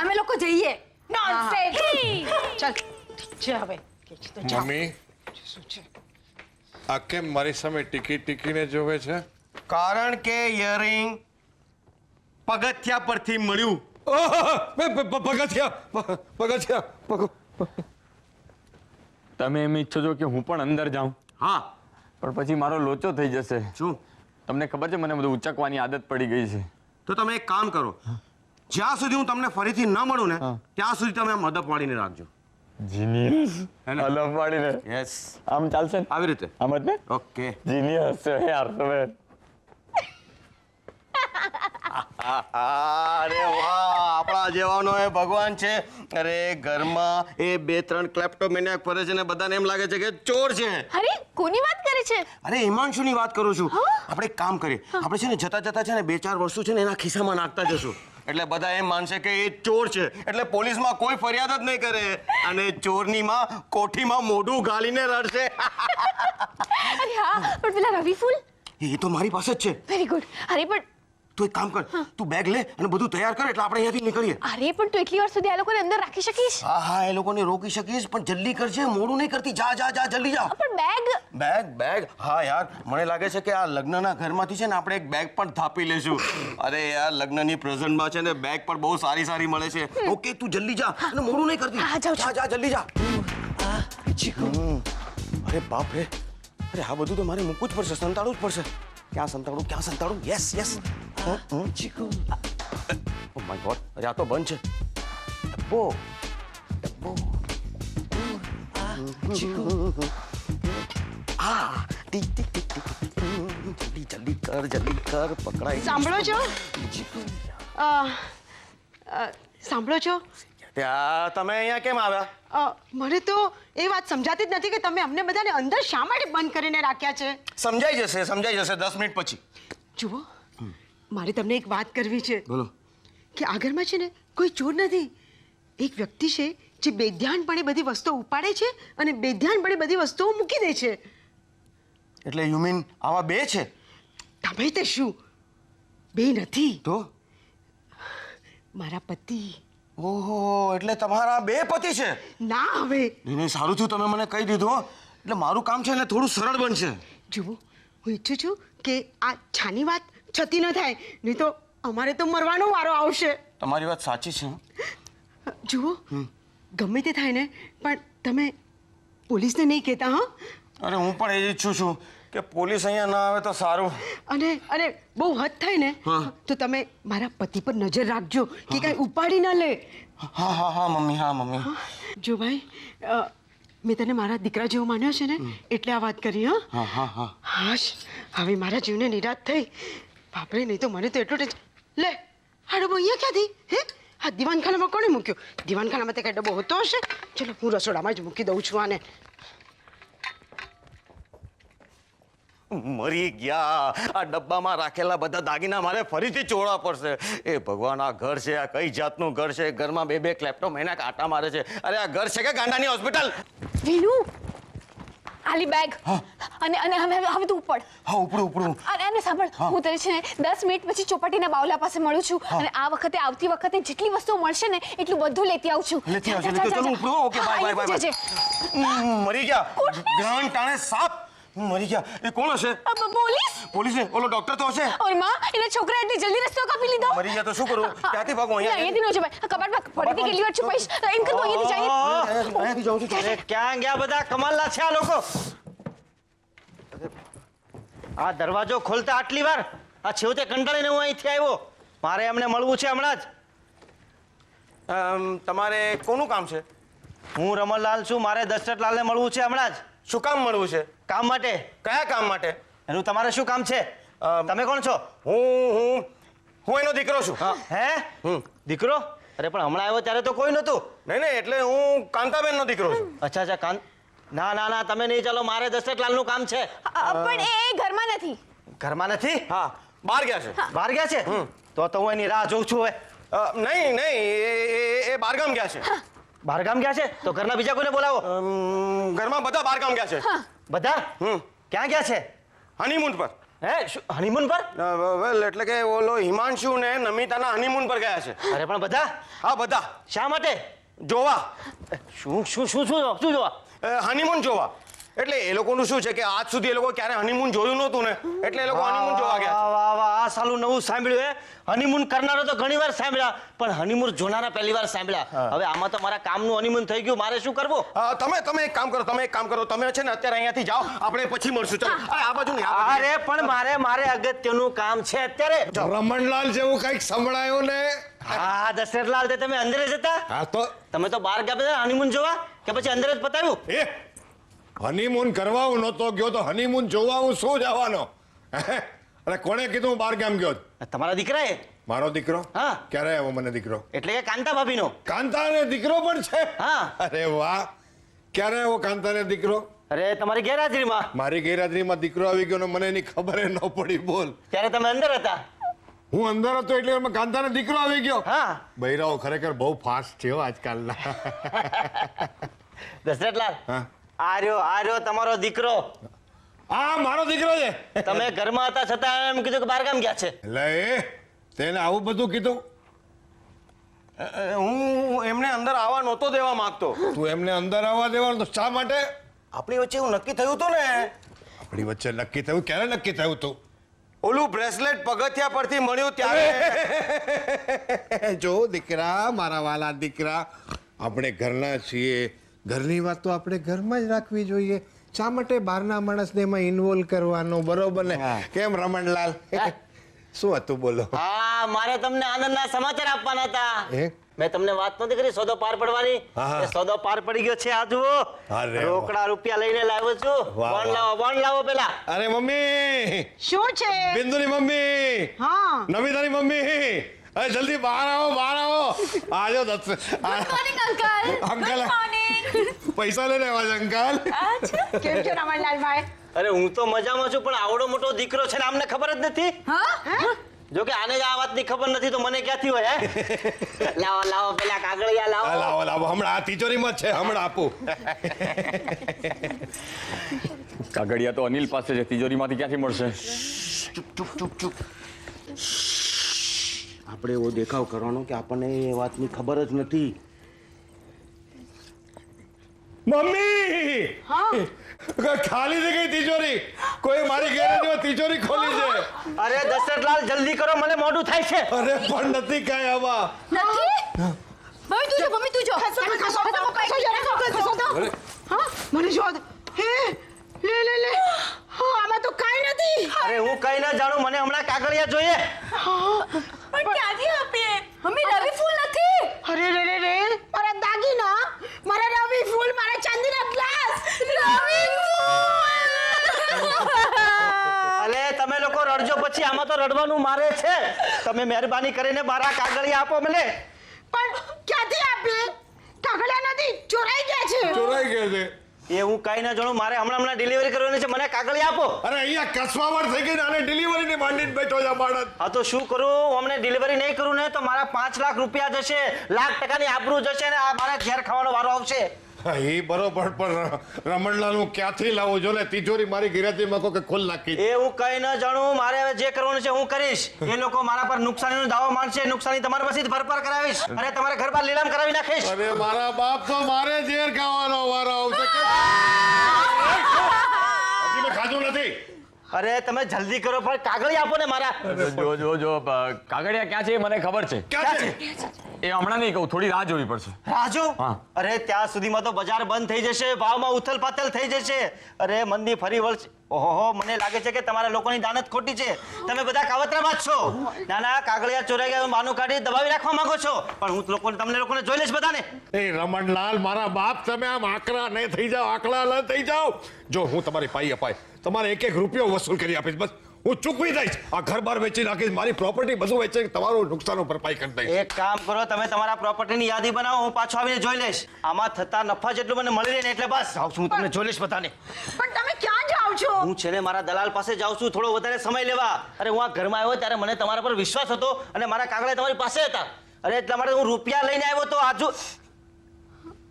અમે લોકો જઈએ. નોનસેન્સ. ચાલ ઠીક છે હવે. મમ્મી, આ કેમ મારી સામે ટીકીને જોવે છે? કારણ કે ઇયરિંગ પગથિયા પરથી મળ્યું. પગથિયા. તમે એમ ઈચ્છો છો કે હું પણ અંદર જાઉં? હા પણ પછી મારો લોચો થઈ જશે. શું? તમને ખબર છે મને બધું ઉચકવાની આદત પડી ગઈ છે. તો તમે એક કામ કરો, જ્યાં સુધી હું તમને ફરીથી ન મળું ને ત્યાં સુધી તમે આમ અદબ વાળીને રાખજો. જીનિયસ. હે ને? અલમ પાડીને યસ, આમ ચાલશે ને? આવી રીતે. આમ જ ને? ઓકે. જીનિયસ છે યાર તમે. અરે વાહ, આપણા જેવાનો એ ભગવાન છે. અરે ઘરમાં એ 2-3 ક્લેપ્ટોમેનિયાક ફરે છે ને બધાને એમ લાગે છે કે ચોર છે. અરે કોની વાત કરે છે? અરે હિમાંશુની વાત કરું છું. આપણે એક કામ કરીએ, આપણે છે ને જતા જતા છે ને 2-4 વસ્તુ છે ને એના ખિસ્સામાં નાખતા જશું, એટલે બધા એમ માનશે કે એ ચોર છે, એટલે પોલીસમાં કોઈ ફરિયાદ જ નહીં કરે અને ચોરની માં કોઠીમાં મોઢું ગાલીને રડશે. અરે હા, પણ પેલા રવિ ફૂલ? એ તો મારી પાસે જ છે. Very good. અરે પણ તું એક કામ કર, તું બેગ લે અને બધું તૈયાર કર, એટલે આપણે અહીંયાથી નીકળીએ. અરે પણ તું એટલી વાર સુધી આ લોકોને અંદર રાખી શકીશ? હા હા, એ લોકોને રોકી શકીશ, પણ જલ્દી કરજે, મોડું નહીં કરતી. જા જા જા, જલ્દી જા. પણ બેગ? બેગ બેગ હા યાર, મને લાગે છે કે આ લગ્નના ઘરમાંથી છે ને આપણે એક બેગ પણ થાપી લેશું. અરે યાર, લગ્નની પ્રેઝન્ટમાં છે ને બેગ પણ બહુ સારી સારી મળે છે. ઓકે, તું જલ્દી જા અને મોડું નહીં કરતી. હા, જાઉં છું. જા જા, જલ્દી જા. અરે બાપ રે, અરે આ બધું તો મારે મૂકવું જ પડશે, સંતાડવું જ પડશે. ક્યાં સંતાડું, ક્યાં સંતાડું? Yes yes. Oh my God, અરે આ તો બંધ છે. ડબ્બો ડબ્બો. આ ટીક ટીક ટીક ટીક. જલ્દી જલ્દી કર, જલ્દી કર, પકડાઈ. સાંભળો છો? સાંભળો છો? ત્યાં તમે અહીંયા કેમ આવ્યા? મને તો એ વાત સમજાતી જ નથી કે તમે અમને બધાને અંદર શા માટે બંધ કરીને રાખ્યા છે. સમજાઈ જશે 10 મિનિટ પછી. જુઓ, મારે તમને એક વાત કરવી છે. બોલો. કે આ ઘરમાં છે ને કોઈ ચોર નથી. એક વ્યક્તિ છે જે બેધ્યાનપણે બધી વસ્તુઓ ઉપાડે છે અને બેધ્યાનપણે બધી વસ્તુઓ મૂકી દે છે. એટલે યુ મીન આવા બે છે? તમે તે શું, બે નથી. તો મારા પતિ. ઓહો, એટલે તમારા બે પતિ છે? ના, હવે નહીં નહીં, સારું થયું તમે મને કહી દીધું હો. એટલે મારું કામ છે ને થોડું સરળ બનશે. જુઓ, હું ઈચ્છું છું કે આ છાની વાત છતી ન થાય, નહીં તો અમારે તો મરવાનો વારો આવશે. તમારી વાત સાચી છે. જુઓ, ગમે તે થાય ને, પણ તમે પોલીસને નહીં કહેતા. હા, અરે હું પણ એ જ ઈચ્છું છું કે પોલીસ અહીંયા ના આવે તો સારું. અને બહુ હદ થાય ને તો તમે મારા પતિ પર નજર રાખજો કે કાંઈ ઉપાડી ના લે. હા હા હા મમ્મી, હા મમ્મી. જો ભાઈ, મેં તને મારા દીકરા જેવો માન્યો છે ને, એટલે આ વાત કરી. હા હા હા. હાશ, હવે મારા જીવને નિરાશ થઈ. બાપરે, નહીં તો મને તો એટલો લે આ ડબ્બો અહીંયા ક્યાંથી? હે, આ દીવાનખાનામાં કોણે મૂક્યો? દીવાનખાનામાં તે કાંઈ ડબ્બો હોતો હશે. ચલો, હું રસોડામાં જ મૂકી દઉં છું આને. મરી ગયા. આ ડબ્બામાં રાખેલા બધા દાગીના મારે ફરીથી ચોળવા પડશે. એ ભગવાન, આ ઘર છે, આ કઈ જાતનું ઘર છે? ઘરમાં બે ક્લેપ્ટોમેનિયાક આટા મારે છે. અરે આ ઘર છે કે ગાંડાની હોસ્પિટલ? વિનુ, આલી બેગ. અને અને હવે તું ઉપડ. હા, ઉપડું. અને સાંભળ, હું તને છે ને 10 મિનિટ પછી ચોપાટીના બાવલા પાસે મળું છું, અને આ વખતે આવતી વખતે જેટલી વસ્તુઓ મળશે ને એટલું બધું લેતી આવું છું. લેતી આવજો. ચલો ઉપડું. Okay, bye bye bye. મરી ગયા. ગ્રહણ ટાણે સાપ મરી ગયા. એ કોણ હશે? પોલીસ ને ઓલો ડોક્ટર તો હશે. ઓય માં, એના છોકરા એટલી જલ્દી રસ્તો કાપી લીધો. મરી ગયા તો શું કરું? ક્યાંથી ભાગું? અહીંયાથી નો છે ભાઈ, કબાટમાં ફરીથી કેટલી વાર છુપાઈશ? એમ કર, તો અહીંયાથી જાઉં છું. અરે ક્યાં ગયા બધા? કમાલના છે આ લોકો. આ દરવાજો ખોલતા આટલી વાર? આ છેવટે કંટાળીને હું અહીંથી આવ્યો. મારે એમને મળવું છે હમણાં જ. તમારે કોનું કામ છે? હું રમણલાલ છું, મારે દશરથલાલને મળવું છે હમણાં જ. શું કામ મળવું છે? કામ માટે. કયા કામ માટે? એનું તમારે શું કામ છે? તમે કોણ છો? હું એનો દીકરો છું. હે? દીકરો? અરે પણ હમણાં આવ્યો ત્યારે તો કોઈ નહોતું. નહીં, એટલે હું કાંતાબેનનો દીકરો છું. અચ્છા, ના તમે નહીં ચાલો, મારે દશરથલાલનું કામ છે. પણ એ ઘરમાં નથી. ઘરમાં નથી? હા, બહાર ગયા છે. બહાર ગયા છે? તો હું એની રાહ જોઉં છું હવે. નહીં, એ બહારગામ ગયા છે. બહારગામ ગયા છે? તો ઘરના બીજા કોઈને બોલાવો. ઘરમાં બધા બહારગામ ગયા છે. બધા? ક્યાં ગયા છે? હનીમૂન પર. હે, હનીમૂન પર? વેલ, એટલે કે ઓલો હિમાંશુ ને નમિતાના હનીમૂન પર ગયા છે. અરે પણ બધા? હા, બધા. શા માટે? જોવા. શું જોવા? હનીમૂન જોવા. એટલે એ લોકોનું શું છે કે આજ સુધી એ લોકો ક્યારે હનીમૂન જોયું નહોતું ને એટલે એ લોકો હનીમૂન જોવા ગયા છે. વાહ વાહ આ સાલું નવું સાંભળ્યું હે હનીમૂન કરનારો તો ઘણી વાર સાંભળ્યા પણ હનીમૂન જોનારા પહેલી વાર સાંભળ્યા. હવે આમાં તો મારા કામનું હનીમૂન થઈ ગયું, મારે શું કરવું? તમે એક કામ કરો તમે છે ને અત્યારે અહીંયાથી જાઓ, આપણે પછી મળશું. ચાલો આ બાજુ નહીં, આ બાજુ. અરે પણ મારે અગત્યનું કામ છે અત્યારે. રમણલાલ જેવું કઈક સંભળાયું ને. હા દશરથલાલ તે તમે અંદર જ હતા? હા તો તમે તો બહાર ગયા બધા હનીમૂન જોવા કે પછી અંદર જ પતાવ્યું? એ હનીમૂન કરવા હું નહોતો ગયો તો હનીમૂન જોવા હું શું જવાનો? અને કોણે કીધું હું બહાર ગામ ગયો? તમારા દીકરાએ? મારો દીકરો? હા. ક્યારે આવ્યો મને દીકરો? એટલે કે કાંતા ભાભીનો? કાંતા ને દીકરો પણ છે? હા. અરે વાહ, ક્યારે આવ્યો કાંતા ને દીકરો? અરે તમારી ગેરહાજરીમાં. મારી ગેરહાજરીમાં દીકરો આવી ગયો ને મને એની ખબર ન પડી. બોલ, ત્યારે તમે અંદર હતા? હું અંદર હતો એટલે એમાં કાંતાનો દીકરો આવી ગયો. હા. બૈરાઓ ખરેખર બહુ ફાસ્ટ છે હો આજકાલના. દશરથલાલ, હા. આ રહ્યો તમારો દીકરો. આ મારો દીકરો છે. તમે ઘરમાં હતા છતાં એમ કીધું કે બહાર ગામ ગયા છે. એટલે તેને આવું બધું કીધું? હું એમને અંદર આવવા નહોતો દેવા માંગતો. તું એમને અંદર આવવા દેવાનો તો શા માટે? આપણી વચ્ચે એવું નક્કી થયું હતું ને. આપણી વચ્ચે નક્કી થયું? ક્યારે નક્કી થયું તું? ઓલું બ્રેસલેટ પગથિયા પરથી મળ્યું ત્યારે. જો દીકરા, મારા વાલા દીકરા, આપણે ઘરના છીએ. ઘરની વાત તો આપણે ઘરમાં જ રાખવી જોઈએ. શા માટે બહારના માણસને એમાં ઇન્વોલ્વ કરવાનો? બરોબર ને? કેમ રમણલાલ, શું હતું બોલો? હા, મારે તમને આનંદના સમાચાર આપવાના હતા. હે? મેં તમને વાત નથી કરી સોદો પાર પડવાની? હા. એ સોદો પાર પડી ગયો છે. આ જુઓ, અરે વાહ. રોકડા રૂપિયા લઈને લાવ્યો છું. વાહ, બોન્ડ લાવો પેલા. અરે મમ્મી, શું છે? બિંદુની મમ્મી, હા નમિતાની મમ્મી, અરે જલ્દી બહાર આવો. આજો મોર્નિંગ અંકલ. અંકલ પૈસા લઈને આવ્યા છે અંકલ. કેમ છો રમણલાલભાઈ? અરે હું તો મજામાં છું પણ આવડો મોટો દીકરો છે ને આમને ખબર જ નથી. હા? જો કે આને જ આ વાતની ખબર નથી તો મને ક્યાંથી હોય? હે? લાવો પેલા કાગળિયા લાવો. લાવો હમણાં આ તિજોરીમાં જ છે, હમણાં આપું. કાગળિયા તો અનિલ પાસે છે, તિજોરીમાંથી ક્યાંથી મળશે? ચૂપ. આપણે એવો દેખાવ કરવાનો કે આપણને એ વાતની ખબર જ નથી. મમ્મી, ખાલી થઈ ગઈ તિજોરી. કોઈ મારી ગેરેજમાં તિજોરી ખોલી છે. અરે દશરથલાલ જલ્દી કરો, મને મોડું થાય છે. અરે પણ નથી કાંઈ આમાં. નથી? મમ્મી તું જો. હા મને જો હે લે હા આમાં તો કાંઈ નથી. અરે હું કઈ ના જાણું, મને હમણાં કાગળિયા જોઈએ. પણ ક્યાંથી આપીએ? મમ્મી રવિ ફૂલ નથી. અરે રે મારા દાગીના, મારા રવિ ફૂલ, મારા ચાંદીના ગ્લાસ. રવિ અલે તમે લોકો રડજો પછી, આમાં તો રડવાનું મારે છે. તમે મહેરબાની કરીને મારા કાગળિયા આપો મને. પણ ક્યાંથી આપીએ? કાગળિયા નથી, ચોરાઈ ગયા છે. ચોરાઈ ગયા છે. એ હું કઈ ના જાણું, મારે હમણાં ડિલિવરી કરવાની છે, મને કાગળિયા આપો. અરે અહીંયા કસવાવડ થઈ ગઈ ને આને ડિલિવરીની માંડીને બેઠો છે માણસ. હા તો શું કરું? અમને ડિલિવરી નહીં કરું ને તો મારા 5 લાખ રૂપિયા જશે, ₹1,00,000 આબરૂ જશે ને આ મારા ઘેર ખાવાનો વારો આવશે. હા, એ બરોબર પણ રમણલાલ હું ક્યાંથી લાવું? જો ને તિજોરી મારી ગેરેજમાં કોઈ ખોલ નાખી. એ હું કઈ ન જાણું, મારે હવે જે કરવાનું છે હું કરીશ. એ લોકો મારા પર નુકસાનીનો દાવો માંડશે, નુકસાની તમારા પાસેથી ભરપાર કરાવીશ અને તમારા ઘર પર લીલામ કરાવી નાખીશ. અરે મારા બાપ, તો મારે ઝેર ખાવાનો વારો આવશે. હજી મેં ખાધું નથી. અરે તમે જલ્દી કરો પણ કાગળિયા આપો ને મારા. જો કાગળિયા ક્યાં છે એ મને ખબર છે. ક્યાં છે? એ હમણાં નહીં કહું, થોડી રાહ જોવી પડશે. રાજો, હા. અરે ત્યાં સુધીમાં તો બજાર બંધ થઈ જશે, ભાવમાં ઉથલ પાથલ થઈ જશે. અરે મંદી ફરી વળશે. ઓહો, મને લાગે છે કે તમારા લોકોની દાનત ખોટી છે. તમે બધા કાવતરામાં જ છો. ના કાગળિયા ચોરાઈ ગયા માનું કાઢી દબાવી રાખવા માંગો છો, પણ હું તમને લોકોને જોઈ લઈશ બધાને. એ રમણલાલ, મારા બાપ, તમે આમ આકરા નહીં થઈ જાઓ, આકડા ન થઈ જાઓ. જો હું તમારી પાઈ અપાય તમારે એક રૂપિયો વસૂલ કરી આપીશ. બસ હું ચૂકવી દઈશ. આ ઘર બાર વેચી નાખીશ, મારી પ્રોપર્ટી બધું વેચી તમારું નુકસાન ભરપાઈ કરી દઈશ. એક કામ કરો, તમે તમારા પ્રોપર્ટીની યાદી બનાવો, હું પાછો આવીને જોઈ લઈશ. આમાં થતા નફા જેટલું મને મળી રહે ને એટલે બસ આવું છું, હું તમને જોઈ લઈશ બધાને. પણ તમે ક્યાં જાઓ છો? હું છે ને મારા દલાલ પાસે જાઉં છું થોડો વધારે સમય લેવા. અરે હું આ ઘરમાં આવ્યો ત્યારે મને તમારા પર વિશ્વાસ હતો અને મારા કાગળિયા તમારી પાસે હતા. અરે એટલા માટે હું રૂપિયા લઈને આવ્યો તો આજુ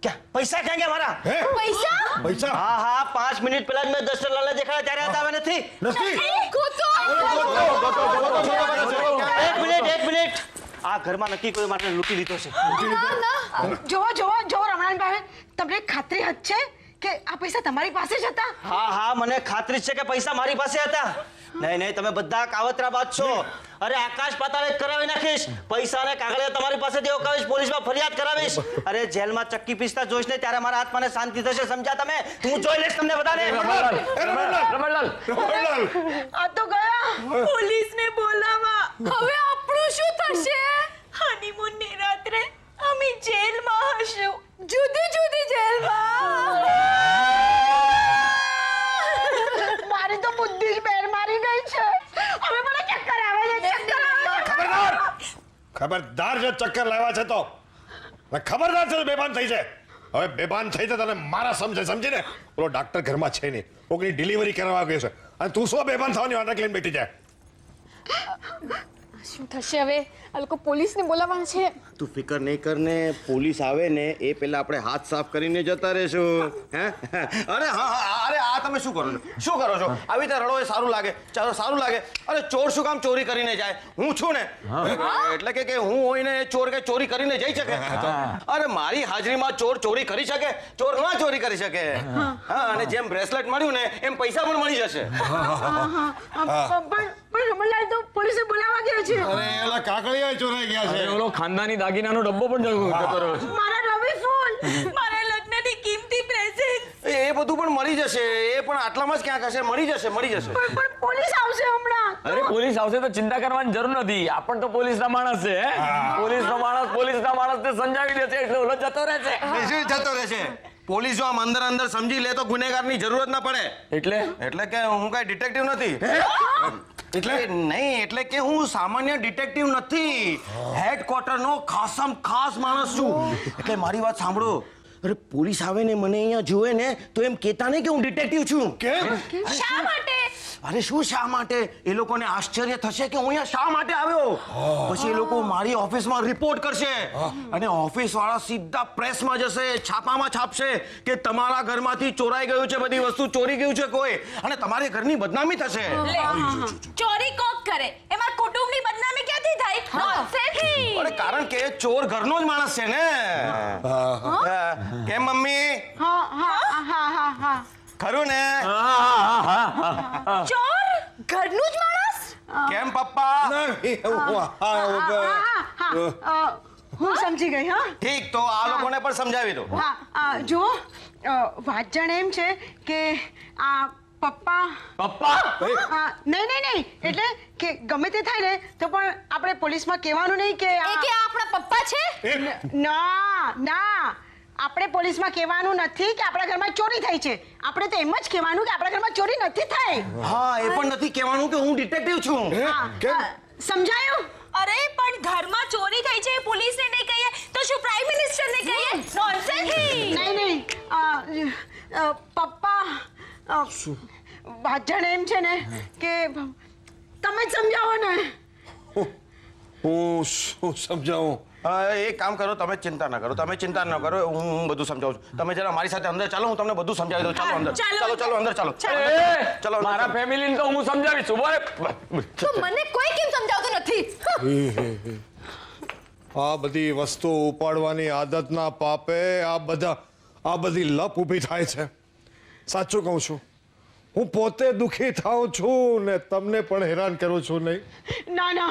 ક્યાં પૈસા ક્યાં ગયા મારા? હે? પૈસા? પૈસા? હા 5 મિનિટ પહેલા જ મેં દશરથલાલને દેખાડ્યા ત્યારે હતા, હવે નથી. એક મિનિટ આ ઘરમાં નક્કી કોઈ માટે લૂંટી લીધો છે. જો રમણાનભાઈ, તમને ખાતરી જ છે કે આ પૈસા તમારી પાસે જ હતા? હા હા મને ખાતરી છે કે પૈસા મારી પાસે હતા. નહીં તમે બધા કાવતરા બાદ છો. અરે આકાશ પાતાળ જ કરાવી નાખીશ. પૈસા ને કાગળિયા તમારી પાસેથી ઉકાવીશ, પોલીસમાં ફરિયાદ કરાવીશ. અરે જેલમાં ચક્કી પીસતા જોઈશ ને ત્યારે મારા આત્માને શાંતિ થશે. સમજ્યા તમે? હું જોઈ લઈશ તમને બધાને. રમણલાલ આ તો ગયા. પોલીસને બોલાવા. હવે આપણું શું થશે? હનીમૂન ની રાત્રે અમે જેલમાં હશું. જુદી જુદી જેલમાં. મારી તો બુદ્ધિ જ બેર મારી ગઈ છે. હવે મને ચક્કર આવે છે, ચક્કર આવે છે. ખબરદાર ખબરદાર જો ચક્કર લાવ્યા છે તો ખબરદાર છે બેભાન થઈ છે. હવે બેભાન થઈ તો તને મારા સમજીને પેલો ડાક્ટર ઘરમાં છે નહીં, કોકની ડિલિવરી કરવા ગયો છે અને તું શું બેભાન થવાની વાટક લઈને બેઠી જાય. શું થશે હવે? આ લોકો પોલીસને બોલાવવાના છે. તું ફિકર નહીં કર ને, પોલીસ આવે ને એ પહેલા આપણે હાથ સાફ કરીને જતા રહેશું. હે અરે હા અરે આ તમે શું કરો છો? આવી રીતે રડો એ સારું લાગે? ચાલો સારું લાગે. અરે ચોર શું કામ ચોરી કરીને જાય? હું છું ને, એટલે કે હું હોય ને ચોર કે ચોરી કરીને જઈ શકે? અરે મારી હાજરીમાં ચોર ચોરી કરી શકે? ચોર ના ચોરી કરી શકે. હા, અને જેમ બ્રેસલેટ મળ્યું ને એમ પૈસા પણ મળી જશે. પણ રમણલાલ તો પોલીસે બોલાવવા ગયા છે. અરે એલા કાકડિયા ચોરાઈ ગયા છે. ઓલો ખાનદાની દાગીનાનો ડબ્બો પણ જતો રહ્યો છે. મારા રવિ ફૂલ. મારા લગ્નની કિંમતી પ્રેઝન્ટ. એ બધું પણ મળી જશે. એ પણ આટલામાં જ ક્યાંક હશે. મળી જશે. પણ પોલીસ આવશે હમણાં. અરે પોલીસ આવશે તો ચિંતા કરવાની જરૂર નથી. આપણ તો પોલીસના માણસ છે. પોલીસના માણસને સમજાવી દેશે એટલે ઓલો જતો રહેશે. શું જતો રહેશે? પોલીસ જો આમ અંદર સમજી લે તો ગુનેગારની જરૂરત ના પડે. એટલે કે હું કઈ ડિટેક્ટિવ નથી. એટલે કે હું સામાન્ય ડિટેક્ટિવ નથી. હેડક્વાર્ટરનો ખાસ માણસ છું. એટલે મારી વાત સાંભળો. અરે પોલીસ આવે ને મને અહીંયા જોવે ને તો એમ કહેતા નહીં કે હું ડિટેક્ટિવ છું. કેમ? શા માટે? અરે શું શા માટે? એ લોકોને આશ્ચર્ય થશે કે હું અહીંયા શા માટે આવ્યો. પછી એ લોકો મારી ઓફિસમાં રિપોર્ટ કરશે અને ઓફિસ વાળા સીધા પ્રેસમાં જશે, છાપામાં છાપશે કે તમારા ઘરમાંથી ચોરાઈ ગયું છે, બધી વસ્તુ ચોરી ગયું છે કોઈ, અને તમારી ઘરની બદનામી થશે. ચોરી કોક કરે એમાં કુટુંબની બદનામી ક્યાંથી થાય? નોનસેન્સ. અરે કારણ કે ચોર ઘરનો જ માણસ છે ને. કેમ મમ્મી? હા. ખરું ને? ચોર ઘરનું જ માણસ? કેમ પપ્પા? હું સમજી ગઈ. હા ઠીક, તો આ લોકોને પણ સમજાવી દો. હા જુઓ, વાત જાણે એમ છે કે આ પપ્પા નહીં એટલે કે ગમે તે થાય ને તો પણ આપણે પોલીસમાં કહેવાનું નહીં કે એ કે આપણા પપ્પા છે. ના આપણે પોલીસમાં કહેવાનું નથી કે આપણા ઘરમાં ચોરી થઈ છે. આપણે તો એમ જ કહેવાનું કે આપણા ઘરમાં ચોરી નથી થઈ. હા, એ પણ નથી કહેવાનું કે હું ડિટેક્ટિવ છું. સમજાયું? અરે પણ ઘરમાં ચોરી થઈ છે પોલીસને નહીં કહીએ તો શું પ્રાઇમ મિનિસ્ટરને કહીએ? નોનસેન્સ. નહીં પપ્પા વાત જાણે એમ છે ને કે તમે જ સમજાવો ને. હું શું સમજાવું? એક કામ કરો, તમે ચિંતા ન કરો. હું બધું સમજાવું છું. તમે જરા મારી સાથે અંદર ચાલો, હું તમને બધું સમજાવી દઉં. ચાલો અંદર. ચાલો અંદર ચાલો. ચાલો. મારા ફેમિલીને તો હું સમજાવીશ. તો મને કોઈ કેમ સમજાવતું નથી? આ બધી વસ્તુઓ ઉપાડવાની આદતના પાપે આ બધી લપ ઊભી થાય છે. સાચું કહું છું, હું પોતે દુઃખી થાઉં છું ને તમને પણ હેરાન કરું છું. નહીં ના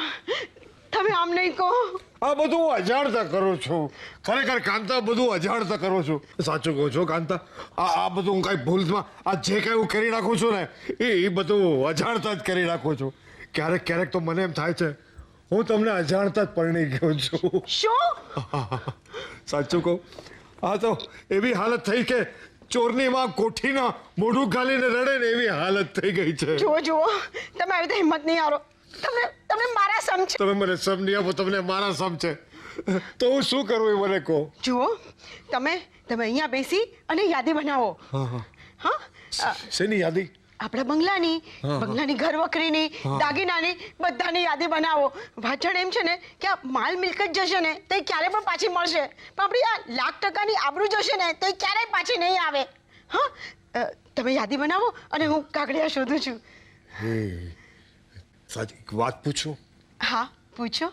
તમે આમ નહીં કહો. આ બધું હું અજાણતા કરું છું. ખરેખર કાંતા, બધું અજાણતા કરું છું. સાચું કહું છું કાંતા, આ બધું હું કાંઈ ભૂલમાં આ જે કાંઈ હું કરી નાખું છું ને એ બધું અજાણતા જ કરી નાખું છું. ક્યારેક તો મને એમ થાય છે હું તમને અજાણતા જ પરણી ગયો છું. શું? સાચું કહું, આ તો એવી હાલત થઈ કે ચોરની માં કોઠીના મોઢું ગાલીને રડે ને એવી હાલત થઈ ગઈ છે. જુઓ તમે આવી તો હિંમત નહીં હારો. તમને મારા સમ છે. તમે મને સમ નહીં આપો, તમને મારા સમ છે તો હું શું કરું એ મને કહો. જુઓ તમે અહીંયા બેસી અને યાદી બનાવો. હા શેની યાદી? આપણા બંગલાની ઘર વખરીની, દાગીનાની, બધાની યાદી બનાવો. વાંચણ એમ છે ને કે આ માલ મિલકત જશે ને તો ક્યારે પણ પાછી મળશે, પણ આપણી આ %ની આબરૂ જશે ને તો ક્યારેય પાછી નહીં આવે. હા તમે યાદી બનાવો અને હું કાગડિયા શોધું છું. સાચી એક વાત પૂછું? હા પૂછો.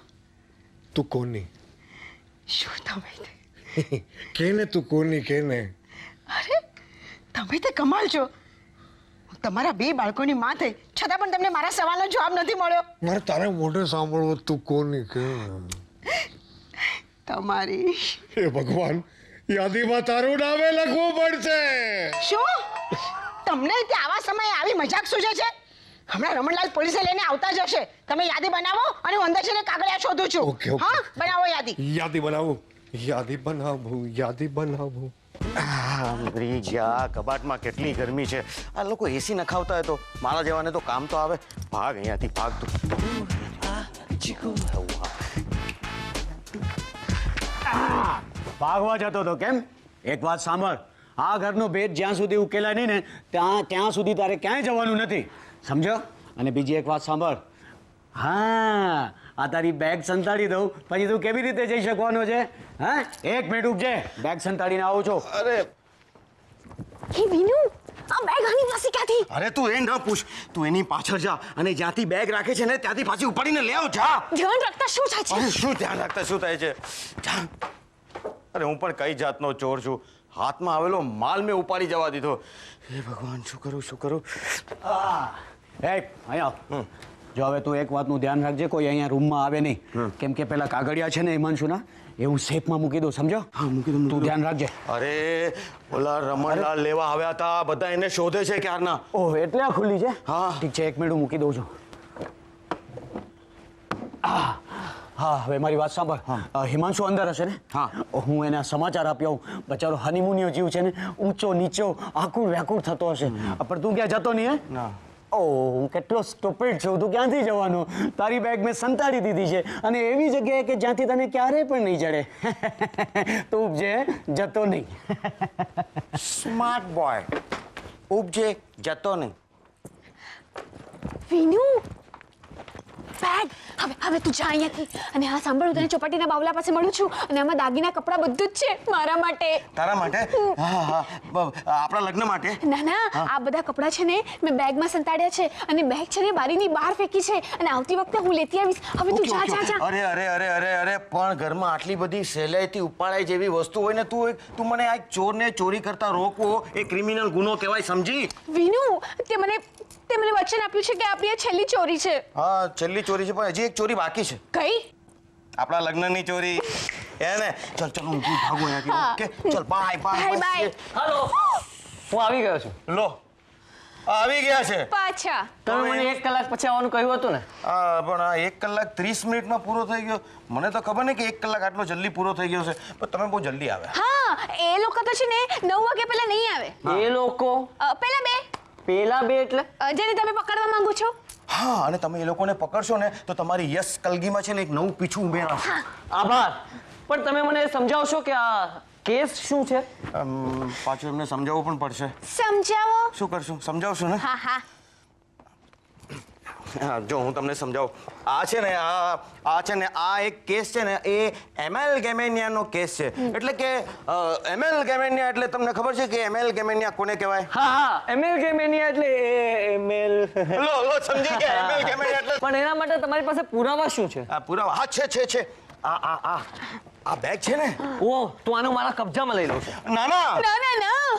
તું કોની? શું તમે કે ને તું કોની કે ને? અરે તમે તે કમાલ છો. તમારા બે બાળકોની માં થઈ છતાં પણ તમને મારા સવાલનો જવાબ નથી મળ્યો. મારે તારે મોઢે સાંભળવું તું કોની કે તમારી હે ભગવાન યાદીમાં તારું નામે લખવું પડશે. શું તમને તે આવા સમયે આવી મજાક સૂઝે છે? હમણાં રમણલાલ પોલીસે લઈને આવતા જ હશે. તમે યાદી બનાવો અને હું અંદર જઈને કાગળિયા શોધું છું. Okay, okay. હા, બનાવો યાદી. યાદી બનાવું યાદી બનાવું. મરી ગયા. કબાટમાં કેટલી ગરમી છે. આ લોકો એસી નખાવતા હોય તો મારા જેવાને તો કામ તો આવે. ભાગ અહીંયાથી, ભાગ તું. ભાગવા જતો તો કેમ? એક વાત સાંભળ, આ ઘરનો ભેદ જ્યાં સુધી ઉકેલાય નહીં ને ત્યાં સુધી તારે ક્યાંય જવાનું નથી, સમજો? અને બીજી એક વાત સાંભળ, હા, આ તારી બેગ સંતાડી દઉં પછી તું કેવી રીતે જઈ શકવાનો છે? હા, 1 મિનિટ ઉભજે, બેગ સંતાડીને આવું છું. અરે હે વિનુ, આ બેગ આની પાસે ક્યાંથી? અરે તું એ ન પૂછ, તું એની પાછળ જા અને જ્યાંથી બેગ રાખે છે ને ત્યાંથી પાછી ઉપાડીને લે આવ. જા. ધ્યાન રાખતા શું થાય છે? અરે શું ધ્યાન રાખતા શું થાય છે? જા. અરે હું પણ કઈ જાતનો ચોર છું? હાથમાં આવેલો માલ મેં ઉપાડી જવા દીધો. હે ભગવાન, શું કરું શું કરું? એ અહીંયા જો હવે તું એક વાતનું ધ્યાન રાખજે, કોઈ અહીંયા રૂમમાં આવે નહીં, કેમ કે પેલા કાગળિયા છે ને હિમાંશુના, એવું સેફમાં મૂકી દઉં, સમજો? હા, મૂકી દઉં. તું ધ્યાન રાખજે. અરે ઓલા રમણલાલ લેવા આવ્યા હતા, બધા એને શોધે છે ક્યારના. ઓહ, એટલે આ ખુલ્લી છે? હા. ઠીક છે, 1 મિનિટ હું મૂકી દઉં છું. હા, હવે મારી વાત સાંભળ. હિમાંશુ અંદર હશે ને? હા. હું એને સમાચાર આપી આવું. બચારો હનીમૂનનો જીવ છે ને, ઊંચો નીચો આકુળ વ્યાકુળ થતો હશે. પણ તું ક્યાં જતો નહીં? હે? ના. ઓહ, હું કેટલો સ્ટુપિડ છું. તું ક્યાંથી જવાનો? તારી બેગ મેં સંતાડી દીધી છે અને એવી જગ્યાએ કે જ્યાંથી તને ક્યારેય પણ નહીં જડે. તું ઉપજે, જતો નહીં. Smart boy. ઉપજે, જતો નહીં. વિનુ, બેગ હવે તું જા અહીંયાથી. અને હા સાંભળ, હું તને ચોપાટીના બાવલા પાસે મળું છું અને આમાં દાગીના કપડાં બધું જ છે મારા માટે. તારા માટે? હા હા, આપણા લગ્ન માટે? ના ના, આ બધા કપડાં છે ને મેં બેગમાં સંતાડ્યા છે અને બેગ છે ને બારીની બહાર ફેંકી છે અને આવતી વખતે હું લેતી આવીશ. હવે તું જા જા જા. અરે અરે અરે અરે અરે પણ ઘરમાં આટલી બધી સહેલાઈથી ઉપાડાય જેવી વસ્તુ હોય ને, તું મને આ ચોરને ચોરી કરતા રોકવો એ ક્રિમિનલ ગુનો કહેવાય, સમજી? વિનુ, તે મને વચન આપ્યું છે કે આપણી આ છેલ્લી ચોરી છે. હા, છેલ્લી ચોરી છે, પણ હજી એક ચોરી બાકી છે. કઈ? આપણા લગ્નની ચોરી. એને ચલ ચલ, હું ભાગું અહીંયાથી. ઓકે, ચલ, બાય બાય બાય. હાલો, હું આવી ગયો છું. લો, આવી ગયા છે. પાછા તમે મને 1 કલાક પછી આવવાનું કહ્યું હતું ને? હા, પણ આ 1 કલાક 30 મિનિટમાં પૂરો થઈ ગયો. મને તો ખબર નહીં કે 1 કલાક આટલો જલ્દી પૂરો થઈ ગયો છે, પણ તમે બહુ જલ્દી આવ્યા. હા, એ લોકો તો છે ને 9 વાગ્યા પહેલા નહીં આવે. એ લોકો પેલા બે એટલે જેને તમે પકડવા માંગો છો. હા, અને તમે એ લોકોને પકડશો ને તો તમારી યશ કલગીમાં છે ને એક નવું પીછું ઉમેરાશે. આભાર, પણ તમે મને સમજાવશો કે આ કેસ શું છે? પાછું એમને સમજાવવું પણ પડશે. સમજાવો. શું કરશું? સમજાવશું ને? હા હા. હા, જો હું તમને સમજાવું. આ છે ને આ એક કેસ છે ને એ એમએલ ગેમેનિયાનો કેસ છે. એટલે કે એમએલ ગેમેનિયા એટલે તમને ખબર છે કે એમએલ ગેમેનિયા કોને કહેવાય? હા, એમએલ ગેમેનિયા એટલે એમએલ. લો સમજી ગયા, એમએલ ગેમેનિયા એટલે. પણ એના માટે તમારી પાસે પુરાવા શું છે? આ પુરાવા? હા, છે. આ બેગ છે ને. ઓહ, તો આનું મારા કબજામાં લઈ લઉં છું. ના ના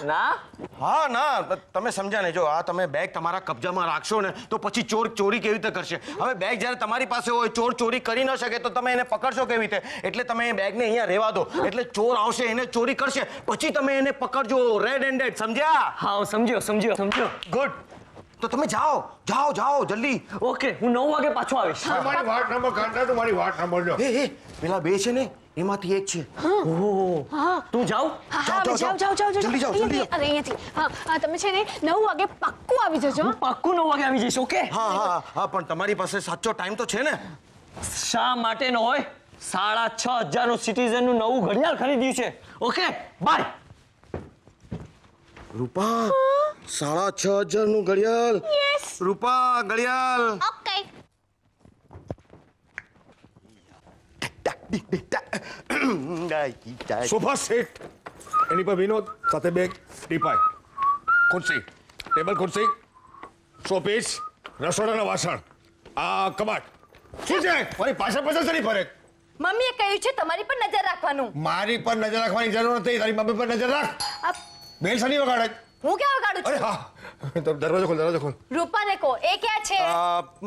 ના. હા ના, તમે સમજ્યા ને. જો આ તમે બેગ તમારા કબજામાં રાખશો ને તો પછી ચોર ચોરી કેવી રીતે કરશે? હવે બેગ જ્યારે તમારી પાસે હોય, ચોર ચોરી કરી ન શકે તો તમે એને પકડશો કેવી રીતે? એટલે તમે એ બેગને અહીંયા રહેવા દો. એટલે ચોર આવશે, એને ચોરી કરશે, પછી તમે એને પકડજો રેડ હેન્ડેડ, સમજ્યા? હા, સમજ્યો. ગુડ. તો તમે જાઓ જલ્દી. ઓકે, હું 9 વાગે પાછો આવીશ. મારી વાટ નંબર કાઢતા તો મારી વાટ નંબર લો. એ પેલા બે છે ને એમાંથી એક છે. તું જાવ. હા, જાઓ. જલ્દી જાઓ. અહીંયાથી. હા, તમે છે ને 9 વાગે પાક્કું આવી જજો. હું પાક્કું 9 વાગે આવી જઈશ. ઓકે. હા, પણ તમારી પાસે સાચો ટાઈમ તો છે ને? શા માટે ન હોય? 6,500 નું સિટીઝન નું નવું ઘડિયાળ ખરીદ્યું છે. Okay, by. રૂપા, 6,500 નું ઘડિયાળ. યસ. રૂપા, ઘડિયાળ. ઓકે. સોફા સેટ, એની પર વિનોદ, સાથે બેગ, ટીપાઈ, ખુરશી, ટેબલ ખુરશી, શોપીસ, રસોડાના વાસણ, આ કબાટ. શું છે? મારી પાછળ સરી ફરે. મમ્મીએ કહ્યું છે તમારી પર નજર રાખવાનું. મારી પર નજર રાખવાની જરૂર નથી, તારી મમ્મી પર નજર રાખ. બેલ સની વગાડે. હું ક્યાં વગાડું અરે છું હા તો દરવાજો ખોલ રૂપાને કહો એ ક્યાં છે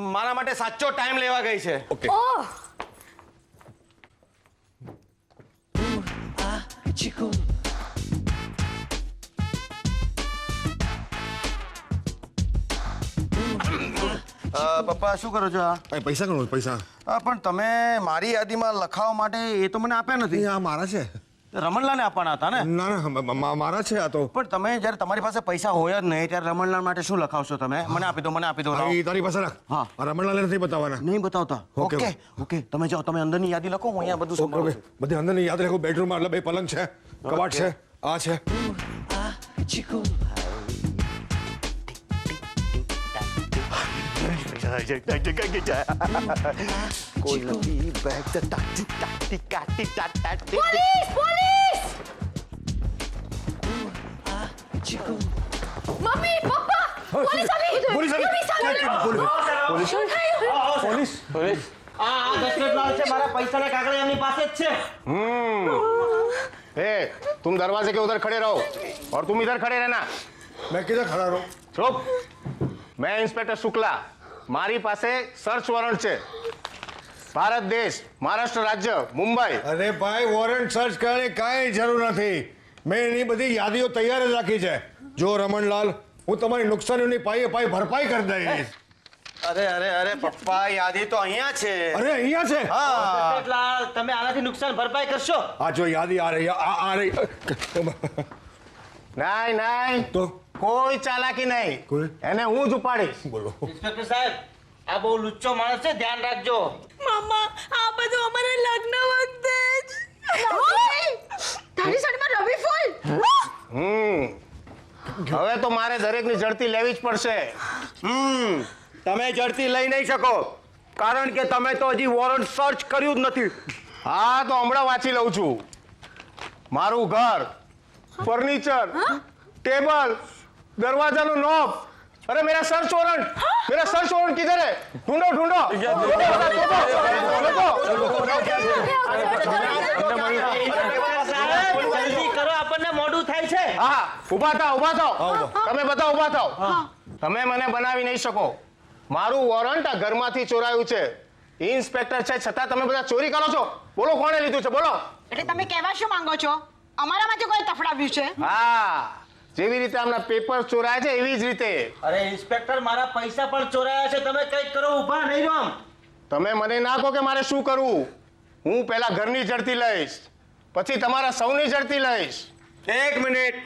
મારા માટે સાચો ટાઈમ લેવા ગઈ છે ઓકે ઓહ પપ્પા શું કરો છો આ પૈસા ગણો પૈસા પણ તમે મારી યાદીમાં લખાવવા માટે એ તો મને આપ્યા નથી આ મારા છે રમણલાલને આપવાના હતા ને ના ના મારા છે આ તો પણ તમે જ્યારે તમારી પાસે પૈસા હોય જ નહીં ત્યારે રમણલાલ માટે શું લખાવશો તમે મને આપી દો લાવો. એ તારી પાસે રાખ હા. આ રમણલાલે નથી બતાવવાના નહીં બતાવતા ઓકે, ઓકે ઓકે તમે જાઓ તમે અંદરની યાદી લખો હું અહીંયા બધું ઓકે સંભાળું છું. બધી અંદરની યાદ રાખો બેડરૂમમાં એટલે બે પલંગ છે કબાટ છે આ છે કોઈ નથી bag police police mummy papa police આવી પોલીસ આવી. પોલીસ શું થયું પોલીસ આ દશરથલાલ છે મારા પૈસાના કાગળ એમની પાસે જ છે तुम दरवाजे के उधर खड़े रहो और तुम इधर खड़े रहना મેં કીધા ખરા રહો चुप मैं इंस्पेक्टर शुक्ला मारी પાસે સર્ચ વોરંટ છે ભારત દેશ મહારાષ્ટ્ર રાજ્ય મુંબઈ અરે ભાઈ વોરંટ સર્ચ કરવાની કાંઈ જરૂર નથી મેં એની બધી યાદીઓ તૈયાર જ રાખી છે જો રમણલાલ હું તમારી નુકસાનીઓની પાઈએ પાઈ ભરપાઈ કરી દઈશ અરે અરે અરે પપ્પા યાદી તો અહીંયા છે અરે અહીંયા છે દશરથલાલ તમે આનાથી નુકસાન ભરપાઈ કરશો આ જો યાદી આ રહી આ રહી નહીં નહીં તો કોઈ ચાલાકી નહીં કોઈ? એને હું જ ઉપાડીશ બોલો ઇન્સ્પેક્ટર સાહેબ આ બહુ લુચ્ચો માણસ છે ધ્યાન રાખજો મમ્મા આ બધું અમારા લગ્ન વખતે તારી સાડીમાં રવિ ફૂલ હવે તો મારે દરેકની જડતી લેવી જ પડશે તમે જડતી લઈ નહીં શકો કારણ કે તમે તો હજી વોરંટ સર્ચ કર્યું જ નથી હા તો હમણાં વાંચી લઉં છું મારું ઘર ફર્નિચર ટેબલ દરવાજાનું નોબ अरे मेरा सर्च वारंट किधर है ढूंढो જલ્દી કરો આપણને મોડું થાય છે હા ઊભા થાઓ તમે બધા ઊભા થાઓ તમે મને બનાવી નહીં શકો મારું વોરંટ આ ઘરમાંથી ચોરાયું છે ઇન્સ્પેક્ટર છે છતાં તમે બધા ચોરી કરો છો બોલો કોણે લીધું છે બોલો એટલે તમે કહેવા શું માંગો છો અમારામાંથી કોઈ તફડાવ્યું છે હા જેવી રીતે આમના પેપર ચોરાયા છે એવી જ રીતે અરે ઇન્સ્પેક્ટર મારા પૈસા પણ ચોરાયા છે તમે કંઈક કરો ઊભા નહીં રહો આમ. તમે મને ના કહો કે મારે શું કરવું હું પહેલા ઘરની જડતી લઈશ પછી તમારા સૌની જડતી લઈશ એક મિનિટ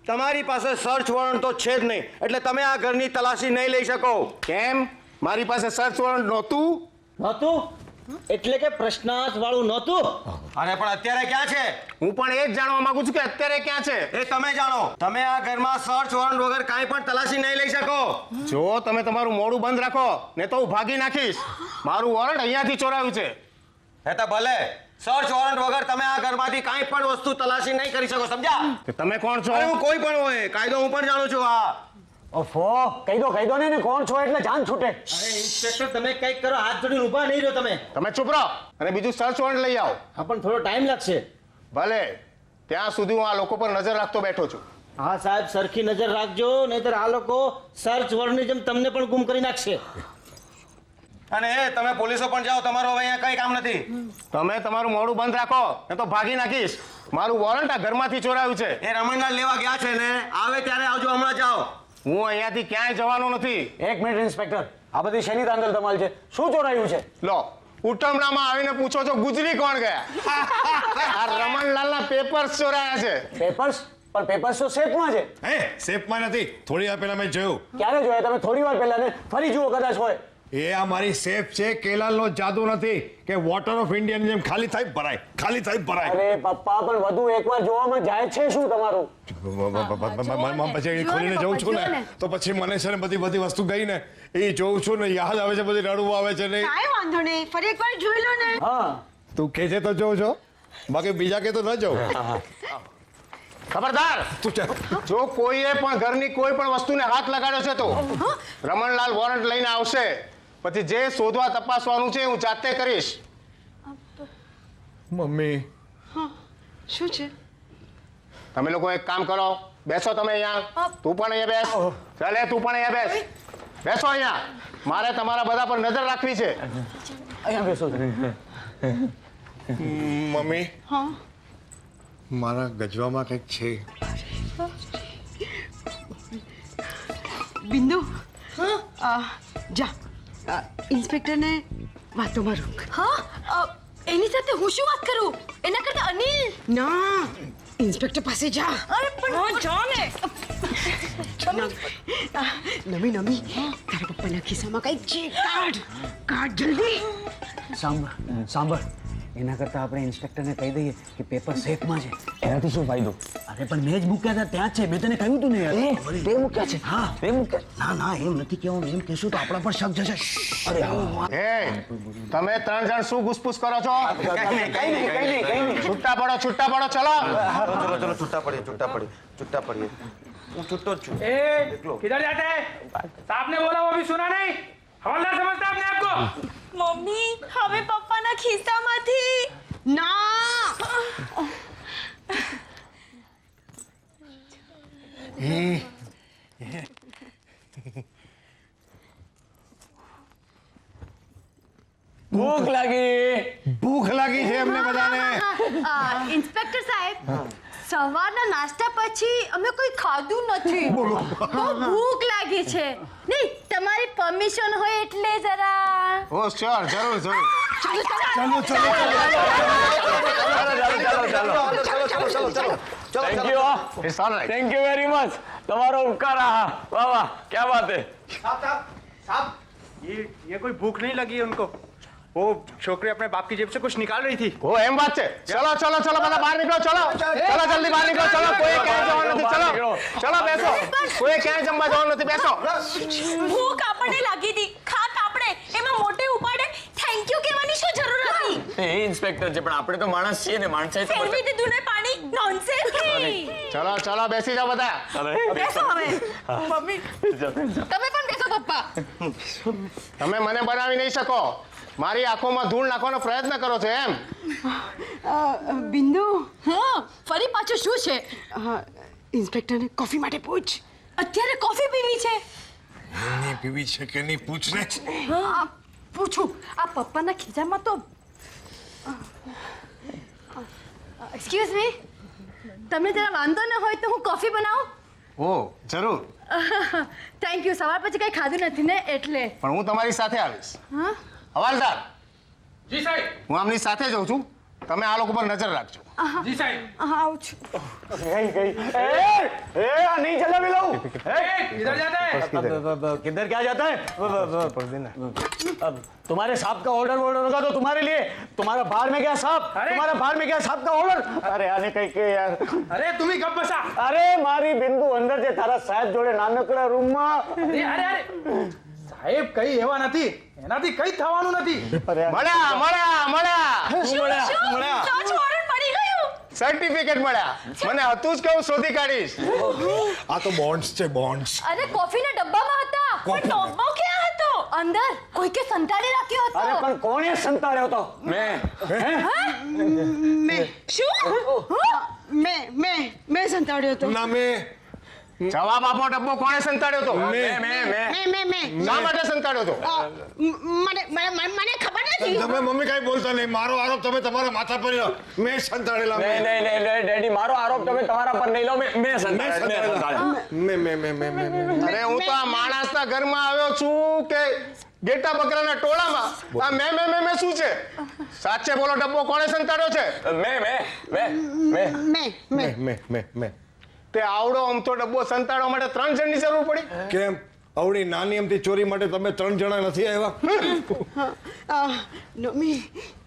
તમારી પાસે સર્ચ વોરંટ તો છે જ નહીં એટલે તમે આ ઘરની તલાશી નહીં લઈ શકો કેમ મારી પાસે સર્ચ વોરંટ નહોતું નહોતું એટલે કે પ્રશ્નાર્થ વાળું નહોતું અરે પણ અત્યારે ક્યાં છે હું પણ એ જ જાણવા માંગુ છું કે અત્યારે ક્યાં છે એ તમે જાણો તમે આ ઘરમાં સર્ચ વોરંટ વગર કાંઈ પણ તલાશી નહીં લઈ શકો જો તમે તમારું મોઢું બંધ રાખો ને તો હું ભાગી નાખીશ મારું વોરંટ અહીંયાથી ચોરાયું છે હે તો ભલે સર્ચ વોરંટ વગર તમે આ ઘરમાંથી કાંઈ પણ વસ્તુ તલાશી નહીં કરી શકો સમજ્યા તમે કોણ છો હું કોઈ પણ હોય કાયદો હું પણ જાણું છું હા ઓફો કહી દો ને કોણ છો એટલે જાન છૂટે અરે ઇન્સ્પેક્ટર તમે કંઈક કરો હાથ જોડીને ઊભા નહીં રહો તમે ચૂપ રહો અને બીજું સર્ચ વોરંટ લઈ આવો હા પણ થોડો ટાઈમ લાગશે ભલે ત્યાં સુધી હું આ લોકો પર નજર રાખતો બેઠો છું હા સાહેબ સરખી નજર રાખજો નહીતર આ લોકો સર્ચ વોરંટની જેમ તમને પણ ગુમ કરી નાખશે અને તમે પોલીસો પણ જાઓ તમારો હવે અહીંયા કઈ કામ નથી તમે તમારું મોઢું બંધ રાખો ને તો ભાગી નાખીશ મારું વોરંટ આ ઘરમાંથી ચોરાયું છે એ રમણલાલ લેવા ગયા છે ને આવે ત્યારે આવજો હમણાં જાઓ હું અહીંયાથી ક્યાંય જવાનો નથી એક મિનિટ ઇન્સ્પેક્ટર આ બધી શેની દાંગલ ધમાલ છે શું ચોરાયું છે લો ઉટમણામાં આવીને પૂછો છો ગુજરી કોણ ગયા આ રમણલાલના પેપર્સ ચોરાયા છે પેપર્સ પણ પેપર્સ તો સેફમાં છે હે સેફમાં નથી થોડી વાર પહેલા મેં જોયું ક્યારે જોયા તમે થોડી વાર પહેલા ને ફરી જુઓ કદાચ હોય એ આ મારી સેફ છે કેલાલનો જાદુ નથી કે વોટર ઓફ ઇન્ડિયાની જેમ ખાલી થાય ભરાય અરે પપ્પા પણ વધુ એકવાર જોવામાં જાય છે શું તમારું પછી એ ખોલીને જોઉં છું ને તો પછી મને છે ને બધી વસ્તુ ગઈ ને એ જોઉં છું ને યાદ આવે છે બધી રડવું આવે છે ને કાંઈ વાંધો નહીં ફરી એકવાર જોઈ લો ને હા તું કે છે તો જોઉં છો બાકી બીજા કે તો ન જોઉં ખબરદાર જો કોઈએ પણ ઘરની કોઈ પણ વસ્તુને હાથ લગાડ્યો છે તો રમણલાલ વોરંટ લઈને આવશે પછી જે શોધવા તપાસવાનું છે હું જાતે કરીશ મમ્મી શું છે તમે લોકો એક કામ કરો બેસો તમે અહીંયા. તું પણ અહીંયા બેસ. ચાલે તું પણ અહીંયા બેસ. બેસો અહીંયા. મારે તમારા બધા પર નજર રાખવી છે. અહીંયા બેસો. મમ્મી મારા ગજવામાં કંઈક છે. બિંદુ જા ઇન્સ્પેક્ટરને વાતોમાં રોક. હા એની સાથે હું શું વાત કરું? એના કરતા અનિલ. ના ઇન્સ્પેક્ટર પાસે જા. અરે પણ જા ને. નમી તારા પપ્પાના ખિસ્સામાં કંઈક છે. કાઢ જલ્દી. સાંભળ એના કરતાં આપણે ઇન્સ્પેક્ટરને કહી દઈએ કે પેપર સેફમાં છે. એનાથી શું ફાયદો? અરે પણ મેં જ મૂક્યા હતા ત્યાં જ છે. મેં તને કહ્યું હતું ને યાર. તે મૂક્યા છે? હા તે મૂક્યા. ના એમ નથી કહેવાનું. એમ કહેશું તો આપણા પર શક જશે. અરે એ તમે 3 જણ શું ઘૂસપૂસ કરો છો? છૂટા પડો ચલો. ચલો છૂટા પડીએ. હું છૂટો જ છું. किधर जाते हैं? साहब ने बोला वो अभी सुना नहीं. हवलदार समझता अपने आप को. મમ્મી હવે પપ્પાના ખિસ્સામાંથી ના ભૂખ લાગી છે એમને બધાને. ઇન્સ્પેક્ટર સાહેબ સવારના નાસ્તા પછી અમે કોઈ ખાધું નથી. બહુ ભૂખ લાગી છે. નહીં તમારી પરમિશન હોય એટલે જરા. ઓ શ્યોર જરૂર. Thank you very much. તમારો ઉપકાર. વાહ વાહ ક્યા બાત હે. साहब ये कोई भूख नहीं लगी है उनको. वो छोकरी अपने बाप की जेब से कुछ निकाल रही थी. ઓ એમ વાત છે. ચલો બધા બહાર નીકળો. ચલો જલ્દી બહાર નીકળો. ચલો કોઈ ક્યાંય જવાનું નથી. ચલો બેસો. કોઈ ક્યાંય જમવા જવાનું નથી. બેસો. ભૂખ આપણને લાગી હતી. ખાક આપણે એમાં મોટે ઉપાડે થેન્ક યુ કહેવાની શું જરૂર હતી? એ ઇન્સ્પેક્ટર છે પણ આપણે તો માણસ છીએ ને. માણસાઈ તો ફેરવી દીધું ને પાણી. નોનસેન્સ. ચલો બેસી જાઓ બધા. બેસો હવે. મમ્મી તમે પણ બેસો પપ્પા. તમે મને બનાવી નહીં શકો. મારી આંખોમાં ધૂળ નાખવાનો પ્રયત્ન કરો છો એમ? બિંદુ હા ફરી પાછું શું છે? ઇન્સ્પેક્ટરને કોફી માટે પૂછ. અત્યારે કોફી પીવી છે? પીવી છે કે નહીં પૂછ ને. હા પૂછું. આ પપ્પાના ખિસ્સામાં તો એક્સક્યુઝ મી તમને જરા વાંધો ન હોય તો હું કોફી બનાવું? ઓ જરૂર. Thank you. સવાર પછી કઈ ખાધું નથી ને એટલે. પણ હું તમારી સાથે આવીશ. હા હવાલદાર जी साहब. હું આમની સાથે જઉં છું. તમે આ લોકો પર નજર રાખજો. जी साहब. આવું છું. नहीं चला मिलो. किधर जाते हैं? किधर क्या जाता है? अब तुम्हारे साहब का ऑर्डर होगा तो तुम्हारे लिए. तुम्हारा बाहर में गया साहब. अरे! तुम्हारा बाहर में गया साहब का ऑर्डर. अरे आने कहीं के यार. अरे तुम ही कब बसा? अरे मारी बिंदु अंदर છે તારા સાહેબ જોડે નાનકડા રૂમમાં. અરે સાહેબ કઈ એવા નથી. એનાથી કઈ થવાનું નથી. મળ્યા સર્ચ વોરંટ મળી ગયું. સર્ટિફિકેટ મળ્યા. મને હતું જ કે હું શોધી કાઢીશ. આ તો બોન્ડ્સ છે બોન્ડ્સ. અરે કોફીના ડબ્બામાં હતા. પણ ડબ્બો ક્યાં હતો? અંદર કોઈકે સંતાડી રાખ્યો હતો. અરે પણ કોણે સંતાડ્યો તો? મેં સંતાડ્યો હતો. ના મેં જવાબ આપો. ડબ્બો કોણે સંતાડ્યો તો? મેં શા માટે સંતાડ્યો તો? મને ખબર નથી. તમે મમ્મી કાંઈ બોલતા નહીં. મારો આરોપ તમે તમારા માથા પર લ્યો. મેં સંતાડેલા. નહીં ડેડી મારો આરોપ તમે તમારા પર નહીં લો. મેં સંતાડેલા. અરે હું તો આ માણસના ઘરમાં આવ્યો છું કે ગેટા બકરાના ટોળામાં? આ મેં શું છે? સાચે બોલો. ડબ્બો કોણે સંતાડ્યો છે? મેં તે આવડો અમથો ડબ્બો સંતાડવા માટે 3 જણની જરૂર પડી? કેમ આવડી નાની અમથી ચોરી માટે તમે 3 જણા નથી આવ્યા? નમી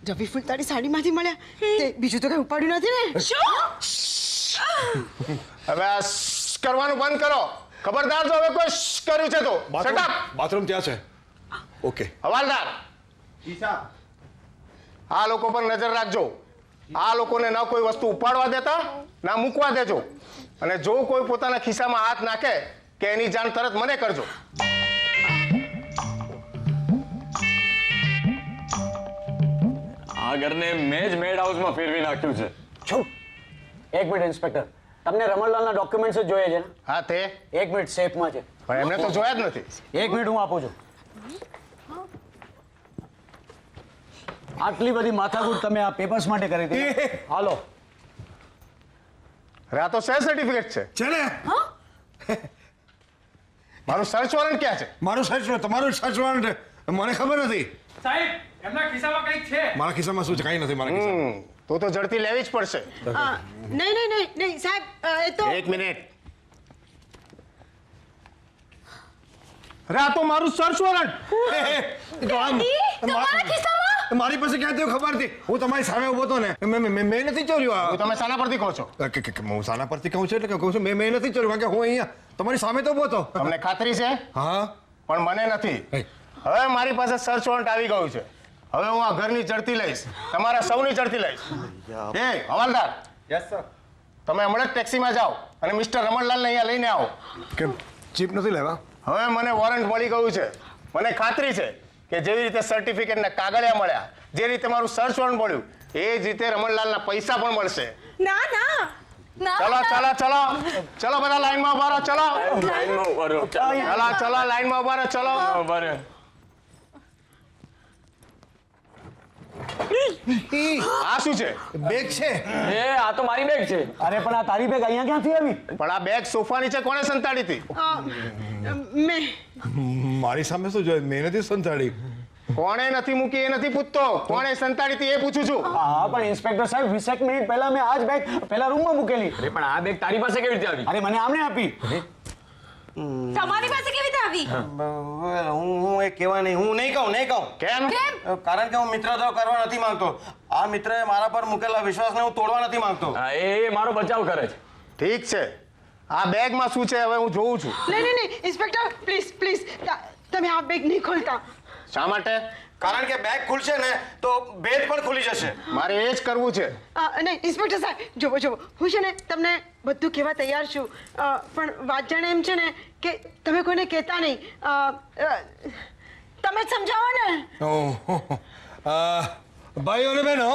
રવિ ફૂલ તારી સાડીમાંથી મળ્યા. તે બીજું તો કઈ ઉપાડ્યું નથી ને? હવે આ કરવાનું બંધ કરો. ખબરદાર જો હવે કોઈ કર્યું છે તો શટ અપ. બાથરૂમ ત્યાં છે. ઓકે. હવાલદાર આ લોકો પર નજર રાખજો. આ લોકોને ન કોઈ વસ્તુ ઉપાડવા દેતા ના મૂકવા દેજો. અને જો કોઈ પોતાના ખિસ્સામાં હાથ નાખે કે એની જાણ તરત મને કરજો. આ ઘરને મેં જ મેડ હાઉસમાં ફેરવી નાખ્યું છે. છું એક મિનિટ ઇન્સ્પેક્ટર. તમને રમણલાલના ડોક્યુમેન્ટ્સ જ જોઈએ છે ને? હા તે 1 મિનિટ સેફમાં છે. પણ એમને તો જોયા જ નથી. 1 મિનિટ હું આપું છું. આટલી બધી માથાકૂટ તમે આ પેપર્સ માટે કરી હતી? હાલો. અરે આ તો સેલ સર્ટિફિકેટ છે. છે ને મારું સર્ચ વોરંટ ક્યાં છે? મારું સર્ચ તમારું સર્ચ વોરંટ મને ખબર નથી. સાહેબ એમના ખિસ્સામાં કંઈક છે. મારા ખિસ્સામાં શું છે? કાંઈ નથી મારા ખિસ્સામાં. તો ઝડપી લેવી જ પડશે. નહીં સાહેબ એ તો 1 મિનિટ. અરે આ તો મારું સર્ચ વોરંટ. તમારા ખિસ્સામાં મારી પાસે ક્યાં થયું ખબર હતી? હું તમારી સામે ઉભો હતો ને. મેં નથી ચોર્યું. તમે શાના પરથી કહો છો? હું સાના પરથી કહું છું એટલે કહું છું મેં નથી ચોર્યું કારણ કે હું અહીંયા તમારી સામે તો ઉભો હતો. તમને ખાતરી છે? હા પણ મને નથી. હે. હવે મારી પાસે સર્ચ વોરંટ આવી ગયું છે. હવે હું આ ઘરની ઝડપી લઈશ, તમારા સૌની ઝડપી લઈશ. એ હવાલદાર, યસ સર. તમે હમણાં જ ટેક્સીમાં જાઓ અને મિસ્ટર રમણલાલને અહીંયા લઈને આવો. કેમ ચીપ નથી લેવા? હવે મને વોરંટ મળી ગયું છે. મને ખાતરી છે કે જેવી રીતે સર્ટિફિકેટના કાગળિયા મળ્યા, જે રીતે મારું સર્ચ વોરંટ મળ્યું, એ જ રીતે રમણલાલના પૈસા પણ મળશે. ના ના ચલો બધા લાઈનમાં ઉભા રહો. ચલો લાઈનમાં ઉભા રહો. ચલો. આ શું છે? બેગ છે. એ આ તો મારી બેગ છે. અરે પણ આ તારી બેગ અહીંયા ક્યાંથી આવી? પણ આ બેગ સોફા નીચે કોણે સંતાડી હતી? મારી સામે શું જોઈએ? મેં નથી સંતાડી. કોણે નથી મૂકી એ નથી પૂછતો, કોણે સંતાડી હતી એ પૂછું છું. હા પણ ઇન્સ્પેક્ટર સાહેબ 20 મિનિટ પહેલા મેં આ જ બેગ પેલા રૂમમાં મૂકેલી. અરે પણ આ બેગ તારી પાસે કેવી રીતે આવી? અરે મને આમને આપી. તમારી પાસે કેવી રીતે આવી? હું એ કહેવા નહીં, હું નહીં કહું. કેમ? કારણ કે હું મિત્રતા કરવા નથી માંગતો. આ મિત્રએ મારા પર મૂકેલા વિશ્વાસને હું તોડવા નથી માંગતો. હા, એ મારો બચાવ કરે છે. ઠીક છે, આ બેગમાં શું છે હવે હું જોઉં છું. નહીં ઇન્સ્પેક્ટર પ્લીઝ તમે આ બેગ નહીં ખોલતા. શા માટે? કારણ કે બેગ ખુલશે ને તો ભેદ પણ ખુલી જશે. મારે એ જ કરવું છે. નહીં ઇન્સ્પેક્ટર સાહેબ જોવો હું છે ને તમને બધું કહેવા તૈયાર છું, પણ વાત જાણે એમ છે ને કે તમે કોઈને કહેતા નહીં. તમે જ સમજાવો ને. ભાઈઓ અને બહેનો,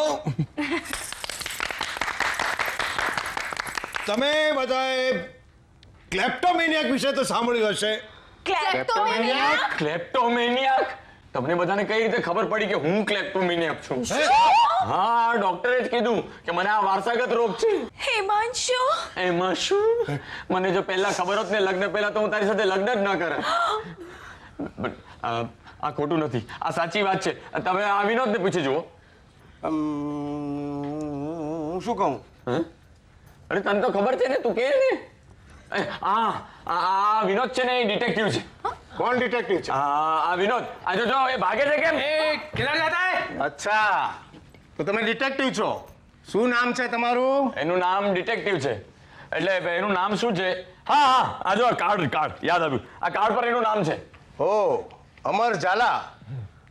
તમે બધાએ ક્લેપ્ટોમેનિયાક વિશે તો સાંભળ્યું હશે. ક્લેપ્ટોમેનિયાક? તમને બધાને કઈ રીતે ખબર પડી કે હું ક્લેપ્ટોમેનિયાક છું? હા, ડોક્ટરે જ કીધું કે મને આ વારસાગત રોગ છે. હિમાંશુ, એમાં શું? મને જો પહેલા ખબર હોત ને લગ્ન પહેલા તો હું તારી સાથે લગ્ન જ ન કરે. આ ખોટું નથી, આ સાચી વાત છે. તમે આ વિનોદને પૂછી જુઓ. હું શું કહું? અરે તને તો ખબર છે ને, તું કે ને. આ વિનોદ છે ને, એ ડિટેક્ટિવ છે. કોણ ડિટેક્ટિવ છે? આ વિનોદ. આ જો એ ભાગે છે કેમ? કિલર જાતા હે. અચ્છા, તો તમે ડિટેક્ટિવ છો. શું નામ છે તમારું? એનું નામ ડિટેક્ટિવ છે. એટલે એનું નામ શું છે? હા, આ જો કાર્ડ યાદ આવ્યું. આ કાર્ડ પર એનું નામ છે. ઓ, અમર ઝાલા.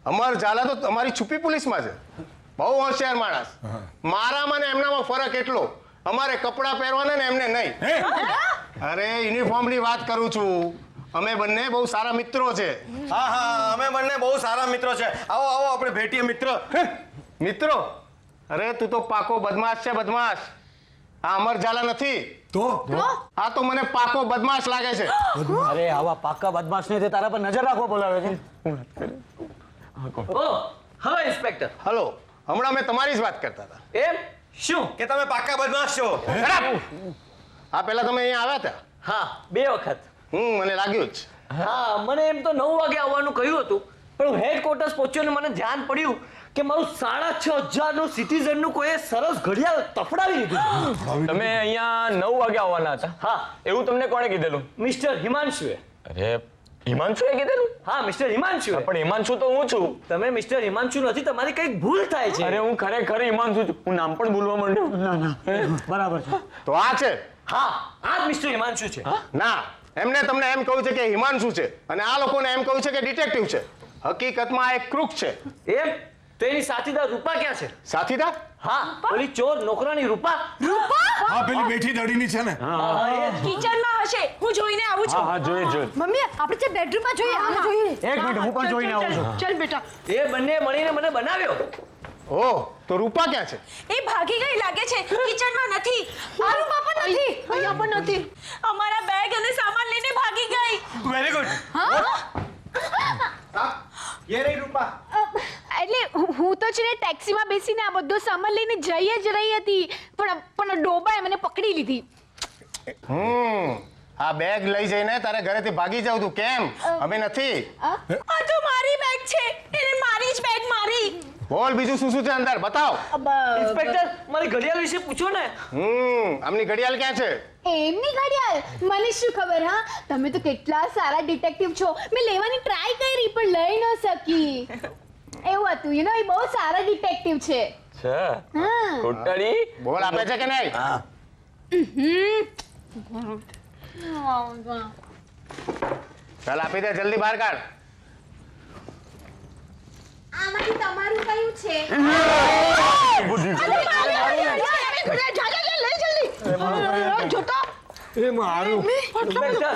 અમર ઝાલા તો તમારી છુપી પોલીસમાં છે. બહુ હોશિયાર માણસ. મારામાં ને એમનામાં ફરક એટલો, અમારે કપડાં પહેરવાના ને એમને નહીં. અરે યુનિફોર્મની વાત કરું છું. અમે બંને બહુ સારા મિત્રો છે. હા, અમે બંને બહુ સારા મિત્રો છે. આવો આપણે ભેટીએ મિત્રો. અરે તું તો પાકો બદમાશ છે, બદમાશ. આ અમર ઝાલા નથી. તો આ તો મને પાકો બદમાશ લાગે છે. અરે આવા પાક્કા બદમાશને તે તારા પર નજર રાખવો બોલાવે છે. હા ઇન્સ્પેક્ટર. હલો, હમણાં મેં તમારી જ વાત કરતા હતા. એમ શું? કે તમે પાક્કા બદમાશ છો. આ પહેલા તમે અહીંયા આવ્યા હતા? હા, 2 વખત. મને લાગ્યું જ. હા, મને એમ તો 9 વાગે આવવાનું કહ્યું હતું, પણ હું હેડક્વાર્ટર્સ પહોંચ્યો ને મને ધ્યાન પડ્યું કે મારું 6,500 નું સિટીઝનનું કોઈએ સરસ ઘડિયાળ તફડાવી લીધું. તમે અહીંયા 9 વાગે આવવાના હતા? હા. એવું તમને કોણે કીધેલું? મિસ્ટર હિમાંશુએ. અરે હિમાંશુએ કીધેલું? હા, મિસ્ટર હિમાંશુ. પણ હિમાંશુ તો હું છું. તમે મિસ્ટર હિમાંશુ નથી, તમારી કંઈક ભૂલ થાય છે. અરે હું ખરેખર હિમાંશુ છું. હું નામ પણ ભૂલવા માંડ્યો. ના બરાબર છે. તો આ છે? હા, આ જ મિસ્ટર હિમાંશુ છે. ના, એમને તમને એમ કહ્યું છે કે હિમાંશુ છે અને આ લોકોને એમ કહ્યું છે કે ડિટેક્ટિવ છે. હકીકતમાં આ એક ક્રૂક છે. એમ? તો એની સાથીદાર રૂપા ક્યાં છે? સાથીદાર? હા, પેલી ચોર નોકરાની રૂપા. હા, પેલી બેઠી દડીની છે ને. કિચનમાં હશે. હું જોઈને આવું છું. હા, જોઈએ. મમ્મી આપણે જે બેડરૂમમાં જોઈએ આમાં જોઈએ. 1 મિનિટ હું પણ જોઈને આવું છું. ચાલ બેટા. એ બંને મળીને મને બનાવ્યો. ઓહ, તો રૂપા ક્યાં છે? એ ભાગી ગઈ લાગે છે, કિચનમાં નથી. આલુ બાપા નથી. અહીંયા પણ નથી. અમારા બેગ અને સામાન લઈને ભાગી ગઈ. Very good. ये रही रूपा. એટલે હું તો છે ને ટેક્સીમાં બેસીને આ બધો સામાન લઈને જઈ જ રહી હતી, પણ ડોબાએ મને પકડી લીધી. આ બેગ લઈ જઈને તારે ઘરેથી ભાગી જાવ તું કેમ? અમે નથી. આ તો મારી બેગ છે. એને મારી જ બેગ મારી. બોલ બીજું શું શું છે અંદર બતાવ. ઇન્સ્પેક્ટર મારી ઘડિયાળ વિશે પૂછો ને. આમની ઘડિયાળ ક્યાં છે? એમની ઘડિયાળ મને શું ખબર. હા, તમે તો કેટલા સારા ડિટેક્ટિવ છો. મેં લેવાની ટ્રાય કરી પણ લઈ ન સકી. એવું હતું, યુ નો, એ બહુ સારા ડિટેક્ટિવ છે. હા. કોટડી બોલ આપે છે કે નહીં? ચાલ આપી દે, જલ્દી બહાર કાઢ. આમાંથી તમારું કયું છે? ઇન્સ્પેક્ટર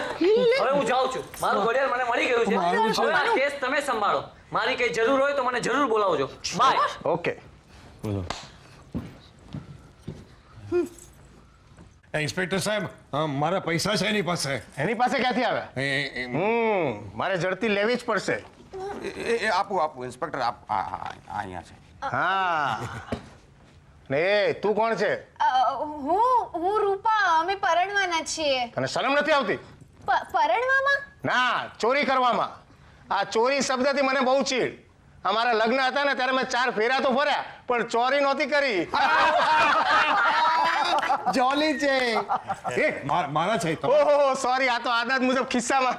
હવે હું જાઉં છું. મારું ઘડિયાળ મને મળી ગયું છે. હવે આ કેસ તમે સંભાળો. મારી કઈ જરૂર હોય તો મને જરૂર બોલાવજો. બાય. ઓકે. ઇન્સ્પેક્ટર સાહેબ, મારા પૈસા છે એની પાસે. એની પાસે ક્યાંથી આવે? મારે જડતી લેવી જ પડશે. આપું ઇન્સ્પેક્ટર અહીંયા છે. હા. ને તું કોણ છે? હું રૂપા. અમે પરણવાના છીએ. તને શરમ નથી આવતી? પરણવામાં? ના, ચોરી કરવામાં. આ ચોરી શબ્દથી મને બહુ ચીડ. અમારા લગ્ન હતા ને ત્યારે મેં 4 ફેરા તો ફર્યા પણ ચોરી નહોતી કરી. જોલી છે. એ મારા છે તો. ઓહો સોરી, આ તો આદત મુજબ ખિસ્સામાં.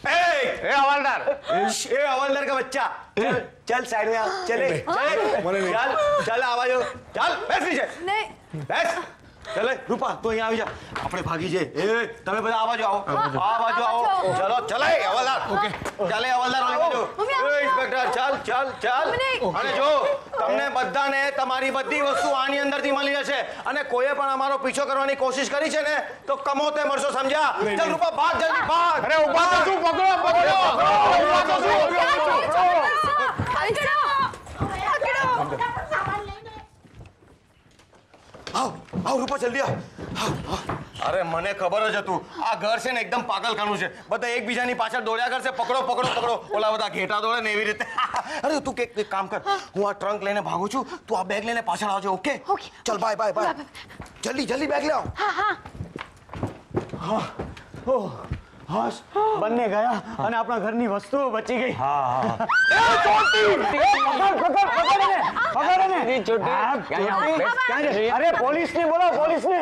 ए हवलदार, ए हवलदार का बच्चा, चल साइड में आ, चले चल चल आवाज चल बैठ नीचे નહીં. बैठ चले रूपा तो यहाँ આવી જા, આપણે ભાગી જઈએ. એ તમે બધા આ બાજુ આવો, આ બાજુ આવો. ચલો ચલે હવલદાર. ઓકે ચાલે હવલદાર ઓલી બાજુ. એ ઇન્સ્પેક્ટર ચાલ ચાલ ચાલ. અને જો તમને બધાને તમારી બધી વસ્તુ આની અંદરથી મળી જશે અને કોઈએ પણ અમારો પીછો કરવાની કોશિશ કરી છે ને તો કમોતે મરશો, સમજ્યા? ચાલ રૂપા ભાગ, જલ્દી ભાગ. અરે ઉભા તો શું, પકડો પકડો. ઉભા તો શું. આવ આવ રૂપા જલ્દી આવ. અરે મને ખબર જ હતું આ ઘર છે ને એકદમ પાગલખાનું છે. બધા એકબીજાની પાછળ દોડ્યા કરશે, પકડો પકડો પકડો. ઓલા બધા ઘેટા દોડે ને એવી રીતે. અરે તું એક કામ કર, હું આ ટ્રંક લઈને ભાગું છું, તું આ બેગ લઈને પાછળ આવજો. ઓકે ચલ બાય બાય બાય. જલ્દી જલ્દી બેગ લે આવ. હાશ, બંને ગયા અને આપણા ઘરની વસ્તુઓ બચી ગઈ. અરે પોલીસને બોલો, પોલીસને.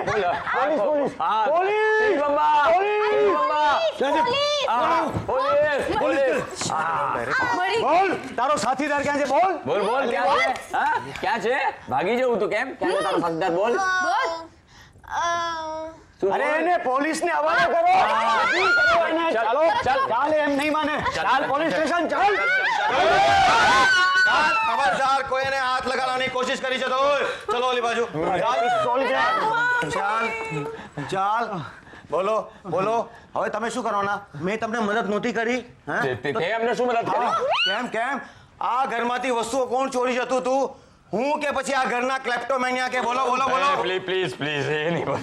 બોલ, તારો સાથીદાર ક્યાં છે? બોલ બોલ બોલ ક્યાં છે? હા ક્યાં છે? ભાગી જવું તું કેમ? ક્યાં છે તારો સાથીદાર? બોલ. અરે એને પોલીસને હવાલે કરો. ચાલો ચાલ ચાલ, એમ નહીં માને. ચાલ પોલીસ સ્ટેશન ચાલ. ખબરદાર કોઈને હાથ લગાડવાની કોશિશ કરી છે તો ચલો ઓલી બાજુ. ચાલ ચાલ બોલો બોલો. હવે તમે શું કરવાના? મેં તમને મદદ નહોતી કરી? તે અમને શું મદદ કરી? કેમ કેમ આ ઘરમાંથી વસ્તુઓ કોણ ચોરી જતું તું? હું કે પછી આ ઘરના ક્લેપ્ટોમેનિયા કે? બોલો બોલો બોલો. પ્લીઝ પ્લીઝ એ નહીં બોલ.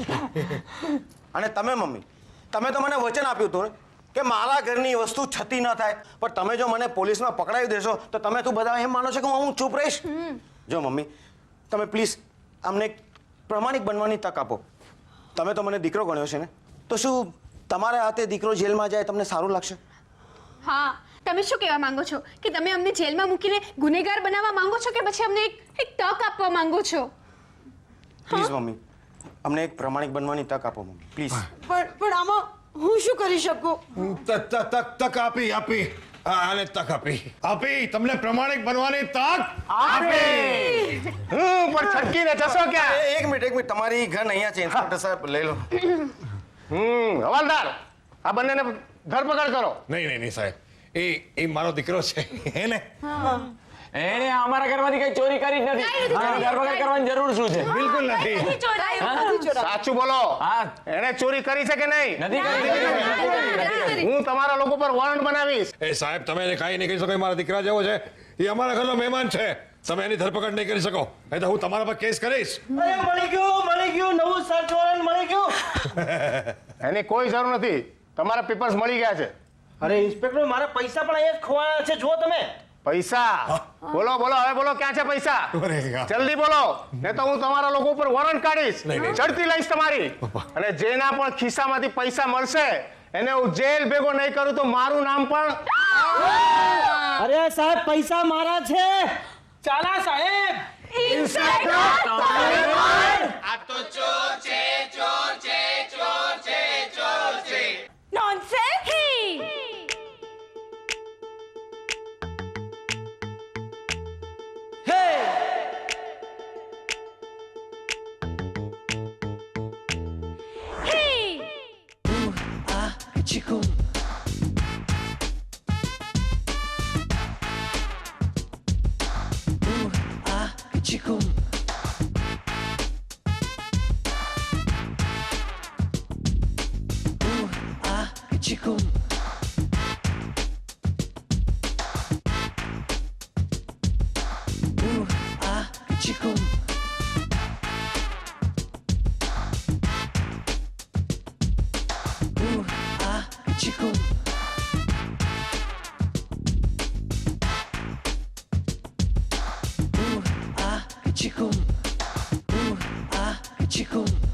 અને તમે મમ્મી, તમે તો મને વચન આપ્યું હતું ને કે મારા ઘરની વસ્તુ છતી ન થાય, પણ તમે જો મને પોલીસમાં પકડાવી દેશો તો તમે તો બધા એમ માનો છો કે હું ચૂપ રહીશ? જો મમ્મી તમે પ્લીઝ અમને એક પ્રમાણિક બનવાની તક આપો. તમે તો મને દીકરો ગણ્યો છે ને, તો શું તમારા હાથે દીકરો જેલમાં જાય તમને સારું લાગશે? હા, તમે શું કહેવા માંગો છો કે તમે અમને જેલમાં મૂકીને ગુનેગાર બનાવવા માંગો છો કે પછી અમને એક તક આપવા માંગો છો? પ્લીઝ મમ્મી અમને એક પ્રમાણિક બનવાની તક આપો મમ્મી, પ્લીઝ. પણ આમાં હું શું કરી શકું? તક આપી આને તક આપી તમને પ્રમાણિક બનવાની તક આપી. પણ છટકીને જશો ક્યાં? એક મિનિટ તમારી ઘર અહીંયા છે ઇન્સ્પેક્ટર સાહેબ, લઈ લો. હવાલદાર આ બંનેને ધરપકડ કરો. નહીં સાહેબ, એ મારો દીકરો છે એને એણે અમારા ઘરમાંથી કઈ ચોરી કરી જ નથી. આને ધરપકડ કરવાની જરૂર શું છે? બિલકુલ નથી. સાચું બોલો. હા, એણે ચોરી કરી છે કે નહીં? નથી કરી. હું તમારા લોકો પર વોરંટ બનાવીશ. એ સાહેબ તમે એને કાંઈ નહીં કહી શકો. એ મારા દીકરા જેવો છે. એ અમારા ઘરનો મહેમાન છે. તમે એની ધરપકડ નહીં કરી શકો. એ તો હું તમારા પર કેસ કરીશ. અરે મળી ગયું નવું સર્ચ વોરંટ મળી ગયું. એની કોઈ જરૂર નથી. તમારા પેપર્સ મળી ગયા છે. અરે ઇન્સ્પેક્ટર મારા પૈસા પણ અહીંયા જ ખોવાયા છે જુઓ તમે. પૈસા બોલો બોલો હવે બોલો ક્યાં છે પૈસા? અરે યાર. જલ્દી બોલો નહીં તો હું તમારા લોકો ઉપર વોરંટ કાઢીશ. ઝડપી લઈશ તમારી. અને જેના પણ ખિસ્સામાંથી પૈસા મળશે એને હું જેલ ભેગો નહીં કરું તો મારું નામ પણ અરે સાહેબ પૈસા મારા છે. ચાલા સાહેબ. નોનસેન્સ. Chikum.